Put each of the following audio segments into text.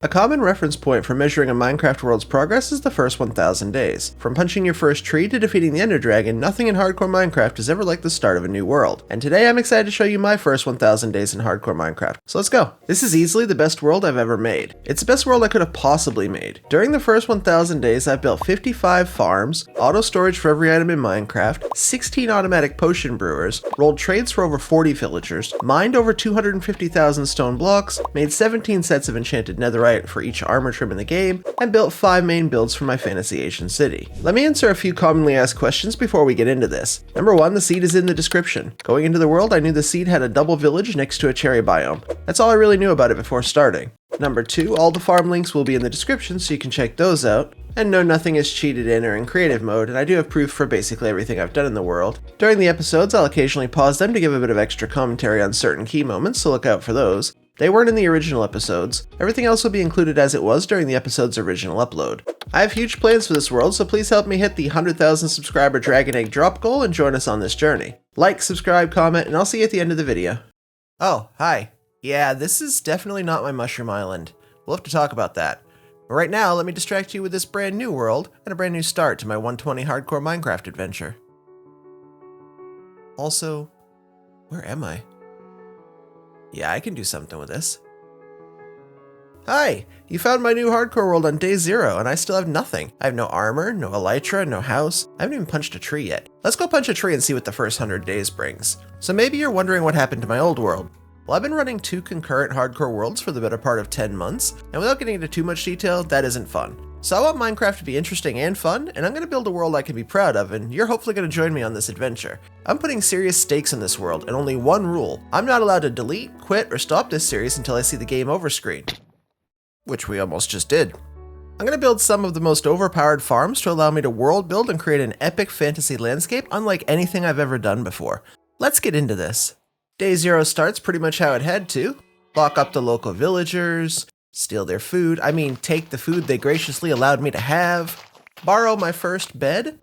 A common reference point for measuring a Minecraft world's progress is the first 1,000 days. From punching your first tree to defeating the Ender Dragon, nothing in hardcore Minecraft is ever like the start of a new world. And today I'm excited to show you my first 1,000 days in hardcore Minecraft. So let's go. This is easily the best world I've ever made. It's the best world I could have possibly made. During the first 1,000 days, I've built 55 farms, auto storage for every item in Minecraft, 16 automatic potion brewers, rolled trades for over 40 villagers, mined over 250,000 stone blocks, made 17 sets of enchanted netherite for each armor trim in the game, and built 5 main builds for my fantasy Asian city. Let me answer a few commonly asked questions before we get into this. Number 1, the seed is in the description. Going into the world, I knew the seed had a double village next to a cherry biome. That's all I really knew about it before starting. Number 2, all the farm links will be in the description so you can check those out. And no, nothing is cheated in or in creative mode, and I do have proof for basically everything I've done in the world. During the episodes, I'll occasionally pause them to give a bit of extra commentary on certain key moments, so look out for those. They weren't in the original episodes. Everything else will be included as it was during the episode's original upload. I have huge plans for this world, so please help me hit the 100,000 subscriber Dragon Egg drop goal and join us on this journey. Like, subscribe, comment, and I'll see you at the end of the video. Oh, hi. Yeah, this is definitely not my mushroom island. We'll have to talk about that. But right now, let me distract you with this brand new world and a brand new start to my 120 hardcore Minecraft adventure. Also, where am I? Yeah, I can do something with this. Hi! You found my new hardcore world on day 0, and I still have nothing. I have no armor, no elytra, no house. I haven't even punched a tree yet. Let's go punch a tree and see what the first 100 days brings. So maybe you're wondering what happened to my old world. Well, I've been running 2 concurrent hardcore worlds for the better part of 10 months, and without getting into too much detail, that isn't fun. So I want Minecraft to be interesting and fun, and I'm going to build a world I can be proud of, and you're hopefully going to join me on this adventure. I'm putting serious stakes in this world, and only one rule. I'm not allowed to delete, quit, or stop this series until I see the game over screen. Which we almost just did. I'm going to build some of the most overpowered farms to allow me to world build and create an epic fantasy landscape unlike anything I've ever done before. Let's get into this. Day 0 starts pretty much how it had to. Lock up the local villagers, steal their food, take the food they graciously allowed me to have, borrow my first bed.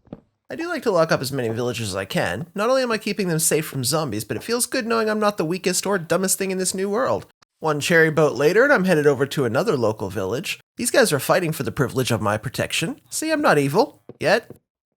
I do like to lock up as many villagers as I can. Not only am I keeping them safe from zombies, but it feels good knowing I'm not the weakest or dumbest thing in this new world. One cherry boat later and I'm headed over to another local village. These guys are fighting for the privilege of my protection. See, I'm not evil. Yet.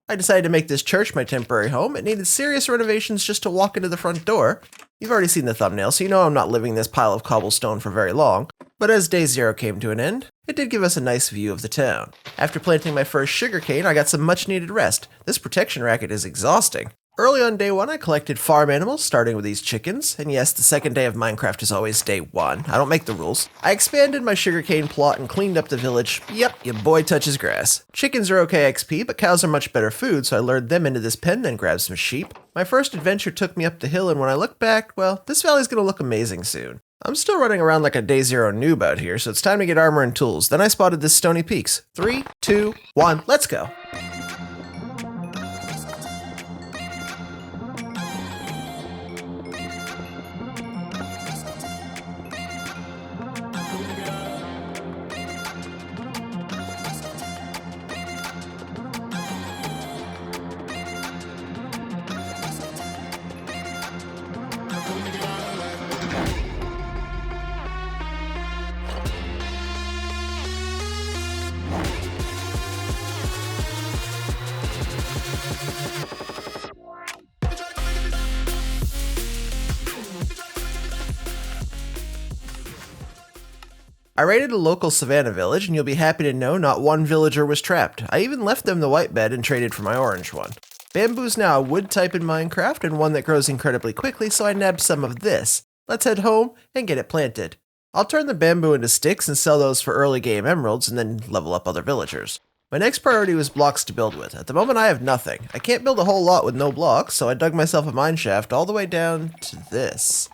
I decided to make this church my temporary home. It needed serious renovations just to walk into the front door. You've already seen the thumbnail, so you know I'm not living in this pile of cobblestone for very long. But as day 0 came to an end, it did give us a nice view of the town. After planting my first sugarcane, I got some much needed rest. This protection racket is exhausting. Early on day 1, I collected farm animals, starting with these chickens. And yes, the second day of Minecraft is always day 1. I don't make the rules. I expanded my sugarcane plot and cleaned up the village. Yep, your boy touches grass. Chickens are okay XP, but cows are much better food, so I lured them into this pen, then grabbed some sheep. My first adventure took me up the hill, and when I look back, well, this valley's gonna look amazing soon. I'm still running around like a day 0 noob out here, so it's time to get armor and tools. Then I spotted this stony peaks. 3, 2, 1, let's go. I raided a local savannah village, and you'll be happy to know not one villager was trapped. I even left them the white bed and traded for my orange one. Bamboo's now a wood type in Minecraft and one that grows incredibly quickly, so I nabbed some of this. Let's head home and get it planted. I'll turn the bamboo into sticks and sell those for early game emeralds and then level up other villagers. My next priority was blocks to build with. At the moment I have nothing. I can't build a whole lot with no blocks, so I dug myself a mine shaft all the way down to this.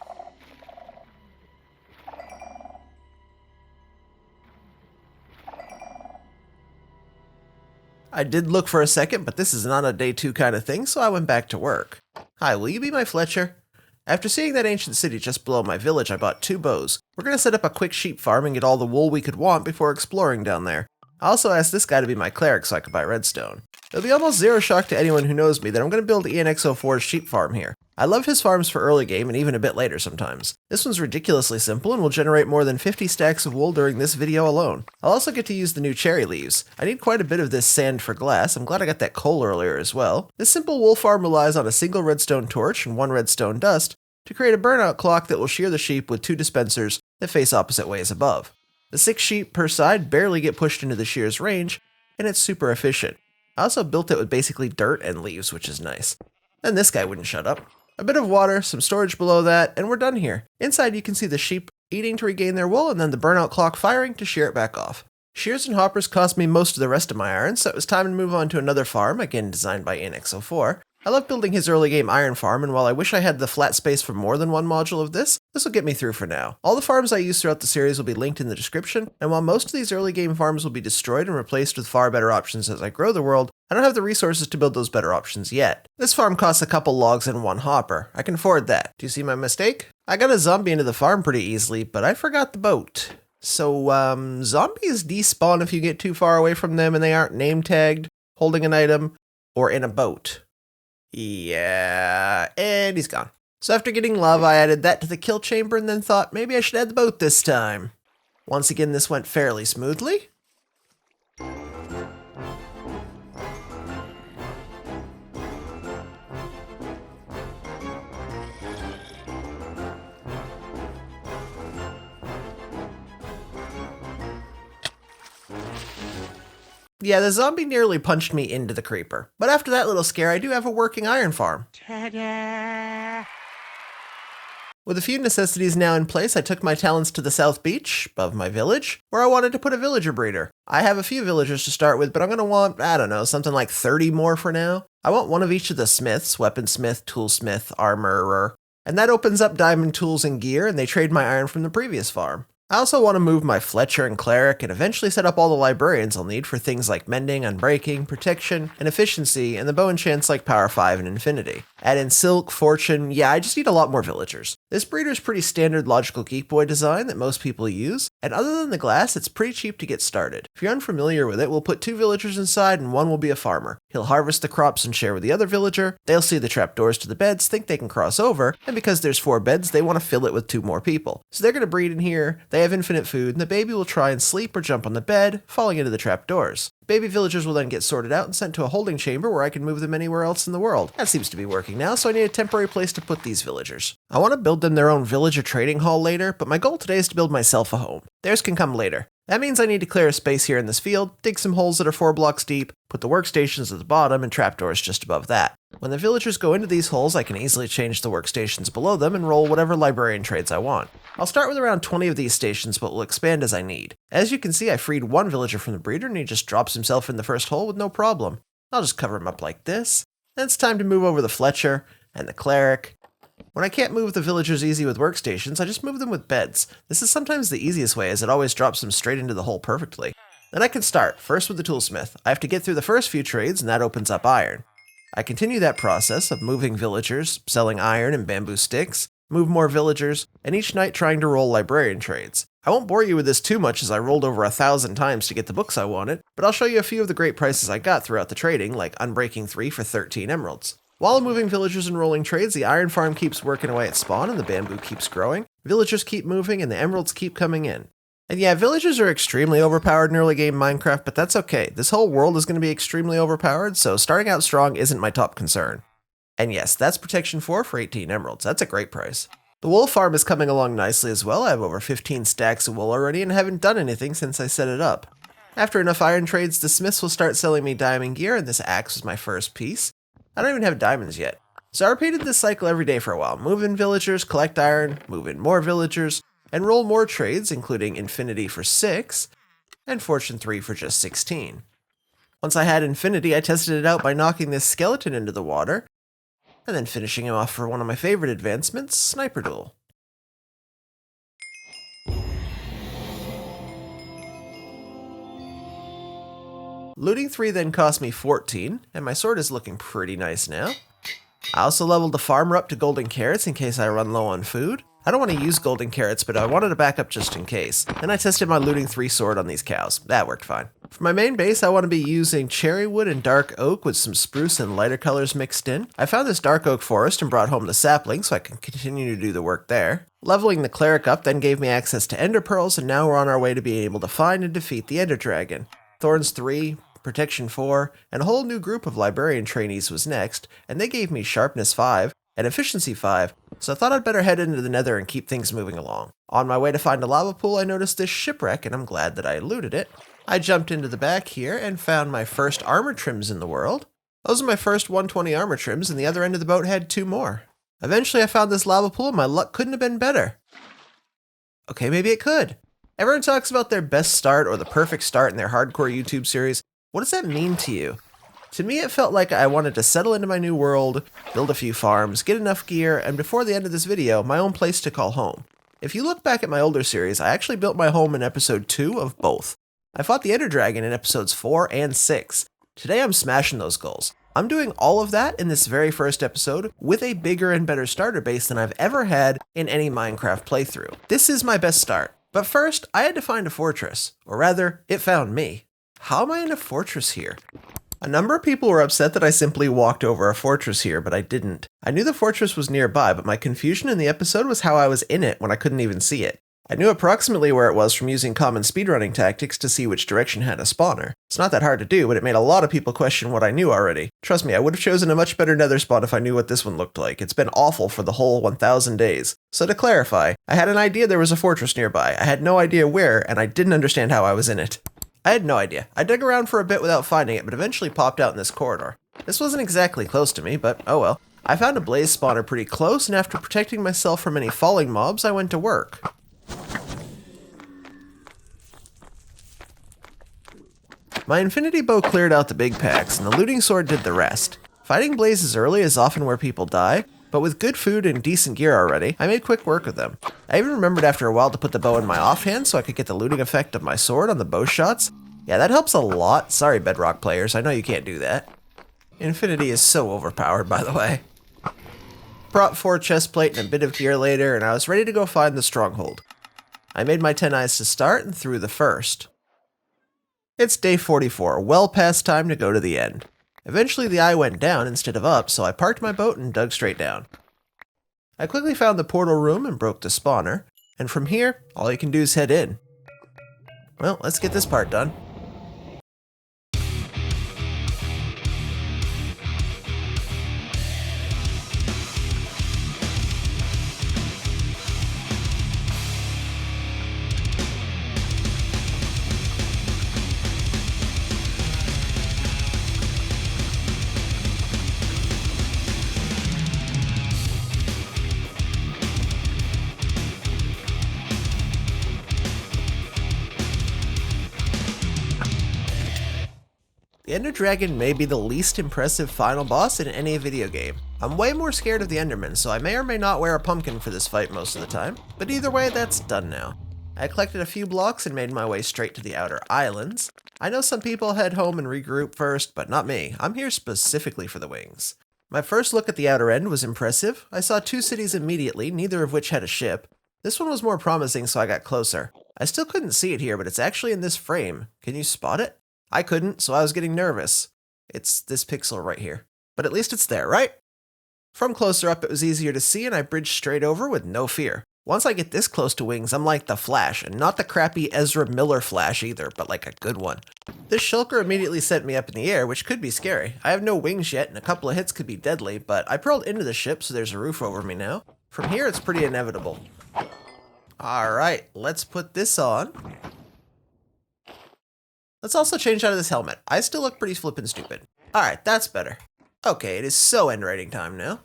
I did look for a second, but this is not a day 2 kind of thing, so I went back to work. Hi, will you be my Fletcher? After seeing that ancient city just below my village, I bought 2 bows. We're gonna set up a quick sheep farm and get all the wool we could want before exploring down there. I also asked this guy to be my cleric so I could buy redstone. It'll be almost zero shock to anyone who knows me that I'm going to build Ianxofour's sheep farm here. I love his farms for early game and even a bit later sometimes. This one's ridiculously simple and will generate more than 50 stacks of wool during this video alone. I'll also get to use the new cherry leaves. I need quite a bit of this sand for glass. I'm glad I got that coal earlier as well. This simple wool farm relies on a single redstone torch and one redstone dust to create a burnout clock that will shear the sheep with 2 dispensers that face opposite ways above. The 6 sheep per side barely get pushed into the shear's range, and it's super efficient. I also built it with basically dirt and leaves, which is nice. And this guy wouldn't shut up. A bit of water, some storage below that, and we're done here. Inside you can see the sheep eating to regain their wool and then the burnout clock firing to shear it back off. Shears and hoppers cost me most of the rest of my iron, so it was time to move on to another farm, again designed by Ianxofour. I love building his early game iron farm, and while I wish I had the flat space for more than one module of this will get me through for now. All the farms I use throughout the series will be linked in the description, and while most of these early game farms will be destroyed and replaced with far better options as I grow the world, I don't have the resources to build those better options yet. This farm costs a couple logs and 1 hopper. I can afford that. Do you see my mistake? I got a zombie into the farm pretty easily, but I forgot the boat. So, zombies despawn if you get too far away from them and they aren't name tagged, holding an item, or in a boat. Yeah, and he's gone. So after getting lava, I added that to the kill chamber and then thought maybe I should add the boat this time. Once again, this went fairly smoothly. Yeah, the zombie nearly punched me into the creeper. But after that little scare, I do have a working iron farm. Ta-da! With a few necessities now in place, I took my talents to the south beach, above my village, where I wanted to put a villager breeder. I have a few villagers to start with, but I'm going to want, I don't know, something like 30 more for now. I want one of each of the smiths, weaponsmith, toolsmith, armorer, and that opens up diamond tools and gear, and they trade my iron from the previous farm. I also want to move my Fletcher and Cleric and eventually set up all the librarians I'll need for things like mending, unbreaking, protection, and efficiency, and the bow enchants like Power 5 and Infinity. Add in Silk, Fortune, yeah, I just need a lot more villagers. This breeder's pretty standard logical geek boy design that most people use, and other than the glass, it's pretty cheap to get started. If you're unfamiliar with it, we'll put 2 villagers inside and one will be a farmer. He'll harvest the crops and share with the other villager, they'll see the trapdoors to the beds, think they can cross over, and because there's 4 beds, they want to fill it with 2 more people. So they're going to breed in here, they have infinite food, and the baby will try and sleep or jump on the bed, falling into the trapdoors. Baby villagers will then get sorted out and sent to a holding chamber where I can move them anywhere else in the world. That seems to be working now, so I need a temporary place to put these villagers. I want to build them their own villager trading hall later, but my goal today is to build myself a home. Theirs can come later. That means I need to clear a space here in this field, dig some holes that are 4 blocks deep, put the workstations at the bottom and trapdoors just above that. When the villagers go into these holes, I can easily change the workstations below them and roll whatever librarian trades I want. I'll start with around 20 of these stations, but will expand as I need. As you can see, I freed 1 villager from the breeder and he just drops himself in the first hole with no problem. I'll just cover him up like this. Then it's time to move over the Fletcher and the Cleric. When I can't move the villagers easy with workstations, I just move them with beds. This is sometimes the easiest way as it always drops them straight into the hole perfectly. Then I can start, first with the toolsmith. I have to get through the first few trades and that opens up iron. I continue that process of moving villagers, selling iron and bamboo sticks, move more villagers, and each night trying to roll librarian trades. I won't bore you with this too much as I rolled over 1,000 times to get the books I wanted, but I'll show you a few of the great prices I got throughout the trading, like Unbreaking 3 for 13 emeralds. While moving villagers and rolling trades, the iron farm keeps working away at spawn and the bamboo keeps growing, villagers keep moving, and the emeralds keep coming in. And yeah, villagers are extremely overpowered in early game Minecraft, but that's okay. This whole world is going to be extremely overpowered, so starting out strong isn't my top concern. And yes, that's Protection 4 for 18 emeralds. That's a great price. The wool farm is coming along nicely as well. I have over 15 stacks of wool already and haven't done anything since I set it up. After enough iron trades, the smiths will start selling me diamond gear, and this axe was my first piece. I don't even have diamonds yet. So I repeated this cycle every day for a while. Move in villagers, collect iron, move in more villagers, and roll more trades, including Infinity for 6, and Fortune 3 for just 16. Once I had Infinity, I tested it out by knocking this skeleton into the water, and then finishing him off for one of my favorite advancements, Sniper Duel. Looting 3 then cost me 14, and my sword is looking pretty nice now. I also leveled the farmer up to golden carrots in case I run low on food. I don't want to use golden carrots, but I wanted a backup just in case. Then I tested my looting 3 sword on these cows. That worked fine. For my main base, I want to be using cherry wood and dark oak with some spruce and lighter colors mixed in. I found this dark oak forest and brought home the sapling so I can continue to do the work there. Leveling the cleric up then gave me access to ender pearls, and now we're on our way to being able to find and defeat the ender dragon. Thorns 3, Protection 4, and a whole new group of librarian trainees was next, and they gave me sharpness 5 and efficiency 5, so I thought I'd better head into the nether and keep things moving along. On my way to find a lava pool, I noticed this shipwreck, and I'm glad that I looted it. I jumped into the back here and found my first armor trims in the world. Those are my first 120 armor trims, and the other end of the boat had 2 more. Eventually I found this lava pool and my luck couldn't have been better. Okay, maybe it could. Everyone talks about their best start or the perfect start in their hardcore YouTube series. What does that mean to you? To me, it felt like I wanted to settle into my new world, build a few farms, get enough gear, and before the end of this video, my own place to call home. If you look back at my older series, I actually built my home in episode 2 of both. I fought the Ender Dragon in episodes 4 and 6. Today I'm smashing those goals. I'm doing all of that in this very first episode with a bigger and better starter base than I've ever had in any Minecraft playthrough. This is my best start. But first, I had to find a fortress. Or rather, it found me. How am I in a fortress here? A number of people were upset that I simply walked over a fortress here, but I didn't. I knew the fortress was nearby, but my confusion in the episode was how I was in it when I couldn't even see it. I knew approximately where it was from using common speedrunning tactics to see which direction had a spawner. It's not that hard to do, but it made a lot of people question what I knew already. Trust me, I would have chosen a much better nether spawn if I knew what this one looked like. It's been awful for the whole 1000 days. So to clarify, I had an idea there was a fortress nearby. I had no idea where, and I didn't understand how I was in it. I had no idea. I dug around for a bit without finding it, but eventually popped out in this corridor. This wasn't exactly close to me, but oh well. I found a blaze spawner pretty close, and after protecting myself from any falling mobs, I went to work. My infinity bow cleared out the big packs, and the looting sword did the rest. Fighting blazes early is often where people die, but with good food and decent gear already, I made quick work of them. I even remembered after a while to put the bow in my offhand so I could get the looting effect of my sword on the bow shots. Yeah, that helps a lot. Sorry, Bedrock players, I know you can't do that. Infinity is so overpowered, by the way. Brought 4 chestplate and a bit of gear later, and I was ready to go find the stronghold. I made my 10 eyes to start and threw the first. It's day 44, well past time to go to the end. Eventually the eye went down instead of up, so I parked my boat and dug straight down. I quickly found the portal room and broke the spawner, and from here, all you can do is head in. Well, let's get this part done. The Ender Dragon may be the least impressive final boss in any video game. I'm way more scared of the Enderman, so I may or may not wear a pumpkin for this fight most of the time, but either way, that's done now. I collected a few blocks and made my way straight to the outer islands. I know some people head home and regroup first, but not me. I'm here specifically for the wings. My first look at the outer end was impressive. I saw 2 cities immediately, neither of which had a ship. This one was more promising, so I got closer. I still couldn't see it here, but it's actually in this frame. Can you spot it? I couldn't, so I was getting nervous. It's this pixel right here. But at least it's there, right? From closer up, it was easier to see, and I bridged straight over with no fear. Once I get this close to wings, I'm like the Flash, and not the crappy Ezra Miller Flash either, but like a good one. This shulker immediately sent me up in the air, which could be scary. I have no wings yet, and a couple of hits could be deadly, but I pearled into the ship, so there's a roof over me now. From here, it's pretty inevitable. Alright, let's put this on. Let's also change out of this helmet. I still look pretty flippin' stupid. Alright, that's better. Okay, it is so end raiding time now.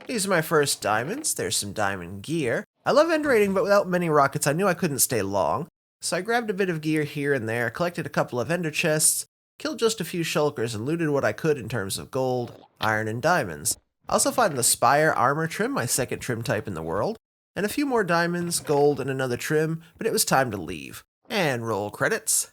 These are my first diamonds. There's some diamond gear. I love end raiding, but without many rockets, I knew I couldn't stay long. So I grabbed a bit of gear here and there, collected a couple of ender chests, killed just a few shulkers, and looted what I could in terms of gold, iron, and diamonds. I also found the Spire armor trim, my second trim type in the world, and a few more diamonds, gold, and another trim, but it was time to leave. And roll credits.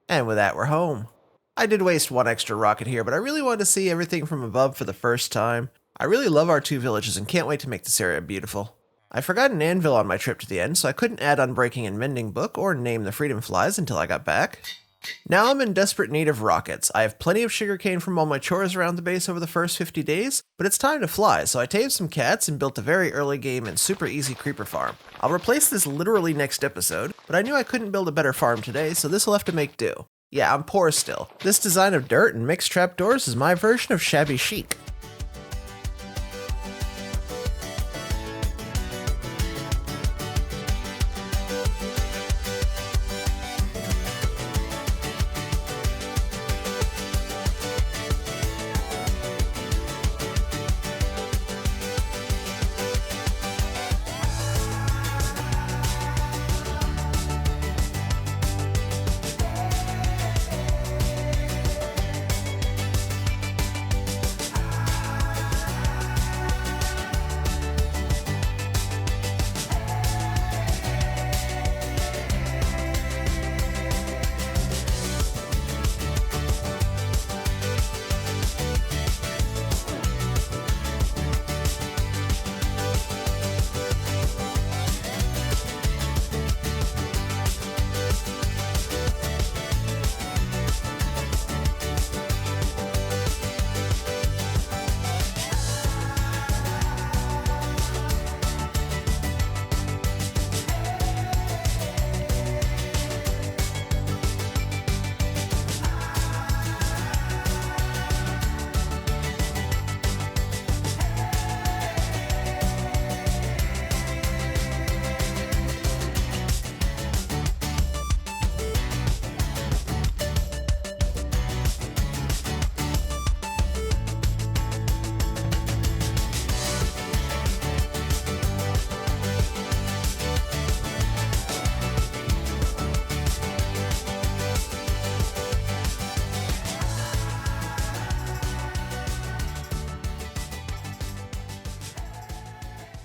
And with that, we're home. I did waste 1 extra rocket here, but I really wanted to see everything from above for the first time. I really love our 2 villages and can't wait to make this area beautiful. I forgot an anvil on my trip to the end, so I couldn't add Unbreaking and Mending book or name the Freedom Flies until I got back. Now I'm in desperate need of rockets. I have plenty of sugarcane from all my chores around the base over the first 50 days, but it's time to fly, so I tamed some cats and built a very early game and super easy creeper farm. I'll replace this literally next episode, but I knew I couldn't build a better farm today, so this will have to make do. Yeah, I'm poor still. This design of dirt and mixed trapdoors is my version of shabby chic.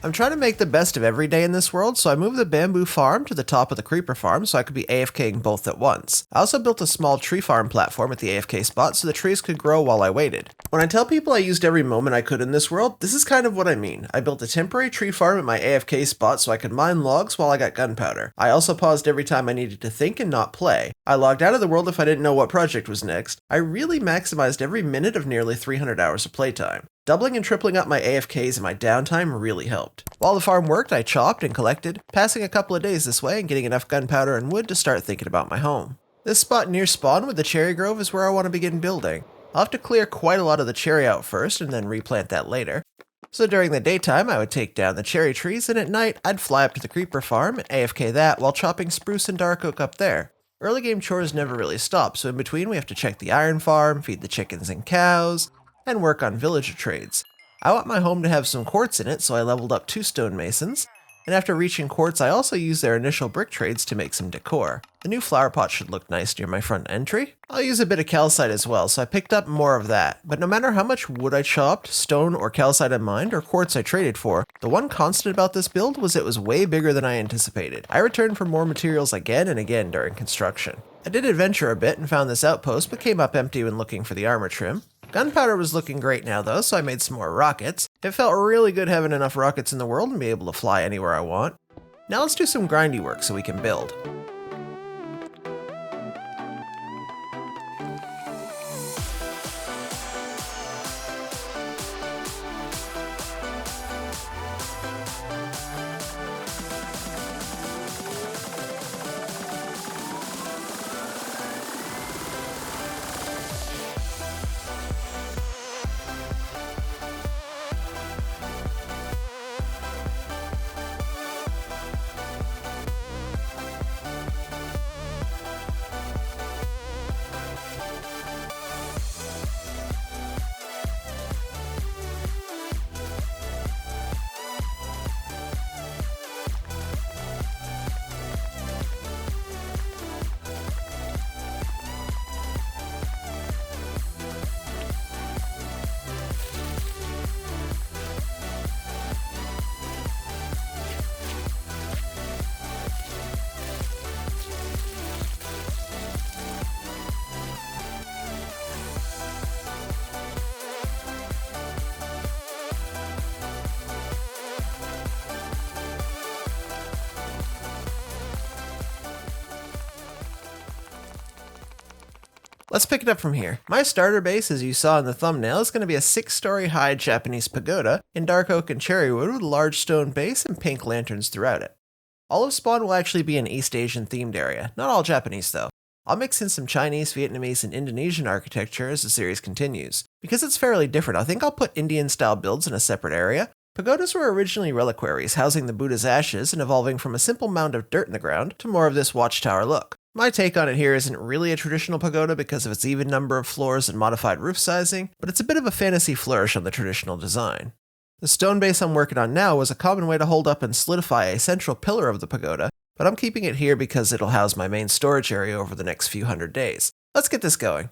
I'm trying to make the best of every day in this world, so I moved the bamboo farm to the top of the creeper farm so I could be AFKing both at once. I also built a small tree farm platform at the AFK spot so the trees could grow while I waited. When I tell people I used every moment I could in this world, this is kind of what I mean. I built a temporary tree farm at my AFK spot so I could mine logs while I got gunpowder. I also paused every time I needed to think and not play. I logged out of the world if I didn't know what project was next. I really maximized every minute of nearly 300 hours of playtime. Doubling and tripling up my AFKs in my downtime really helped. While the farm worked, I chopped and collected, passing a couple of days this way and getting enough gunpowder and wood to start thinking about my home. This spot near spawn with the cherry grove is where I want to begin building. I'll have to clear quite a lot of the cherry out first and then replant that later. So during the daytime, I would take down the cherry trees, and at night, I'd fly up to the creeper farm and AFK that while chopping spruce and dark oak up there. Early game chores never really stop, so in between we have to check the iron farm, feed the chickens and cows, and work on villager trades. I want my home to have some quartz in it, so I leveled up 2 stonemasons, and after reaching quartz I also used their initial brick trades to make some decor. The new flower pot should look nice near my front entry. I'll use a bit of calcite as well, so I picked up more of that, but no matter how much wood I chopped, stone or calcite I mined, or quartz I traded for, the one constant about this build was it was way bigger than I anticipated. I returned for more materials again and again during construction. I did adventure a bit and found this outpost, but came up empty when looking for the armor trim. Gunpowder was looking great now though, so I made some more rockets. It felt really good having enough rockets in the world and be able to fly anywhere I want. Now let's do some grindy work so we can build. Let's pick it up from here. My starter base, as you saw in the thumbnail, is going to be a 6-story high Japanese pagoda in dark oak and cherry wood with a large stone base and pink lanterns throughout it. All of spawn will actually be an East Asian themed area, not all Japanese though. I'll mix in some Chinese, Vietnamese, and Indonesian architecture as the series continues. Because it's fairly different, I think I'll put Indian style builds in a separate area. Pagodas were originally reliquaries, housing the Buddha's ashes and evolving from a simple mound of dirt in the ground to more of this watchtower look. My take on it here isn't really a traditional pagoda because of its even number of floors and modified roof sizing, but it's a bit of a fantasy flourish on the traditional design. The stone base I'm working on now was a common way to hold up and solidify a central pillar of the pagoda, but I'm keeping it here because it'll house my main storage area over the next few hundred days. Let's get this going.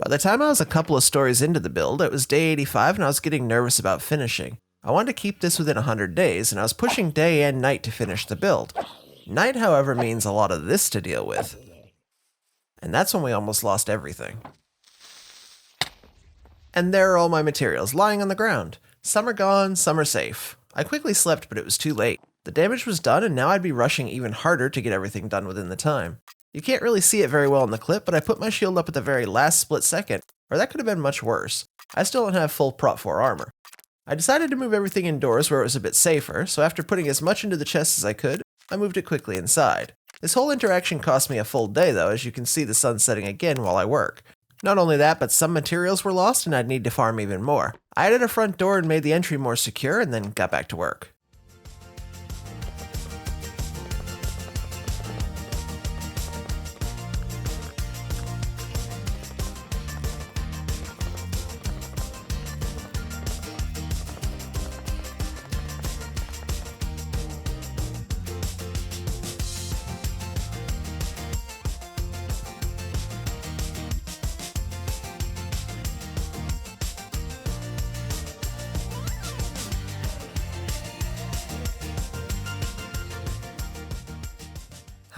By the time I was a couple of stories into the build, it was day 85 and I was getting nervous about finishing. I wanted to keep this within 100 days, and I was pushing day and night to finish the build. Night, however, means a lot of this to deal with. And that's when we almost lost everything. And there are all my materials, lying on the ground. Some are gone, some are safe. I quickly slept, but it was too late. The damage was done, and now I'd be rushing even harder to get everything done within the time. You can't really see it very well in the clip, but I put my shield up at the very last split second, or that could have been much worse. I still don't have full Prot 4 armor. I decided to move everything indoors where it was a bit safer, so after putting as much into the chest as I could, I moved it quickly inside. This whole interaction cost me a full day though, as you can see the sun setting again while I work. Not only that, but some materials were lost and I'd need to farm even more. I added a front door and made the entry more secure, and then got back to work.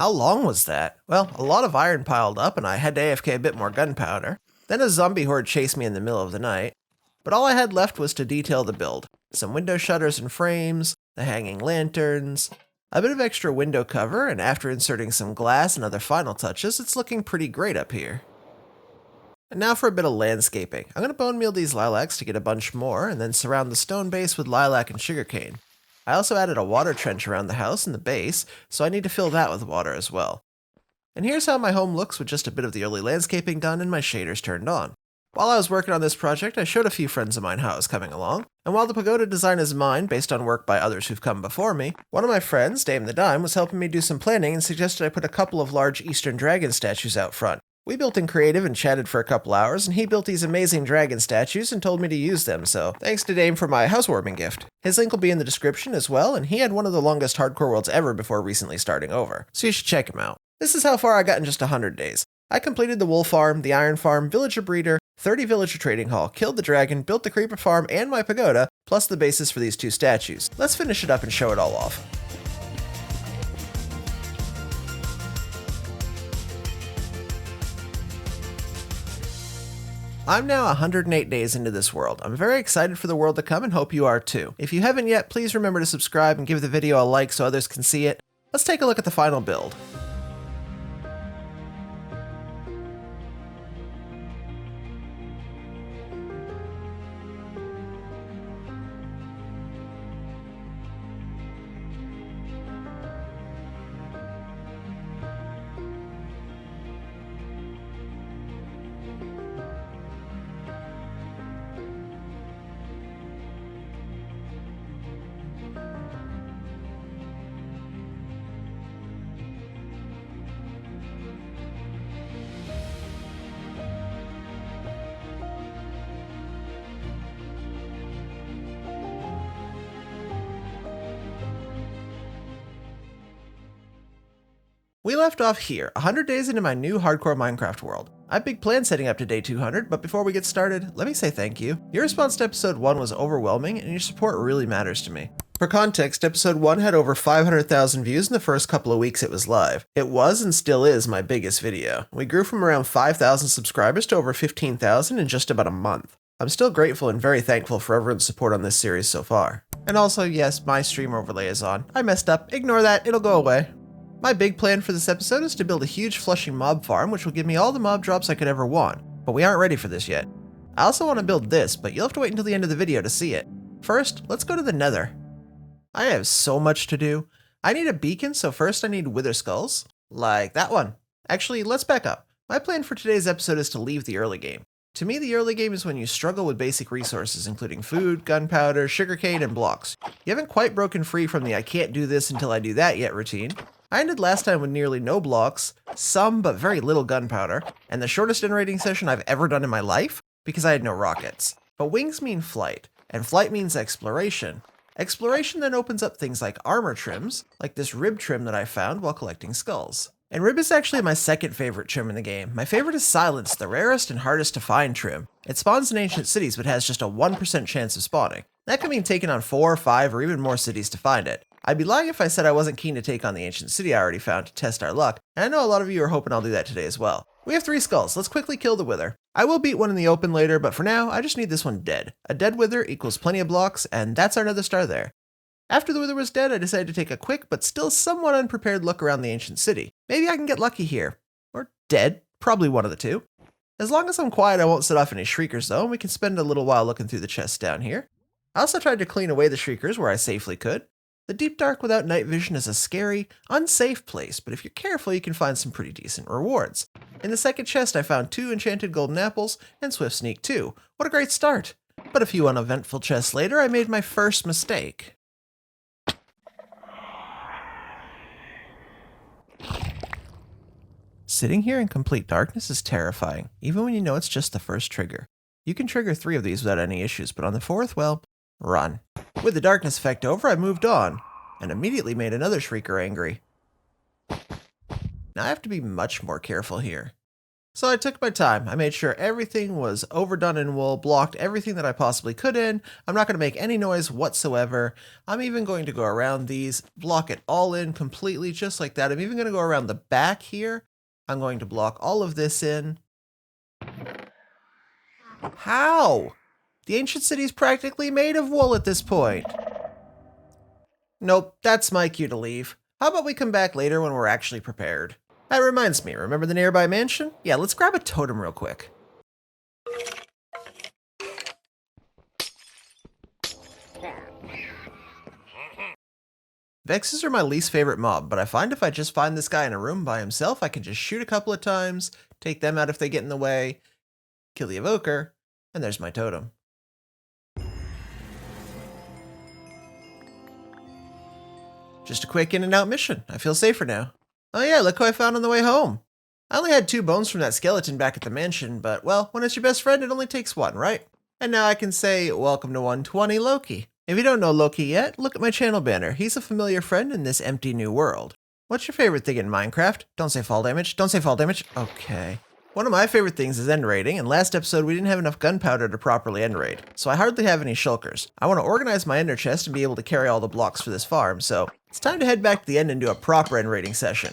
How long was that? Well, a lot of iron piled up and I had to AFK a bit more gunpowder. Then a zombie horde chased me in the middle of the night. But all I had left was to detail the build. Some window shutters and frames, the hanging lanterns, a bit of extra window cover, and after inserting some glass and other final touches, it's looking pretty great up here. And now for a bit of landscaping. I'm going to bone meal these lilacs to get a bunch more, and then surround the stone base with lilac and sugarcane. I also added a water trench around the house and the base, so I need to fill that with water as well. And here's how my home looks with just a bit of the early landscaping done and my shaders turned on. While I was working on this project, I showed a few friends of mine how it was coming along, and while the pagoda design is mine based on work by others who've come before me, one of my friends, Dame the Dime, was helping me do some planning and suggested I put a couple of large Eastern dragon statues out front. We built in creative and chatted for a couple hours, and he built these amazing dragon statues and told me to use them, so thanks to Dame for my housewarming gift. His link will be in the description as well, and he had one of the longest hardcore worlds ever before recently starting over, so you should check him out. This is how far I got in just 100 days. I completed the wool farm, the iron farm, villager breeder, 30 villager trading hall, killed the dragon, built the creeper farm and my pagoda, plus the basis for these two statues. Let's finish it up and show it all off. I'm now 108 days into this world. I'm very excited for the world to come and hope you are too. If you haven't yet, please remember to subscribe and give the video a like so others can see it. Let's take a look at the final build. We left off here, 100 days into my new hardcore Minecraft world. I have big plans heading up to day 200, but before we get started, let me say thank you. Your response to episode 1 was overwhelming, and your support really matters to me. For context, episode 1 had over 500,000 views in the first couple of weeks it was live. It was and still is my biggest video. We grew from around 5,000 subscribers to over 15,000 in just about a month. I'm still grateful and very thankful for everyone's support on this series so far. And also, yes, my stream overlay is on. I messed up. Ignore that. It'll go away. My big plan for this episode is to build a huge flushing mob farm, which will give me all the mob drops I could ever want. But we aren't ready for this yet. I also want to build this, but you'll have to wait until the end of the video to see it. First, let's go to the Nether. I have so much to do. I need a beacon, so first I need wither skulls. Like that one. Actually, let's back up. My plan for today's episode is to leave the early game. To me, the early game is when you struggle with basic resources, including food, gunpowder, sugarcane, and blocks. You haven't quite broken free from the I can't do this until I do that yet routine. I ended last time with nearly no blocks, some but very little gunpowder, and the shortest end raiding session I've ever done in my life because I had no rockets. But wings mean flight, and flight means exploration. Exploration then opens up things like armor trims, like this rib trim that I found while collecting skulls. And rib is actually my second favorite trim in the game. My favorite is silence, the rarest and hardest to find trim. It spawns in ancient cities but has just a 1% chance of spawning. That can mean taking on 4, 5, or even more cities to find it. I'd be lying if I said I wasn't keen to take on the ancient city I already found to test our luck, and I know a lot of you are hoping I'll do that today as well. We have 3 skulls, let's quickly kill the wither. I will beat one in the open later, but for now, I just need this one dead. A dead wither equals plenty of blocks, and that's our nether star there. After the wither was dead, I decided to take a quick but still somewhat unprepared look around the ancient city. Maybe I can get lucky here. Or dead, probably one of the two. As long as I'm quiet, I won't set off any shriekers though, and we can spend a little while looking through the chests down here. I also tried to clean away the shriekers where I safely could. The deep dark without night vision is a scary, unsafe place, but if you're careful, you can find some pretty decent rewards. In the second chest, I found 2 enchanted golden apples and Swift Sneak 2. What a great start! But a few uneventful chests later, I made my first mistake. Sitting here in complete darkness is terrifying, even when you know it's just the first trigger. You can trigger 3 of these without any issues, but on the 4th, well, run. With the darkness effect over, I moved on, and immediately made another shrieker angry. Now I have to be much more careful here. So I took my time. I made sure everything was overdone in wool, blocked everything that I possibly could in. I'm not going to make any noise whatsoever. I'm even going to go around these, block it all in completely, just like that. I'm even going to go around the back here. I'm going to block all of this in. How? The ancient city is practically made of wool at this point. Nope, that's my cue to leave. How about we come back later when we're actually prepared? That reminds me, remember the nearby mansion? Yeah, let's grab a totem real quick. Vexes are my least favorite mob, but I find if I just find this guy in a room by himself, I can just shoot a couple of times, take them out if they get in the way, kill the evoker, and there's my totem. Just a quick in and out mission. I feel safer now. Oh yeah, look who I found on the way home. I only had 2 bones from that skeleton back at the mansion, but well, when it's your best friend, it only takes 1, right? And now I can say, welcome to 120 Loki. If you don't know Loki yet, look at my channel banner. He's a familiar friend in this empty new world. What's your favorite thing in Minecraft? Don't say fall damage. Don't say fall damage. Okay. One of my favorite things is end raiding, and last episode we didn't have enough gunpowder to properly end raid, so I hardly have any shulkers. I want to organize my ender chest and be able to carry all the blocks for this farm, so it's time to head back to the end and do a proper end raiding session.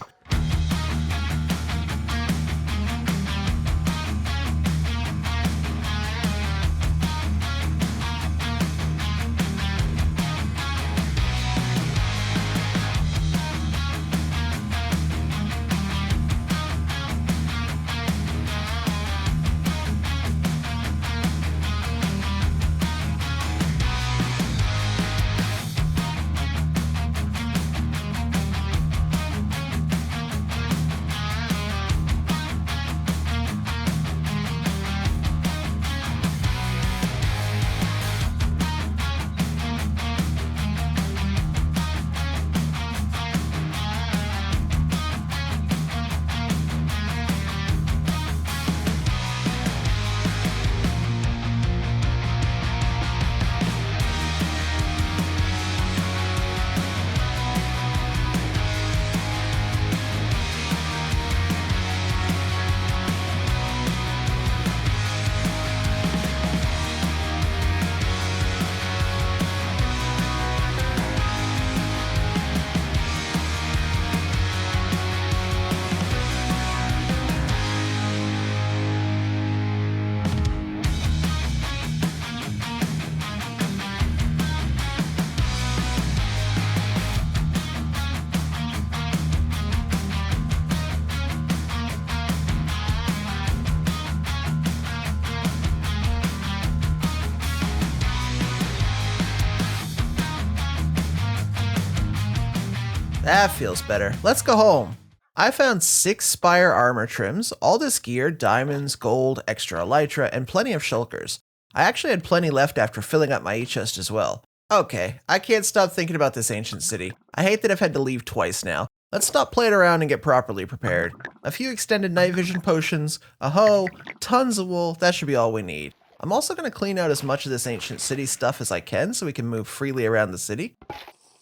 That feels better. Let's go home. I found 6 Spire armor trims, all this gear, diamonds, gold, extra elytra, and plenty of shulkers. I actually had plenty left after filling up my e-chest as well. Okay, I can't stop thinking about this ancient city. I hate that I've had to leave twice now. Let's stop playing around and get properly prepared. A few extended night vision potions, a hoe, tons of wool, that should be all we need. I'm also going to clean out as much of this ancient city stuff as I can so we can move freely around the city.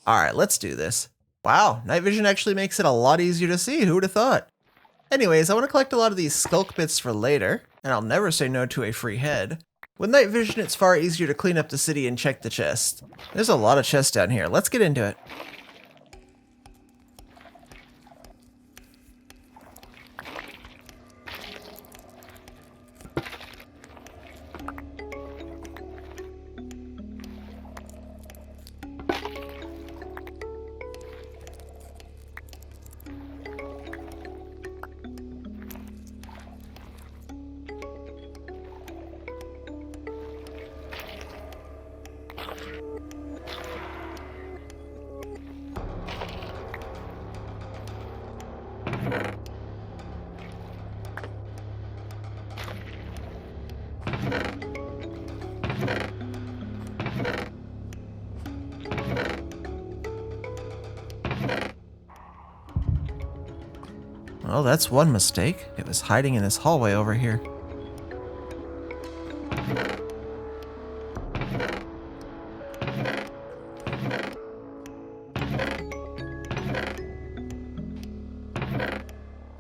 Alright, let's do this. Wow, night vision actually makes it a lot easier to see, who would have thought? Anyways, I want to collect a lot of these skulk bits for later, and I'll never say no to a free head. With night vision, it's far easier to clean up the city and check the chests. There's a lot of chests down here, let's get into it. Well, that's one mistake. It was hiding in this hallway over here.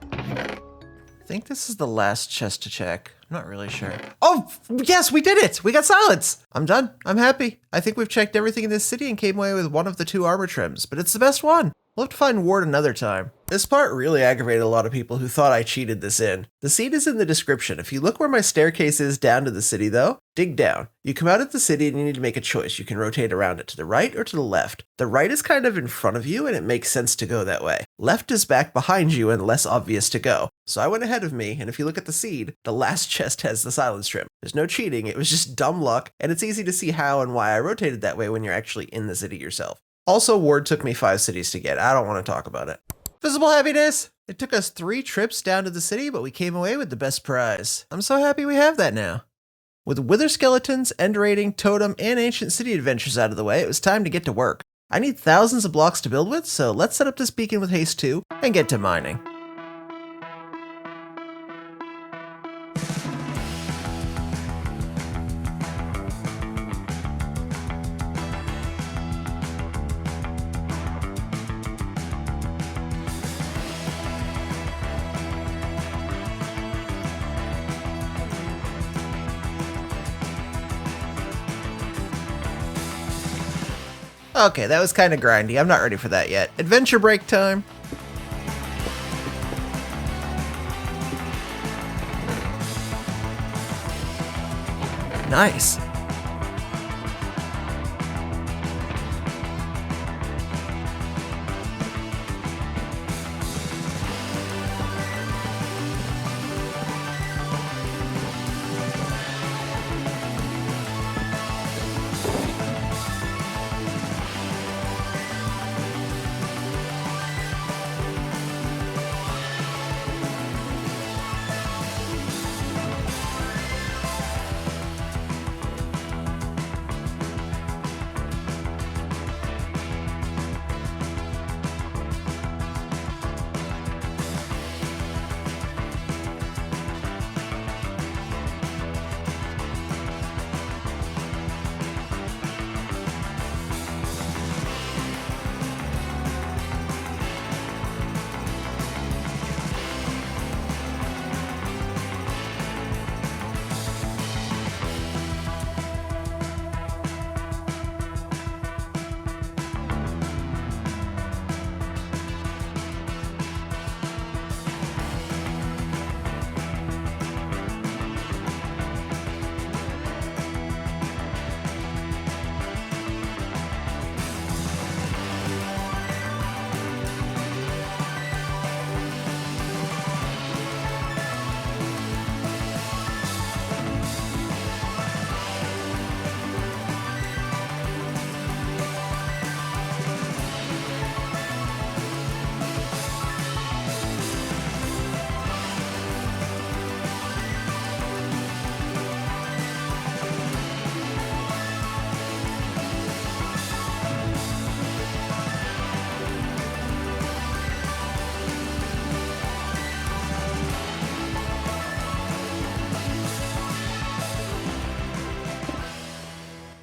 I think this is the last chest to check. I'm not really sure. Oh, yes, we did it! We got silence! I'm done. I'm happy. I think we've checked everything in this city and came away with one of the 2 armor trims, but it's the best one. We'll have to find Ward another time. This part really aggravated a lot of people who thought I cheated this in. The seed is in the description. If you look where my staircase is down to the city though, dig down. You come out of the city and you need to make a choice. You can rotate around it to the right or to the left. The right is kind of in front of you and it makes sense to go that way. Left is back behind you and less obvious to go. So I went ahead of me, and if you look at the seed, the last chest has the silence trim. There's no cheating, it was just dumb luck, and it's easy to see how and why I rotated that way when you're actually in the city yourself. Also, Ward took me 5 cities to get. I don't want to talk about it. Visible happiness! It took us 3 trips down to the city, but we came away with the best prize. I'm so happy we have that now. With Wither Skeletons, End Raiding, Totem, and Ancient City adventures out of the way, it was time to get to work. I need thousands of blocks to build with, so let's set up this beacon with haste 2 and get to mining. Okay, that was kind of grindy. I'm not ready for that yet. Adventure break time. Nice.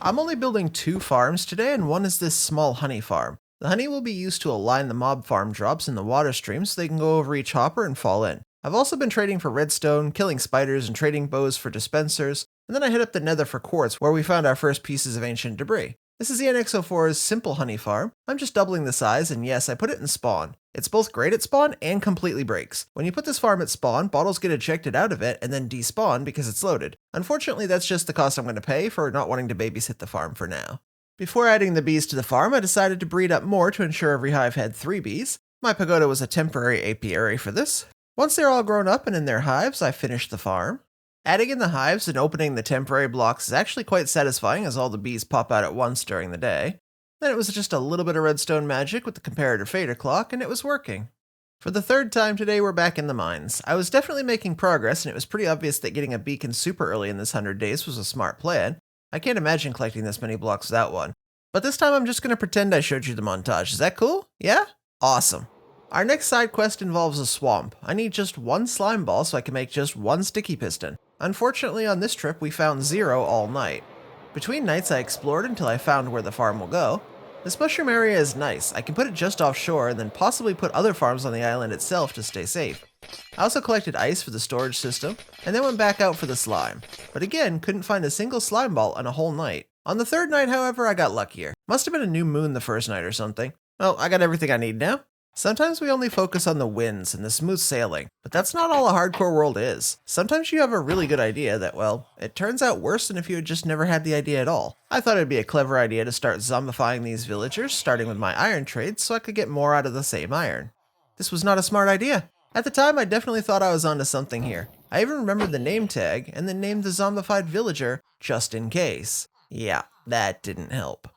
I'm only building 2 farms today, and one is this small honey farm. The honey will be used to align the mob farm drops in the water stream so they can go over each hopper and fall in. I've also been trading for redstone, killing spiders, and trading bows for dispensers, and then I hit up the nether for quartz where we found our first pieces of ancient debris. This is Ianxofour's simple honey farm. I'm just doubling the size, and yes, I put it in spawn. It's both great at spawn and completely breaks. When you put this farm at spawn, bottles get ejected out of it and then despawn because it's loaded. Unfortunately, that's just the cost I'm going to pay for not wanting to babysit the farm for now. Before adding the bees to the farm, I decided to breed up more to ensure every hive had 3 bees. My pagoda was a temporary apiary for this. Once they're all grown up and in their hives, I finished the farm. Adding in the hives and opening the temporary blocks is actually quite satisfying as all the bees pop out at once during the day. Then it was just a little bit of redstone magic with the comparator fader clock, and it was working. For the 3rd time today, we're back in the mines. I was definitely making progress, and it was pretty obvious that getting a beacon super early in this 100 days was a smart plan. I can't imagine collecting this many blocks without one. But this time I'm just going to pretend I showed you the montage. Is that cool? Yeah? Awesome. Our next side quest involves a swamp. I need just 1 slime ball so I can make just 1 sticky piston. Unfortunately, on this trip, we found 0 all night. Between nights, I explored until I found where the farm will go. This mushroom area is nice. I can put it just offshore and then possibly put other farms on the island itself to stay safe. I also collected ice for the storage system, and then went back out for the slime. But again, couldn't find a single slime ball on a whole night. On the 3rd night, however, I got luckier. Must have been a new moon the first night or something. Well, I got everything I need now. Sometimes we only focus on the winds and the smooth sailing, but that's not all a hardcore world is. Sometimes you have a really good idea that, well, it turns out worse than if you had just never had the idea at all. I thought it'd be a clever idea to start zombifying these villagers, starting with my iron trades so I could get more out of the same iron. This was not a smart idea. At the time, I definitely thought I was onto something here. I even remembered the name tag and then named the zombified villager just in case. Yeah, that didn't help.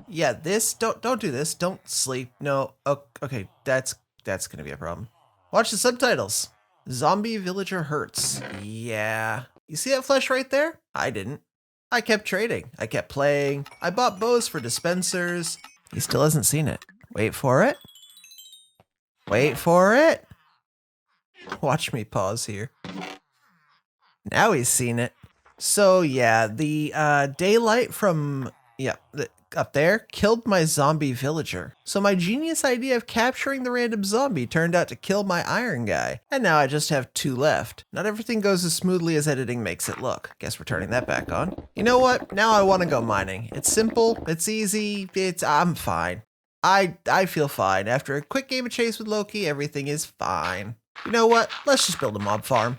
Yeah, don't do this. Don't sleep. No. Okay, that's gonna be a problem. Watch the subtitles. Zombie villager hurts. Yeah. You see that flesh right there? I didn't. I kept trading. I kept playing. I bought bows for dispensers. He still hasn't seen it. Wait for it. Wait for it. Watch me pause here. Now he's seen it. So yeah, the daylight from up there killed my zombie villager. So my genius idea of capturing the random zombie turned out to kill my iron guy. And now I just have 2 left. Not everything goes as smoothly as editing makes it look. Guess we're turning that back on. You know what? Now I want to go mining. It's simple, it's easy, I'm fine. I feel fine. After a quick game of chase with Loki, everything is fine. You know what? Let's just build a mob farm.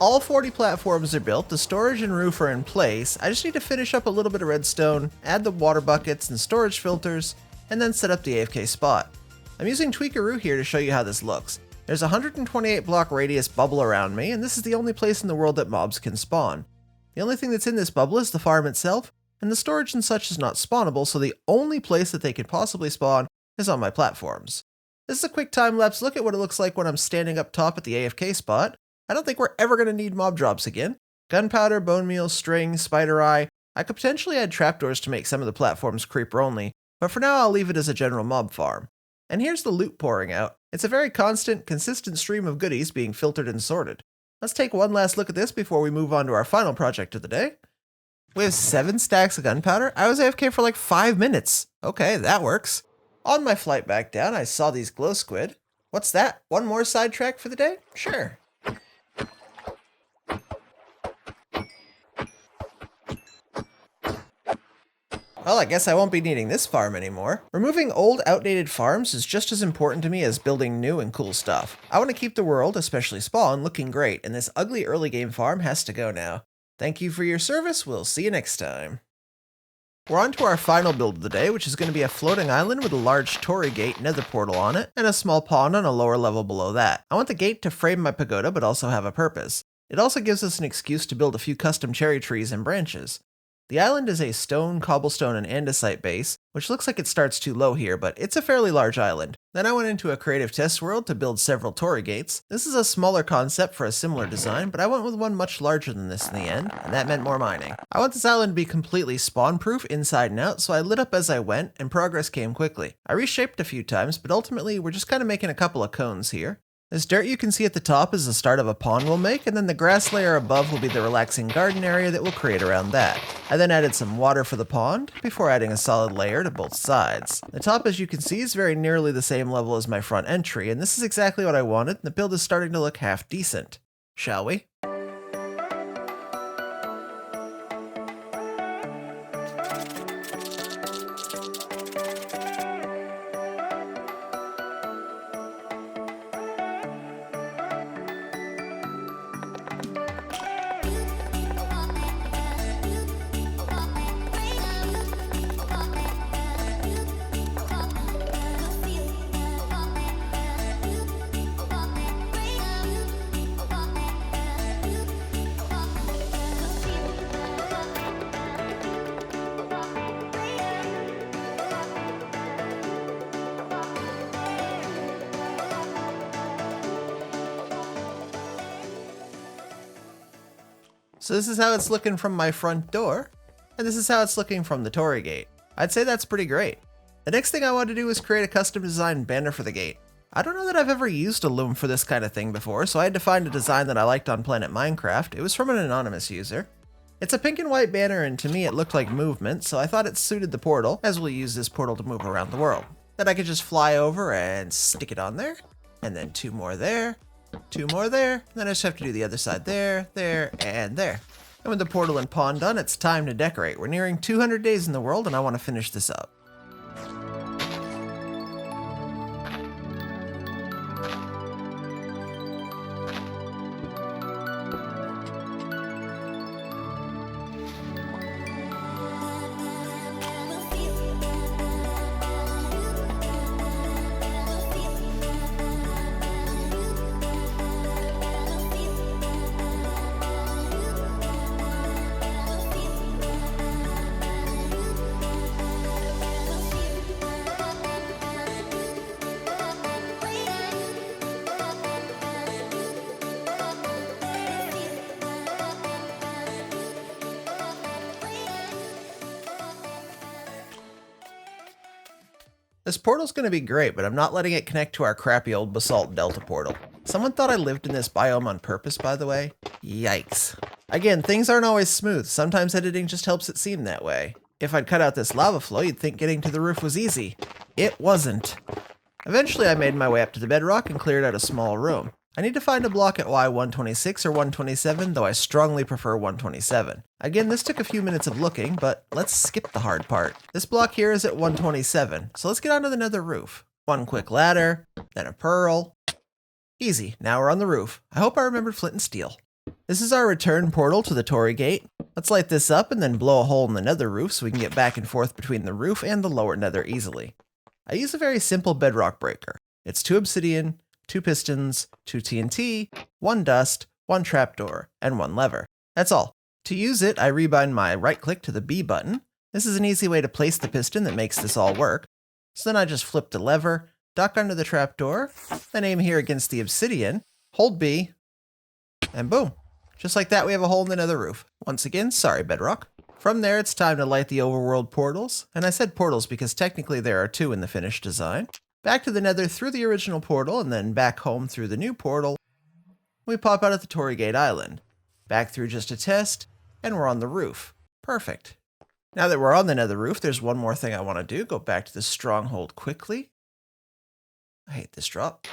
All 40 platforms are built, the storage and roof are in place. I just need to finish up a little bit of redstone, add the water buckets and storage filters, and then set up the AFK spot. I'm using Tweakaroo here to show you how this looks. There's a 128 block radius bubble around me, and this is the only place in the world that mobs can spawn. The only thing that's in this bubble is the farm itself, and the storage and such is not spawnable, so the only place that they could possibly spawn is on my platforms. This is a quick time-lapse look at what it looks like when I'm standing up top at the AFK spot. I don't think we're ever going to need mob drops again. Gunpowder, bone meal, string, spider eye. I could potentially add trapdoors to make some of the platforms creeper only, but for now I'll leave it as a general mob farm. And here's the loot pouring out. It's a very constant, consistent stream of goodies being filtered and sorted. Let's take one last look at this before we move on to our final project of the day. We have 7 stacks of gunpowder. I was AFK for like 5 minutes. Okay, that works. On my flight back down, I saw these glow squid. What's that? One more sidetrack for the day? Sure. Well, I guess I won't be needing this farm anymore. Removing old, outdated farms is just as important to me as building new and cool stuff. I want to keep the world, especially spawn, looking great, and this ugly early game farm has to go now. Thank you for your service, we'll see you next time. We're on to our final build of the day, which is going to be a floating island with a large Torii Gate nether portal on it, and a small pond on a lower level below that. I want the gate to frame my pagoda, but also have a purpose. It also gives us an excuse to build a few custom cherry trees and branches. The island is a stone, cobblestone, and andesite base, which looks like it starts too low here, but it's a fairly large island. Then I went into a creative test world to build several Torii Gates. This is a smaller concept for a similar design, but I went with one much larger than this in the end, and that meant more mining. I want this island to be completely spawn-proof inside and out, so I lit up as I went, and progress came quickly. I reshaped a few times, but ultimately we're just kind of making a couple of cones here. This dirt you can see at the top is the start of a pond we'll make, and then the grass layer above will be the relaxing garden area that we'll create around that. I then added some water for the pond, before adding a solid layer to both sides. The top, as you can see, is very nearly the same level as my front entry, and this is exactly what I wanted, and the build is starting to look half decent. Shall we? So this is how it's looking from my front door, and this is how it's looking from the Torii Gate. I'd say that's pretty great. The next thing I wanted to do was create a custom designed banner for the gate. I don't know that I've ever used a loom for this kind of thing before, so I had to find a design that I liked on Planet Minecraft. It was from an anonymous user. It's a pink and white banner, and to me it looked like movement, so I thought it suited the portal, as we'll use this portal to move around the world. Then I could just fly over and stick it on there, and then 2 more there, 2 more there, then I just have to do the other side there, there, and there. And with the portal and pond done, it's time to decorate. We're nearing 200 days in the world, and I want to finish this up. This portal's going to be great, but I'm not letting it connect to our crappy old basalt delta portal. Someone thought I lived in this biome on purpose, by the way. Yikes. Again, things aren't always smooth. Sometimes editing just helps it seem that way. If I'd cut out this lava flow, you'd think getting to the roof was easy. It wasn't. Eventually, I made my way up to the bedrock and cleared out a small room. I need to find a block at Y126 or 127, though I strongly prefer 127. Again, this took a few minutes of looking, but let's skip the hard part. This block here is at 127, so let's get onto the nether roof. One quick ladder, then a pearl. Easy, now we're on the roof. I hope I remembered flint and steel. This is our return portal to the Torii Gate. Let's light this up and then blow a hole in the nether roof so we can get back and forth between the roof and the lower nether easily. I use a very simple bedrock breaker. It's 2 obsidian, 2 pistons, 2 TNT, 1 dust, 1 trapdoor, and 1 lever. That's all. To use it, I rebind my right click to the B button. This is an easy way to place the piston that makes this all work. So then I just flip the lever, duck under the trapdoor, then aim here against the obsidian, hold B, and boom. Just like that, we have a hole in the nether roof. Once again, sorry bedrock. From there, it's time to light the overworld portals, and I said portals because technically there are 2 in the finished design. Back to the nether through the original portal, and then back home through the new portal. We pop out at the Torrygate Island. Back through just a test, and we're on the roof. Perfect. Now that we're on the nether roof, there's one more thing I want to do. Go back to the stronghold quickly. I hate this drop.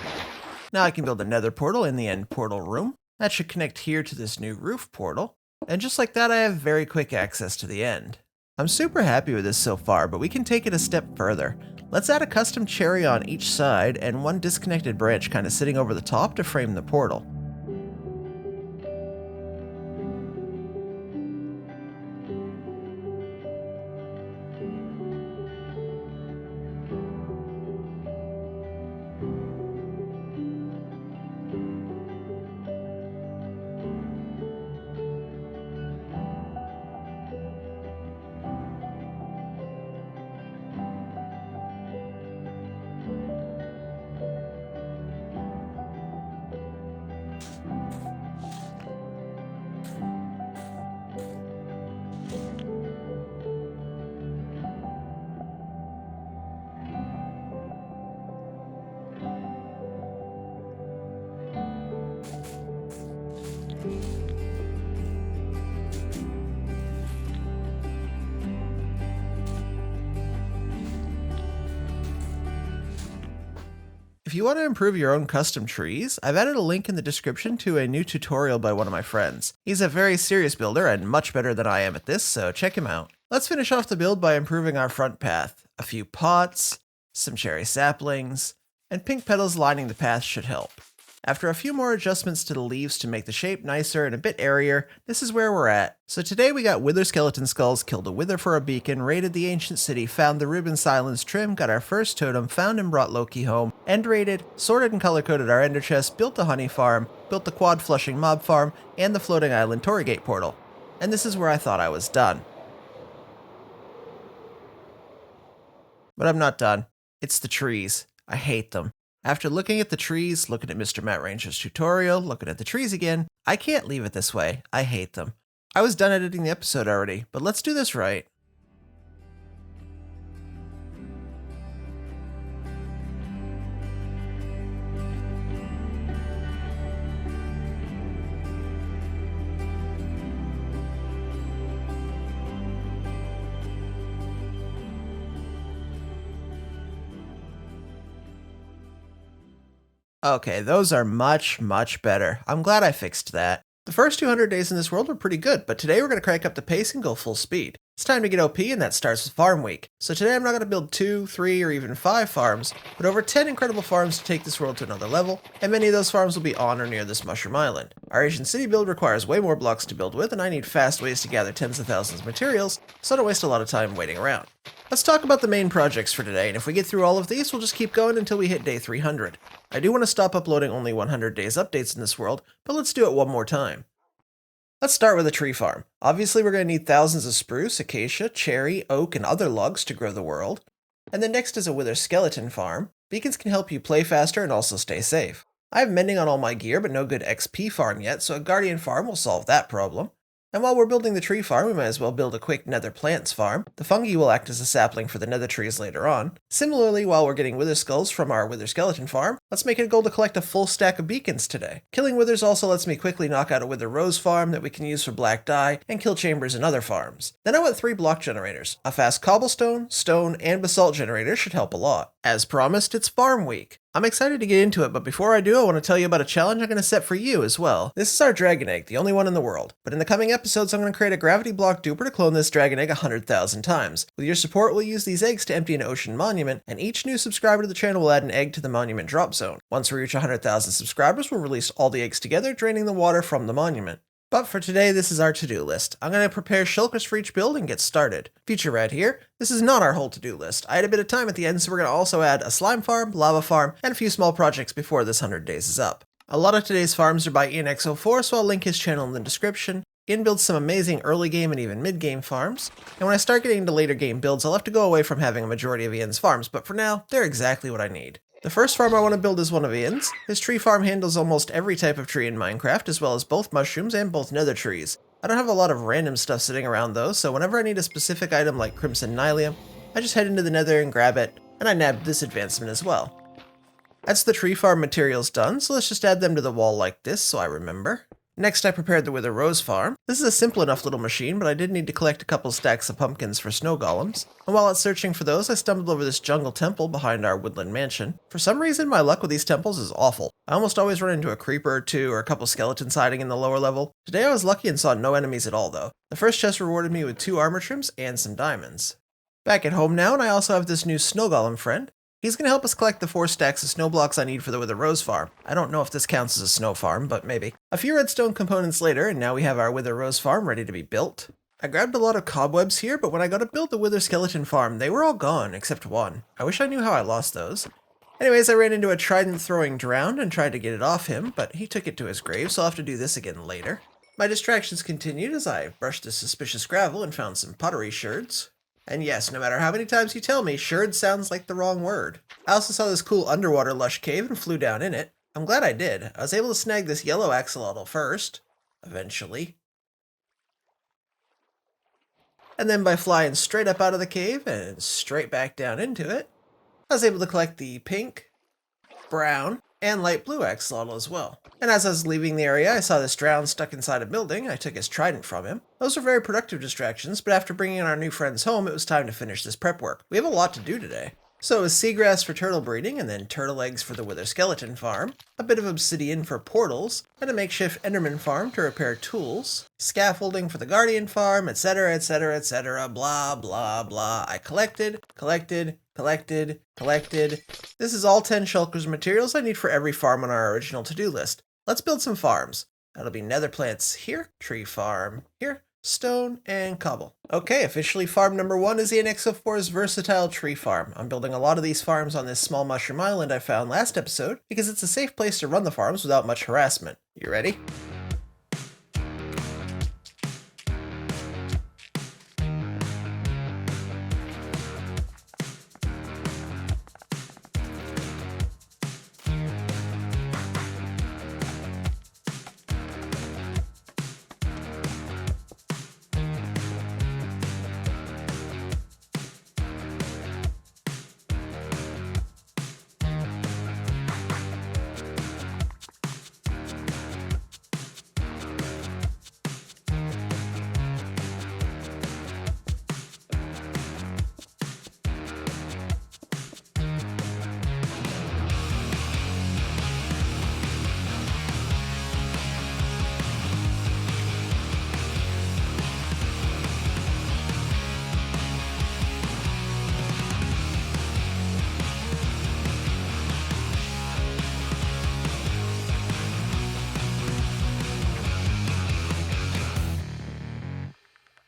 Now I can build a nether portal in the end portal room. That should connect here to this new roof portal. And just like that, I have very quick access to the end. I'm super happy with this so far, but we can take it a step further. Let's add a custom cherry on each side and 1 disconnected branch kind of sitting over the top to frame the portal. If you want to improve your own custom trees, I've added a link in the description to a new tutorial by one of my friends. He's a very serious builder and much better than I am at this, so check him out. Let's finish off the build by improving our front path. A few pots, some cherry saplings, and pink petals lining the path should help. After a few more adjustments to the leaves to make the shape nicer and a bit airier, this is where we're at. So today we got wither skeleton skulls, killed a wither for a beacon, raided the ancient city, found the Ruben Silence trim, got our first totem, found and brought Loki home, end raided, sorted and color-coded our ender chest, built the honey farm, built the quad flushing mob farm, and the floating island Torrygate portal. And this is where I thought I was done. But I'm not done. It's the trees. I hate them. After looking at the trees, looking at Mr. Matt Ranger's tutorial, looking at the trees again, I can't leave it this way. I hate them. I was done editing the episode already, but let's do this right. Okay, those are much, much better. I'm glad I fixed that. The first 200 days in this world were pretty good, but today we're going to crank up the pace and go full speed. It's time to get OP, and that starts with farm week. So today I'm not going to build 2, 3, or even 5 farms, but over 10 incredible farms to take this world to another level, and many of those farms will be on or near this mushroom island. Our Asian city build requires way more blocks to build with, and I need fast ways to gather tens of thousands of materials, so I don't waste a lot of time waiting around. Let's talk about the main projects for today, and if we get through all of these, we'll just keep going until we hit day 300. I do want to stop uploading only 100 days updates in this world, but let's do it one more time. Let's start with a tree farm. Obviously, we're going to need thousands of spruce, acacia, cherry, oak, and other logs to grow the world. And then next is a wither skeleton farm. Beacons can help you play faster and also stay safe. I have mending on all my gear, but no good XP farm yet, so a guardian farm will solve that problem. And while we're building the tree farm, we might as well build a quick nether plants farm. The fungi will act as a sapling for the nether trees later on. Similarly, while we're getting wither skulls from our wither skeleton farm, let's make it a goal to collect a full stack of beacons today. Killing withers also lets me quickly knock out a wither rose farm that we can use for black dye and kill chambers in other farms. Then I want 3 block generators. A fast cobblestone, stone, and basalt generator should help a lot. As promised, it's farm week. I'm excited to get into it, but before I do, I want to tell you about a challenge I'm going to set for you as well. This is our dragon egg, the only one in the world. But in the coming episodes, I'm going to create a gravity block duper to clone this dragon egg 100,000 times. With your support, we'll use these eggs to empty an ocean monument, and each new subscriber to the channel will add an egg to the monument drop zone. Once we reach 100,000 subscribers, we'll release all the eggs together, draining the water from the monument. But for today, this is our to-do list. I'm going to prepare shulkers for each build and get started. Future Rad here. This is not our whole to-do list. I had a bit of time at the end, so we're going to also add a slime farm, lava farm, and a few small projects before this 100 days is up. A lot of today's farms are by Ianxofour, so I'll link his channel in the description. Ian builds some amazing early game and even mid game farms, and when I start getting into later game builds, I'll have to go away from having a majority of Ian's farms, but for now, they're exactly what I need. The first farm I want to build is one of Ian's. His tree farm handles almost every type of tree in Minecraft, as well as both mushrooms and both nether trees. I don't have a lot of random stuff sitting around though, so whenever I need a specific item like crimson nylium, I just head into the nether and grab it, and I nabbed this advancement as well. That's the tree farm materials done, so let's just add them to the wall like this so I remember. Next, I prepared the Wither Rose farm. This is a simple enough little machine, but I did need to collect a couple stacks of pumpkins for snow golems. And while I was searching for those, I stumbled over this jungle temple behind our woodland mansion. For some reason, my luck with these temples is awful. I almost always run into a creeper or two or a couple skeletons hiding in the lower level. Today I was lucky and saw no enemies at all though. The first chest rewarded me with 2 armor trims and some diamonds. Back at home now, and I also have this new snow golem friend. He's going to help us collect the 4 stacks of snow blocks I need for the Wither Rose farm. I don't know if this counts as a snow farm, but maybe. A few redstone components later, and now we have our Wither Rose farm ready to be built. I grabbed a lot of cobwebs here, but when I got to build the Wither skeleton farm, they were all gone, except one. I wish I knew how I lost those. Anyways, I ran into a trident throwing drowned and tried to get it off him, but he took it to his grave, so I'll have to do this again later. My distractions continued as I brushed the suspicious gravel and found some pottery sherds. And yes, no matter how many times you tell me, sherd sounds like the wrong word. I also saw this cool underwater lush cave and flew down in it. I'm glad I did. I was able to snag this yellow axolotl first, eventually. And then by flying straight up out of the cave and straight back down into it, I was able to collect the pink, brown, and light blue axolotl as well. And as I was leaving the area, I saw this drown stuck inside a building. I took his trident from him. Those were very productive distractions, but after bringing our new friends home, it was time to finish this prep work. We have a lot to do today. So it was seagrass for turtle breeding, and then turtle eggs for the Wither skeleton farm, a bit of obsidian for portals, and a makeshift enderman farm to repair tools, scaffolding for the guardian farm, etc, etc, etc, blah, blah, blah. I collected. This is all 10 shulkers materials I need for every farm on our original to-do list. Let's build some farms. That'll be nether plants here, tree farm here, stone, and cobble. Okay, officially farm number 1 is Ianxofour's versatile tree farm. I'm building a lot of these farms on this small mushroom island I found last episode because it's a safe place to run the farms without much harassment. You ready?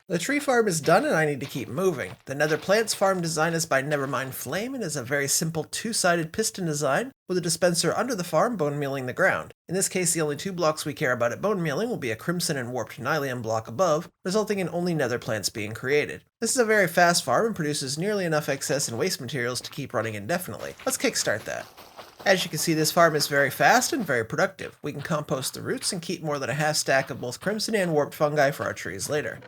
The tree farm is done and I need to keep moving. The nether plants farm design is by Nevermind Flame and is a very simple 2-sided piston design with a dispenser under the farm bone mealing the ground. In this case, the only 2 blocks we care about at bone mealing will be a crimson and warped nylium block above, resulting in only nether plants being created. This is a very fast farm and produces nearly enough excess and waste materials to keep running indefinitely. Let's kickstart that. As you can see, this farm is very fast and very productive. We can compost the roots and keep more than a half stack of both crimson and warped fungi for our trees later.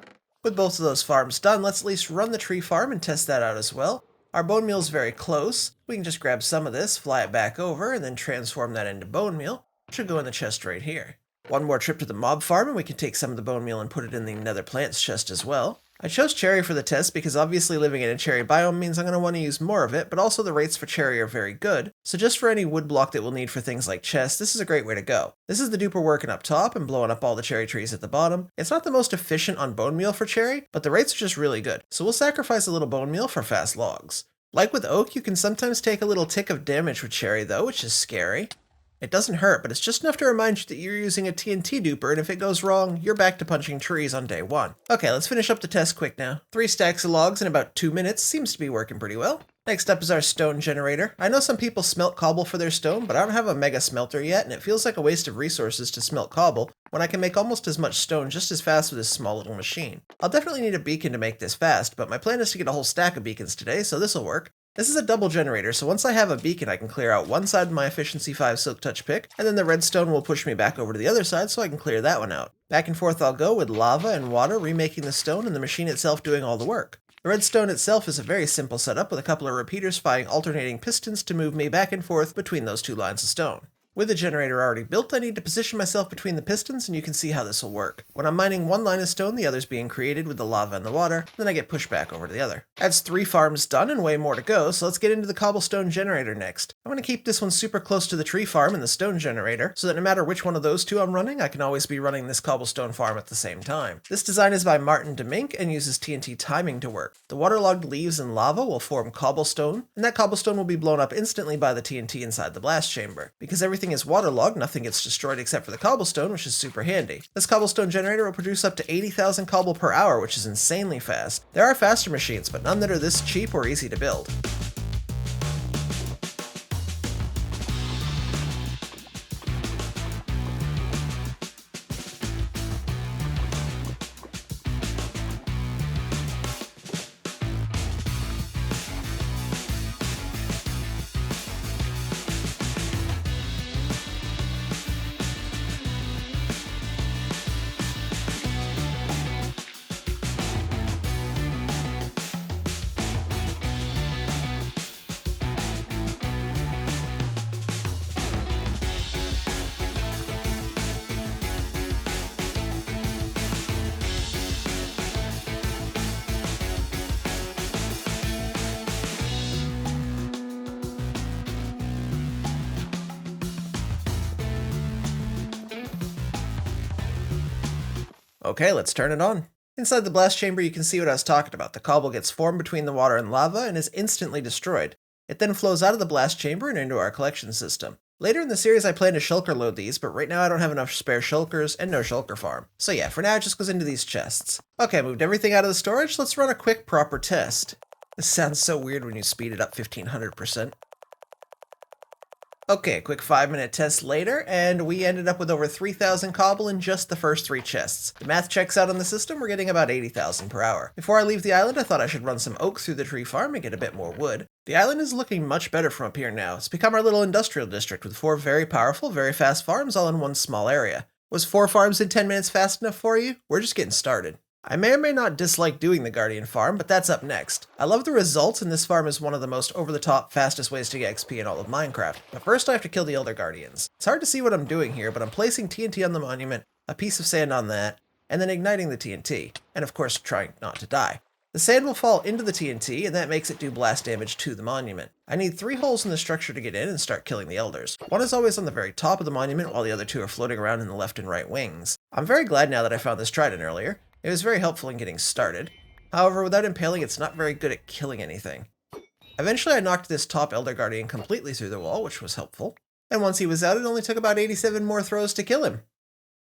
With both of those farms done, let's at least run the tree farm and test that out as well. Our bone meal is very close. We can just grab some of this, fly it back over, and then transform that into bone meal, which will go in the chest right here. One more trip to the mob farm and we can take some of the bone meal and put it in the nether plants chest as well. I chose cherry for the test because obviously living in a cherry biome means I'm going to want to use more of it, but also the rates for cherry are very good, so just for any wood block that we'll need for things like chests, this is a great way to go. This is the duper working up top and blowing up all the cherry trees at the bottom. It's not the most efficient on bone meal for cherry, but the rates are just really good, so we'll sacrifice a little bone meal for fast logs. Like with oak, you can sometimes take a little tick of damage with cherry though, which is scary. It doesn't hurt, but it's just enough to remind you that you're using a TNT duper, and if it goes wrong, you're back to punching trees on day 1. Okay, let's finish up the test quick now. 3 stacks of logs in about 2 minutes seems to be working pretty well. Next up is our stone generator. I know some people smelt cobble for their stone, but I don't have a mega smelter yet, and it feels like a waste of resources to smelt cobble when I can make almost as much stone just as fast with this small little machine. I'll definitely need a beacon to make this fast, but my plan is to get a whole stack of beacons today, so this'll work. This is a double generator, so once I have a beacon I can clear out one side of my efficiency 5 silk touch pick, and then the redstone will push me back over to the other side so I can clear that one out. Back and forth I'll go with lava and water remaking the stone and the machine itself doing all the work. The redstone itself is a very simple setup with a couple of repeaters firing alternating pistons to move me back and forth between those 2 lines of stone. With the generator already built, I need to position myself between the pistons, and you can see how this will work. When I'm mining one line of stone, the other's being created with the lava and the water, then I get pushed back over to the other. That's 3 farms done and way more to go, so let's get into the cobblestone generator next. I'm going to keep this one super close to the tree farm and the stone generator, so that no matter which one of those 2 I'm running, I can always be running this cobblestone farm at the same time. This design is by Martin Demink and uses TNT timing to work. The waterlogged leaves and lava will form cobblestone, and that cobblestone will be blown up instantly by the TNT inside the blast chamber. Because everything is waterlogged, nothing gets destroyed except for the cobblestone, which is super handy. This cobblestone generator will produce up to 80,000 cobble per hour, which is insanely fast. There are faster machines, but none that are this cheap or easy to build. Okay, let's turn it on. Inside the blast chamber you can see what I was talking about. The cobble gets formed between the water and lava and is instantly destroyed. It then flows out of the blast chamber and into our collection system. Later in the series I plan to shulker load these, but right now I don't have enough spare shulkers and no shulker farm. So yeah, for now it just goes into these chests. Okay, I moved everything out of the storage, let's run a quick proper test. This sounds so weird when you speed it up 1500%. Okay, a quick 5-minute test later, and we ended up with over 3,000 cobble in just the first 3 chests. The math checks out on the system, we're getting about 80,000 per hour. Before I leave the island, I thought I should run some oak through the tree farm and get a bit more wood. The island is looking much better from up here now. It's become our little industrial district with 4 very powerful, very fast farms all in one small area. Was 4 farms in 10 minutes fast enough for you? We're just getting started. I may or may not dislike doing the Guardian farm, but that's up next. I love the results, and this farm is one of the most over-the-top, fastest ways to get XP in all of Minecraft. But first I have to kill the Elder Guardians. It's hard to see what I'm doing here, but I'm placing TNT on the monument, a piece of sand on that, and then igniting the TNT. And of course trying not to die. The sand will fall into the TNT, and that makes it do blast damage to the monument. I need 3 holes in the structure to get in and start killing the elders. One is always on the very top of the monument, while the other 2 are floating around in the left and right wings. I'm very glad now that I found this trident earlier. It was very helpful in getting started. However, without impaling, it's not very good at killing anything. Eventually I knocked this top Elder Guardian completely through the wall, which was helpful. And once he was out, it only took about 87 more throws to kill him.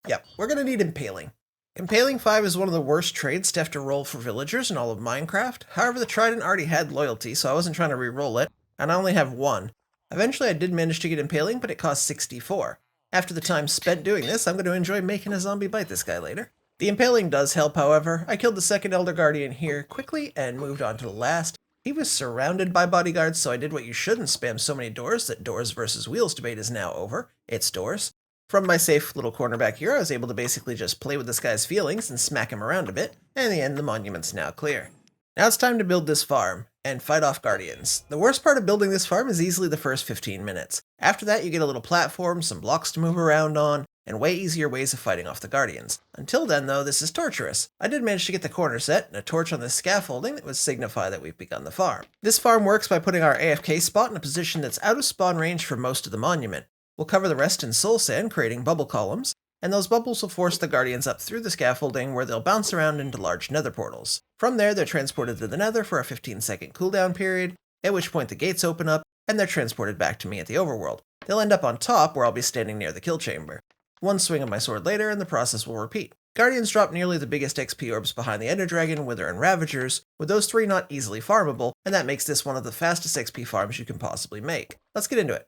Yep, we're gonna need impaling. Impaling 5 is one of the worst trades to have to roll for villagers in all of Minecraft. However, the trident already had loyalty, so I wasn't trying to re-roll it, and I only have 1. Eventually I did manage to get impaling, but it cost 64. After the time spent doing this, I'm going to enjoy making a zombie bite this guy later. The impaling does help, however. I killed the second Elder Guardian here quickly and moved on to the last. He was surrounded by bodyguards, so I did what you shouldn't spam so many doors that doors versus wheels debate is now over. It's doors. From my safe little corner back here, I was able to basically just play with this guy's feelings and smack him around a bit, and in the end the monument's now clear. Now it's time to build this farm, and fight off guardians. The worst part of building this farm is easily the first 15 minutes. After that you get a little platform, some blocks to move around on, and way easier ways of fighting off the guardians. Until then though, this is torturous. I did manage to get the corner set and a torch on this scaffolding that would signify that we've begun the farm. This farm works by putting our AFK spot in a position that's out of spawn range for most of the monument. We'll cover the rest in soul sand, creating bubble columns, and those bubbles will force the guardians up through the scaffolding where they'll bounce around into large nether portals. From there they're transported to the nether for a 15-second cooldown period, at which point the gates open up, and they're transported back to me at the overworld. They'll end up on top where I'll be standing near the kill chamber. One swing of my sword later and the process will repeat. Guardians drop nearly the biggest XP orbs behind the Ender Dragon, Wither, and Ravagers, with those 3 not easily farmable, and that makes this one of the fastest XP farms you can possibly make. Let's get into it.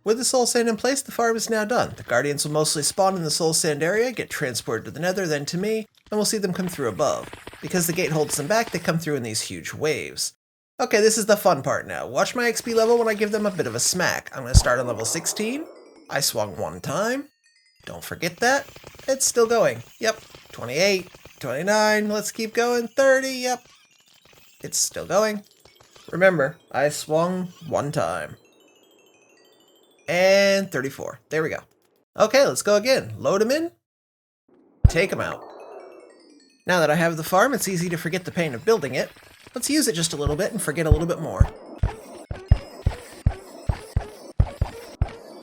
With the soul sand in place, the farm is now done. The guardians will mostly spawn in the soul sand area, get transported to the nether, then to me, and we'll see them come through above. Because the gate holds them back, they come through in these huge waves. Okay, this is the fun part now. Watch my XP level when I give them a bit of a smack. I'm going to start on level 16. I swung 1 time. Don't forget that. It's still going. Yep. 28, 29, let's keep going. 30, yep. It's still going. Remember, I swung 1 time. And 34. There we go. Okay, let's go again. Load them in. Take them out. Now that I have the farm, it's easy to forget the pain of building it. Let's use it just a little bit and forget a little bit more.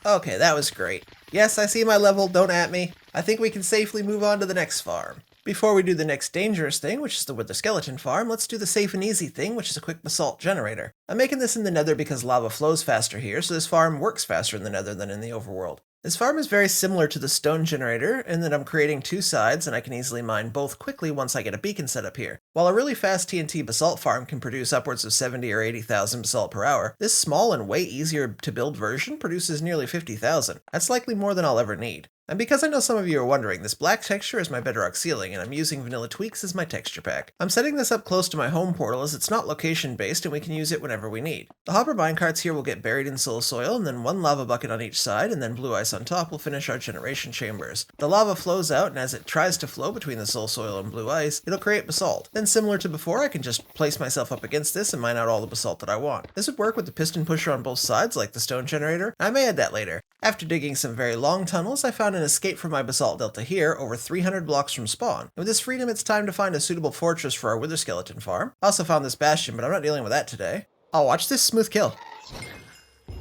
Okay, that was great. Yes, I see my level, don't at me. I think we can safely move on to the next farm. Before we do the next dangerous thing, which is the Wither Skeleton farm, let's do the safe and easy thing, which is a quick basalt generator. I'm making this in the nether because lava flows faster here, so this farm works faster in the nether than in the overworld. This farm is very similar to the stone generator in that I'm creating 2 sides and I can easily mine both quickly once I get a beacon set up here. While a really fast TNT basalt farm can produce upwards of 70 or 80,000 basalt per hour, this small and way easier to build version produces nearly 50,000. That's likely more than I'll ever need. And because I know some of you are wondering, this black texture is my bedrock ceiling, and I'm using Vanilla Tweaks as my texture pack. I'm setting this up close to my home portal as it's not location based and we can use it whenever we need. The hopper minecarts here will get buried in soul soil, and then 1 lava bucket on each side, and then blue ice on top will finish our generation chambers. The lava flows out, and as it tries to flow between the soul soil and blue ice, it'll create basalt. Then similar to before, I can just place myself up against this and mine out all the basalt that I want. This would work with the piston pusher on both sides like the stone generator. I may add that later. After digging some very long tunnels, I found an escape from my basalt delta here, over 300 blocks from spawn. And with this freedom, it's time to find a suitable fortress for our Wither Skeleton farm. I also found this bastion, but I'm not dealing with that today. Oh, watch this smooth kill.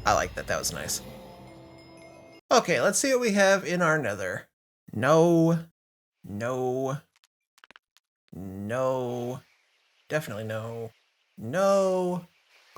I like that, that was nice. Okay, let's see what we have in our nether. No. No. No. Definitely no. No.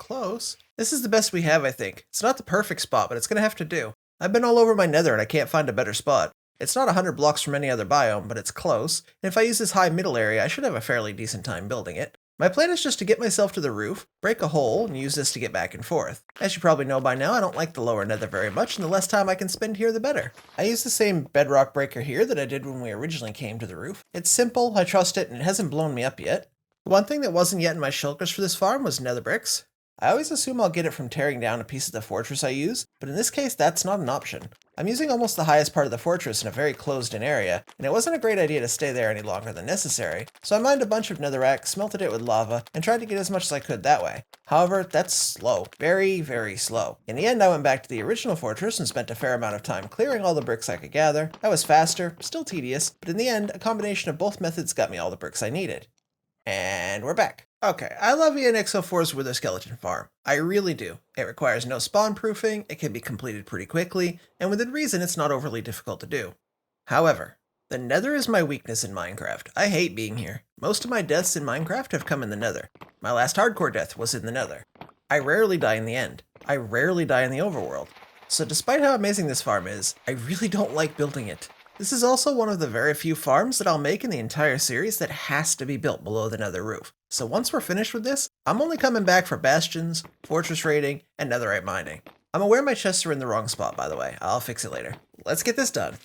close. This is the best we have, I think. It's not the perfect spot, but it's gonna have to do. I've been all over my nether and I can't find a better spot. It's not 100 blocks from any other biome, but it's close, and if I use this high middle area, I should have a fairly decent time building it. My plan is just to get myself to the roof, break a hole, and use this to get back and forth. As you probably know by now, I don't like the lower nether very much, and the less time I can spend here, the better. I use the same bedrock breaker here that I did when we originally came to the roof. It's simple, I trust it, and it hasn't blown me up yet. The one thing that wasn't yet in my shulkers for this farm was nether bricks. I always assume I'll get it from tearing down a piece of the fortress I use, but in this case that's not an option. I'm using almost the highest part of the fortress in a very closed-in area, and it wasn't a great idea to stay there any longer than necessary, so I mined a bunch of netherrack, smelted it with lava, and tried to get as much as I could that way. However, that's slow. Very, very slow. In the end, I went back to the original fortress and spent a fair amount of time clearing all the bricks I could gather. That was faster, still tedious, but in the end, a combination of both methods got me all the bricks I needed. And we're back. Okay, I love Ianxofour's Wither Skeleton farm. I really do. It requires no spawn proofing, it can be completed pretty quickly, and within reason it's not overly difficult to do. However, the nether is my weakness in Minecraft. I hate being here. Most of my deaths in Minecraft have come in the nether. My last hardcore death was in the nether. I rarely die in the end. I rarely die in the overworld. So despite how amazing this farm is, I really don't like building it. This is also one of the very few farms that I'll make in the entire series that has to be built below the nether roof. So once we're finished with this, I'm only coming back for bastions, fortress raiding, and netherite mining. I'm aware my chests are in the wrong spot, by the way. I'll fix it later. Let's get this done.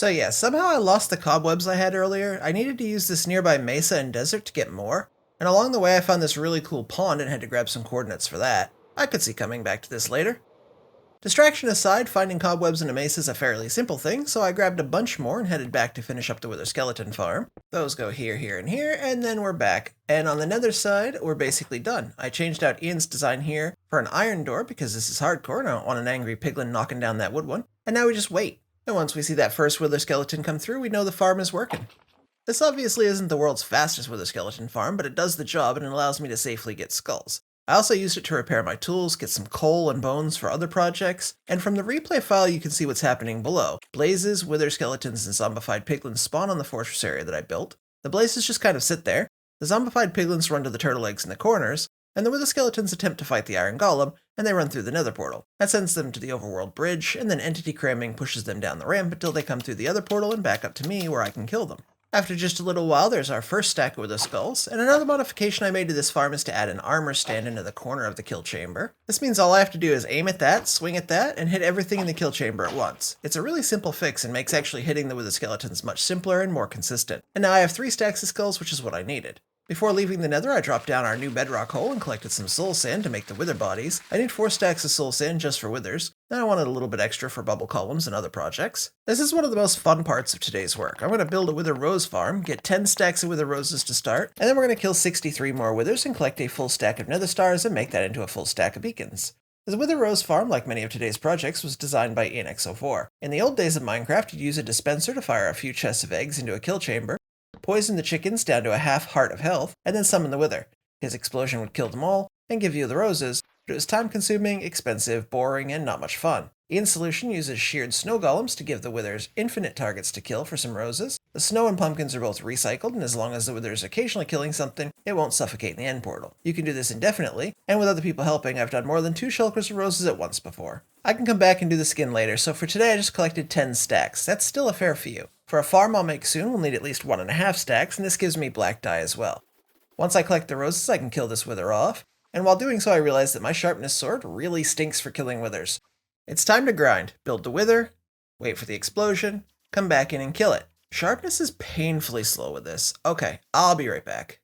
So yeah, somehow I lost the cobwebs I had earlier. I needed to use this nearby mesa and desert to get more, and along the way I found this really cool pond and had to grab some coordinates for that. I could see coming back to this later. Distraction aside, finding cobwebs in a mesa is a fairly simple thing, so I grabbed a bunch more and headed back to finish up the Wither Skeleton farm. Those go here, here, and here, and then we're back. And on the nether side, we're basically done. I changed out Ian's design here for an iron door because this is hardcore and I don't want an angry piglin knocking down that wood one. And now we just wait. And once we see that first Wither Skeleton come through, we know the farm is working. This obviously isn't the world's fastest wither skeleton farm, but it does the job and it allows me to safely get skulls. I also used it to repair my tools, get some coal and bones for other projects, and from the replay file you can see what's happening below. Blazes, wither skeletons, and zombified piglins spawn on the fortress area that I built. The blazes just kind of sit there, the zombified piglins run to the turtle eggs in the corners, and the wither skeletons attempt to fight the iron golem, and they run through the nether portal. That sends them to the overworld bridge, and then entity cramming pushes them down the ramp until they come through the other portal and back up to me where I can kill them. After just a little while, there's our first stack of wither skulls, and another modification I made to this farm is to add an armor stand into the corner of the kill chamber. This means all I have to do is aim at that, swing at that, and hit everything in the kill chamber at once. It's a really simple fix and makes actually hitting the wither skeletons much simpler and more consistent. And now I have 3 stacks of skulls, which is what I needed. Before leaving the nether, I dropped down our new bedrock hole and collected some soul sand to make the wither bodies. I need 4 stacks of soul sand just for withers, and I wanted a little bit extra for bubble columns and other projects. This is one of the most fun parts of today's work. I'm going to build a wither rose farm, get 10 stacks of wither roses to start, and then we're going to kill 63 more withers and collect a full stack of nether stars and make that into a full stack of beacons. The Wither Rose farm, like many of today's projects, was designed by Ianxofour. In the old days of Minecraft, you'd use a dispenser to fire a few chests of eggs into a kill chamber, poison the chickens down to a half heart of health, and then summon the wither. His explosion would kill them all, and give you the roses, but it was time-consuming, expensive, boring, and not much fun. Ian's solution uses sheared snow golems to give the withers infinite targets to kill for some roses. The snow and pumpkins are both recycled, and as long as the wither is occasionally killing something, it won't suffocate in the end portal. You can do this indefinitely, and with other people helping, I've done more than 2 shulkers of roses at once before. I can come back and do the skin later, so for today I just collected 10 stacks. That's still a fair few. For a farm I'll make soon, we'll need at least 1.5 stacks, and this gives me black dye as well. Once I collect the roses, I can kill this wither off, and while doing so I realize that my sharpness sword really stinks for killing withers. It's time to grind. Build the wither, wait for the explosion, come back in and kill it. Sharpness is painfully slow with this. Okay, I'll be right back.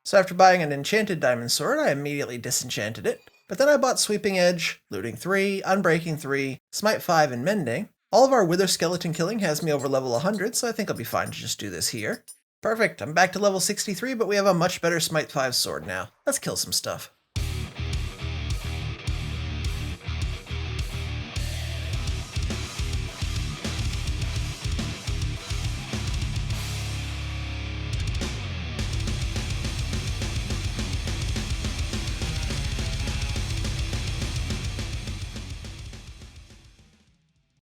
So after buying an enchanted diamond sword, I immediately disenchanted it, but then I bought Sweeping Edge, Looting 3, Unbreaking 3, Smite 5, and Mending. All of our wither skeleton killing has me over level 100, so I think I'll be fine to just do this here. Perfect, I'm back to level 63, but we have a much better Smite 5 sword now. Let's kill some stuff.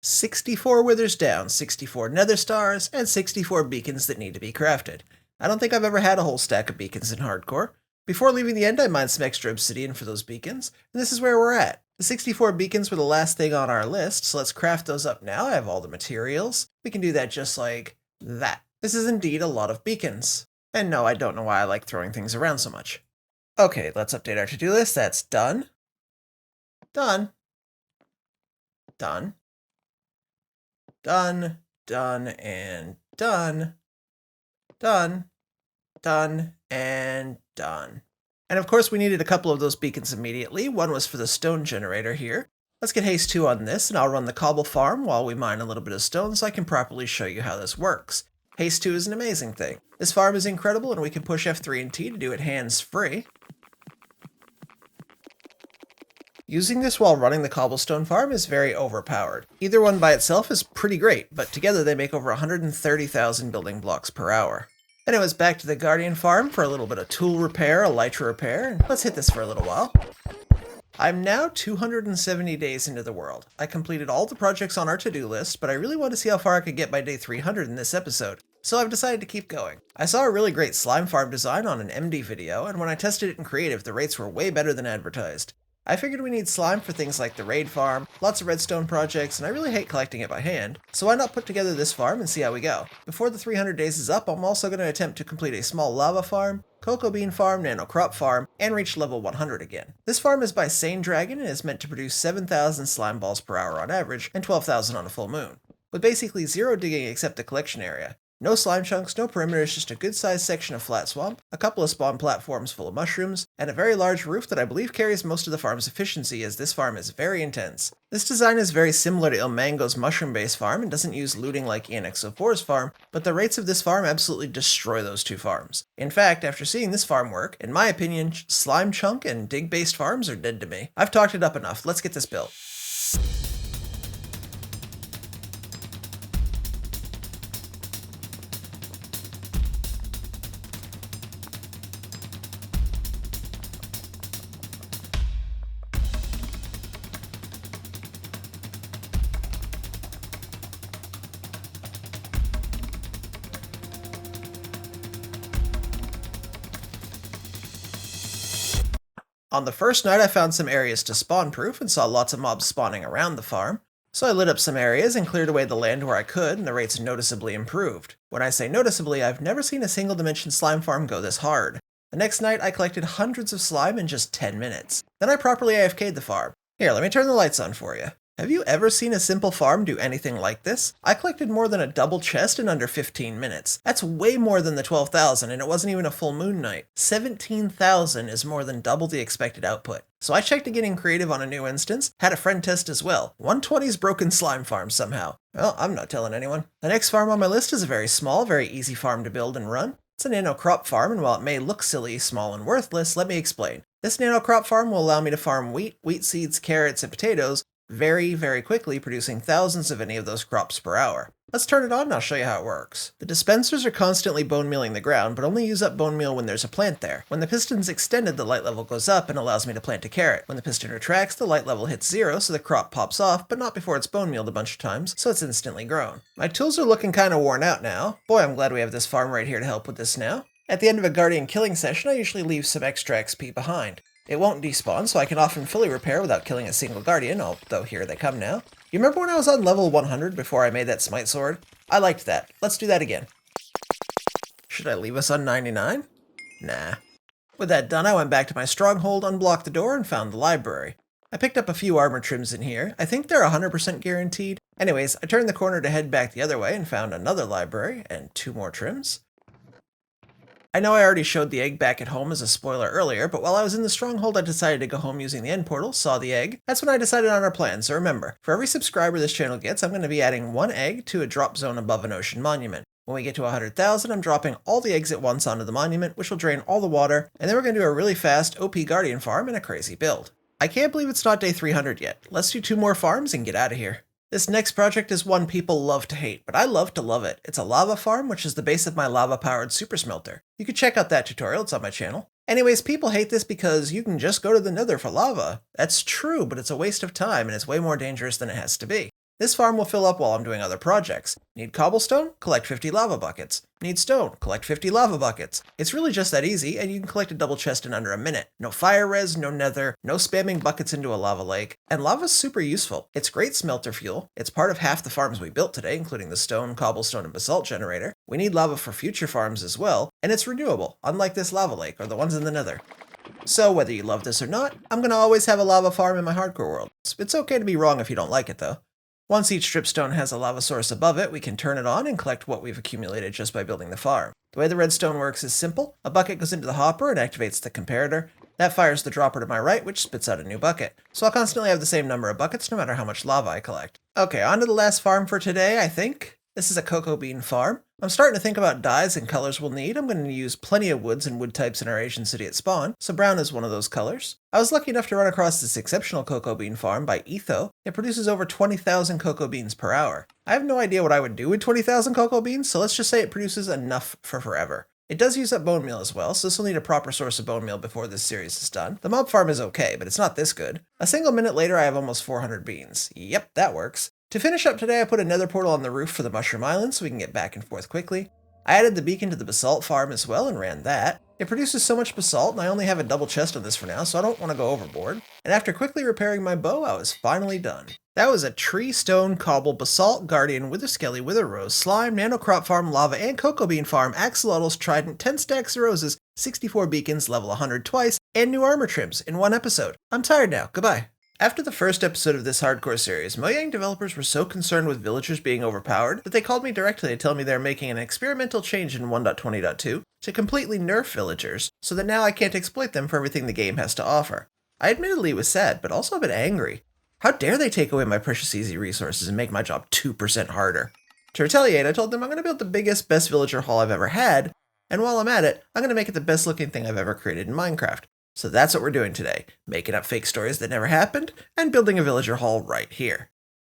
"64 withers down, 64 nether stars, and 64 beacons that need to be crafted. I don't think I've ever had a whole stack of beacons in hardcore. Before leaving the end, I mined some extra obsidian for those beacons, and this is where we're at. The 64 beacons were the last thing on our list, so let's craft those up now. I have all the materials. We can do that just like that. This is indeed a lot of beacons. And no, I don't know why I like throwing things around so much. Okay, let's update our to-do list. That's done. Done. Done. Done, done, and done, done, done, and done. And of course we needed a couple of those beacons immediately. One was for the stone generator here. Let's get haste 2 on this, and I'll run the cobble farm while we mine a little bit of stone so I can properly show you how this works. Haste 2 is an amazing thing. This farm is incredible, and we can push F3 and T to do it hands-free. Using this while running the cobblestone farm is very overpowered. Either one by itself is pretty great, but together they make over 130,000 building blocks per hour. Anyways, back to the Guardian farm for a little bit of tool repair, elytra repair, and let's hit this for a little while. I'm now 270 days into the world. I completed all the projects on our to-do list, but I really want to see how far I could get by day 300 in this episode, so I've decided to keep going. I saw a really great slime farm design on an MD video, and when I tested it in creative, the rates were way better than advertised. I figured we need slime for things like the raid farm, lots of redstone projects, and I really hate collecting it by hand, so why not put together this farm and see how we go. Before the 300 days is up, I'm also going to attempt to complete a small lava farm, cocoa bean farm, nano crop farm, and reach level 100 again. This farm is by Sane Dragon and is meant to produce 7,000 slime balls per hour on average, and 12,000 on a full moon, with basically zero digging except the collection area. No slime chunks, no perimeters, just a good-sized section of flat swamp, a couple of spawn platforms full of mushrooms, and a very large roof that I believe carries most of the farm's efficiency, as this farm is very intense. This design is very similar to Ilmango's mushroom-based farm and doesn't use looting like Ianxofour's farm, but the rates of this farm absolutely destroy those two farms. In fact, after seeing this farm work, in my opinion, slime chunk and dig-based farms are dead to me. I've talked it up enough, let's get this built. On the first night I found some areas to spawn proof and saw lots of mobs spawning around the farm. So I lit up some areas and cleared away the land where I could, and the rates noticeably improved. When I say noticeably, I've never seen a single dimension slime farm go this hard. The next night I collected hundreds of slime in just 10 minutes. Then I properly AFK'd the farm. Here, let me turn the lights on for you. Have you ever seen a simple farm do anything like this? I collected more than a double chest in under 15 minutes. That's way more than the 12,000, and it wasn't even a full moon night. 17,000 is more than double the expected output. So I checked to getting creative on a new instance, had a friend test as well. 120's broken slime farm somehow. Well, I'm not telling anyone. The next farm on my list is a very small, very easy farm to build and run. It's a nano crop farm, and while it may look silly, small, and worthless, let me explain. This nano crop farm will allow me to farm wheat, wheat seeds, carrots, and potatoes very, very quickly, producing thousands of any of those crops per hour. Let's turn it on and I'll show you how it works. The dispensers are constantly bone mealing the ground, but only use up bone meal when there's a plant there. When the piston's extended, the light level goes up and allows me to plant a carrot. When the piston retracts, the light level hits 0, so the crop pops off, but not before it's bone mealed a bunch of times, so it's instantly grown. My tools are looking kind of worn out now. Boy, I'm glad we have this farm right here to help with this now. At the end of a guardian killing session, I usually leave some extra XP behind. It won't despawn, so I can often fully repair without killing a single guardian, although here they come now. You remember when I was on level 100 before I made that smite sword? I liked that. Let's do that again. Should I leave us on 99? Nah. With that done, I went back to my stronghold, unblocked the door, and found the library. I picked up a few armor trims in here. I think they're 100% guaranteed. Anyways, I turned the corner to head back the other way and found another library and 2 more trims. I know I already showed the egg back at home as a spoiler earlier, but while I was in the stronghold I decided to go home using the end portal, saw the egg. That's when I decided on our plan, so remember, for every subscriber this channel gets, I'm going to be adding 1 egg to a drop zone above an ocean monument. When we get to 100,000, I'm dropping all the eggs at once onto the monument, which will drain all the water, and then we're going to do a really fast OP Guardian farm in a crazy build. I can't believe it's not day 300 yet. Let's do 2 more farms and get out of here. This next project is one people love to hate, but I love to love it. It's a lava farm, which is the base of my lava-powered super smelter. You can check out that tutorial, it's on my channel. Anyways, people hate this because you can just go to the nether for lava. That's true, but it's a waste of time and it's way more dangerous than it has to be. This farm will fill up while I'm doing other projects. Need cobblestone? Collect 50 lava buckets. Need stone? Collect 50 lava buckets. It's really just that easy, and you can collect a double chest in under a minute. No fire res, no nether, no spamming buckets into a lava lake, and lava's super useful. It's great smelter fuel. It's part of half the farms we built today, including the stone, cobblestone, and basalt generator. We need lava for future farms as well, and it's renewable, unlike this lava lake or the ones in the nether. So whether you love this or not, I'm gonna always have a lava farm in my hardcore world. It's okay to be wrong if you don't like it though. Once each stripstone has a lava source above it, we can turn it on and collect what we've accumulated just by building the farm. The way the redstone works is simple. A bucket goes into the hopper and activates the comparator. That fires the dropper to my right, which spits out a new bucket. So I'll constantly have the same number of buckets no matter how much lava I collect. Okay, on to the last farm for today, I think. This is a cocoa bean farm. I'm starting to think about dyes and colors we'll need. I'm going to use plenty of woods and wood types in our Asian city at spawn, so brown is one of those colors. I was lucky enough to run across this exceptional cocoa bean farm by Etho. It produces over 20,000 cocoa beans per hour. I have no idea what I would do with 20,000 cocoa beans, so let's just say it produces enough for forever. It does use up bone meal as well, so this will need a proper source of bone meal before this series is done. The mob farm is okay, but it's not this good. A single minute later I have almost 400 beans. Yep, that works. To finish up today, I put a nether portal on the roof for the mushroom island so we can get back and forth quickly. I added the beacon to the basalt farm as well and ran that. It produces so much basalt and I only have a double chest on this for now, so I don't want to go overboard. And after quickly repairing my bow, I was finally done. That was a tree, stone, cobble, basalt, guardian, wither skelly, wither rose, slime, nano crop farm, lava, and cocoa bean farm, axolotls, trident, 10 stacks of roses, 64 beacons, level 100 twice, and new armor trims in one episode. I'm tired now. Goodbye. After the first episode of this hardcore series, Mojang developers were so concerned with villagers being overpowered that they called me directly to tell me they're making an experimental change in 1.20.2 to completely nerf villagers, so that now I can't exploit them for everything the game has to offer. I admittedly was sad, but also a bit angry. How dare they take away my precious easy resources and make my job 2% harder? To retaliate, I told them I'm going to build the biggest, best villager hall I've ever had, and while I'm at it, I'm going to make it the best looking thing I've ever created in Minecraft. So that's what we're doing today, making up fake stories that never happened, and building a villager hall right here.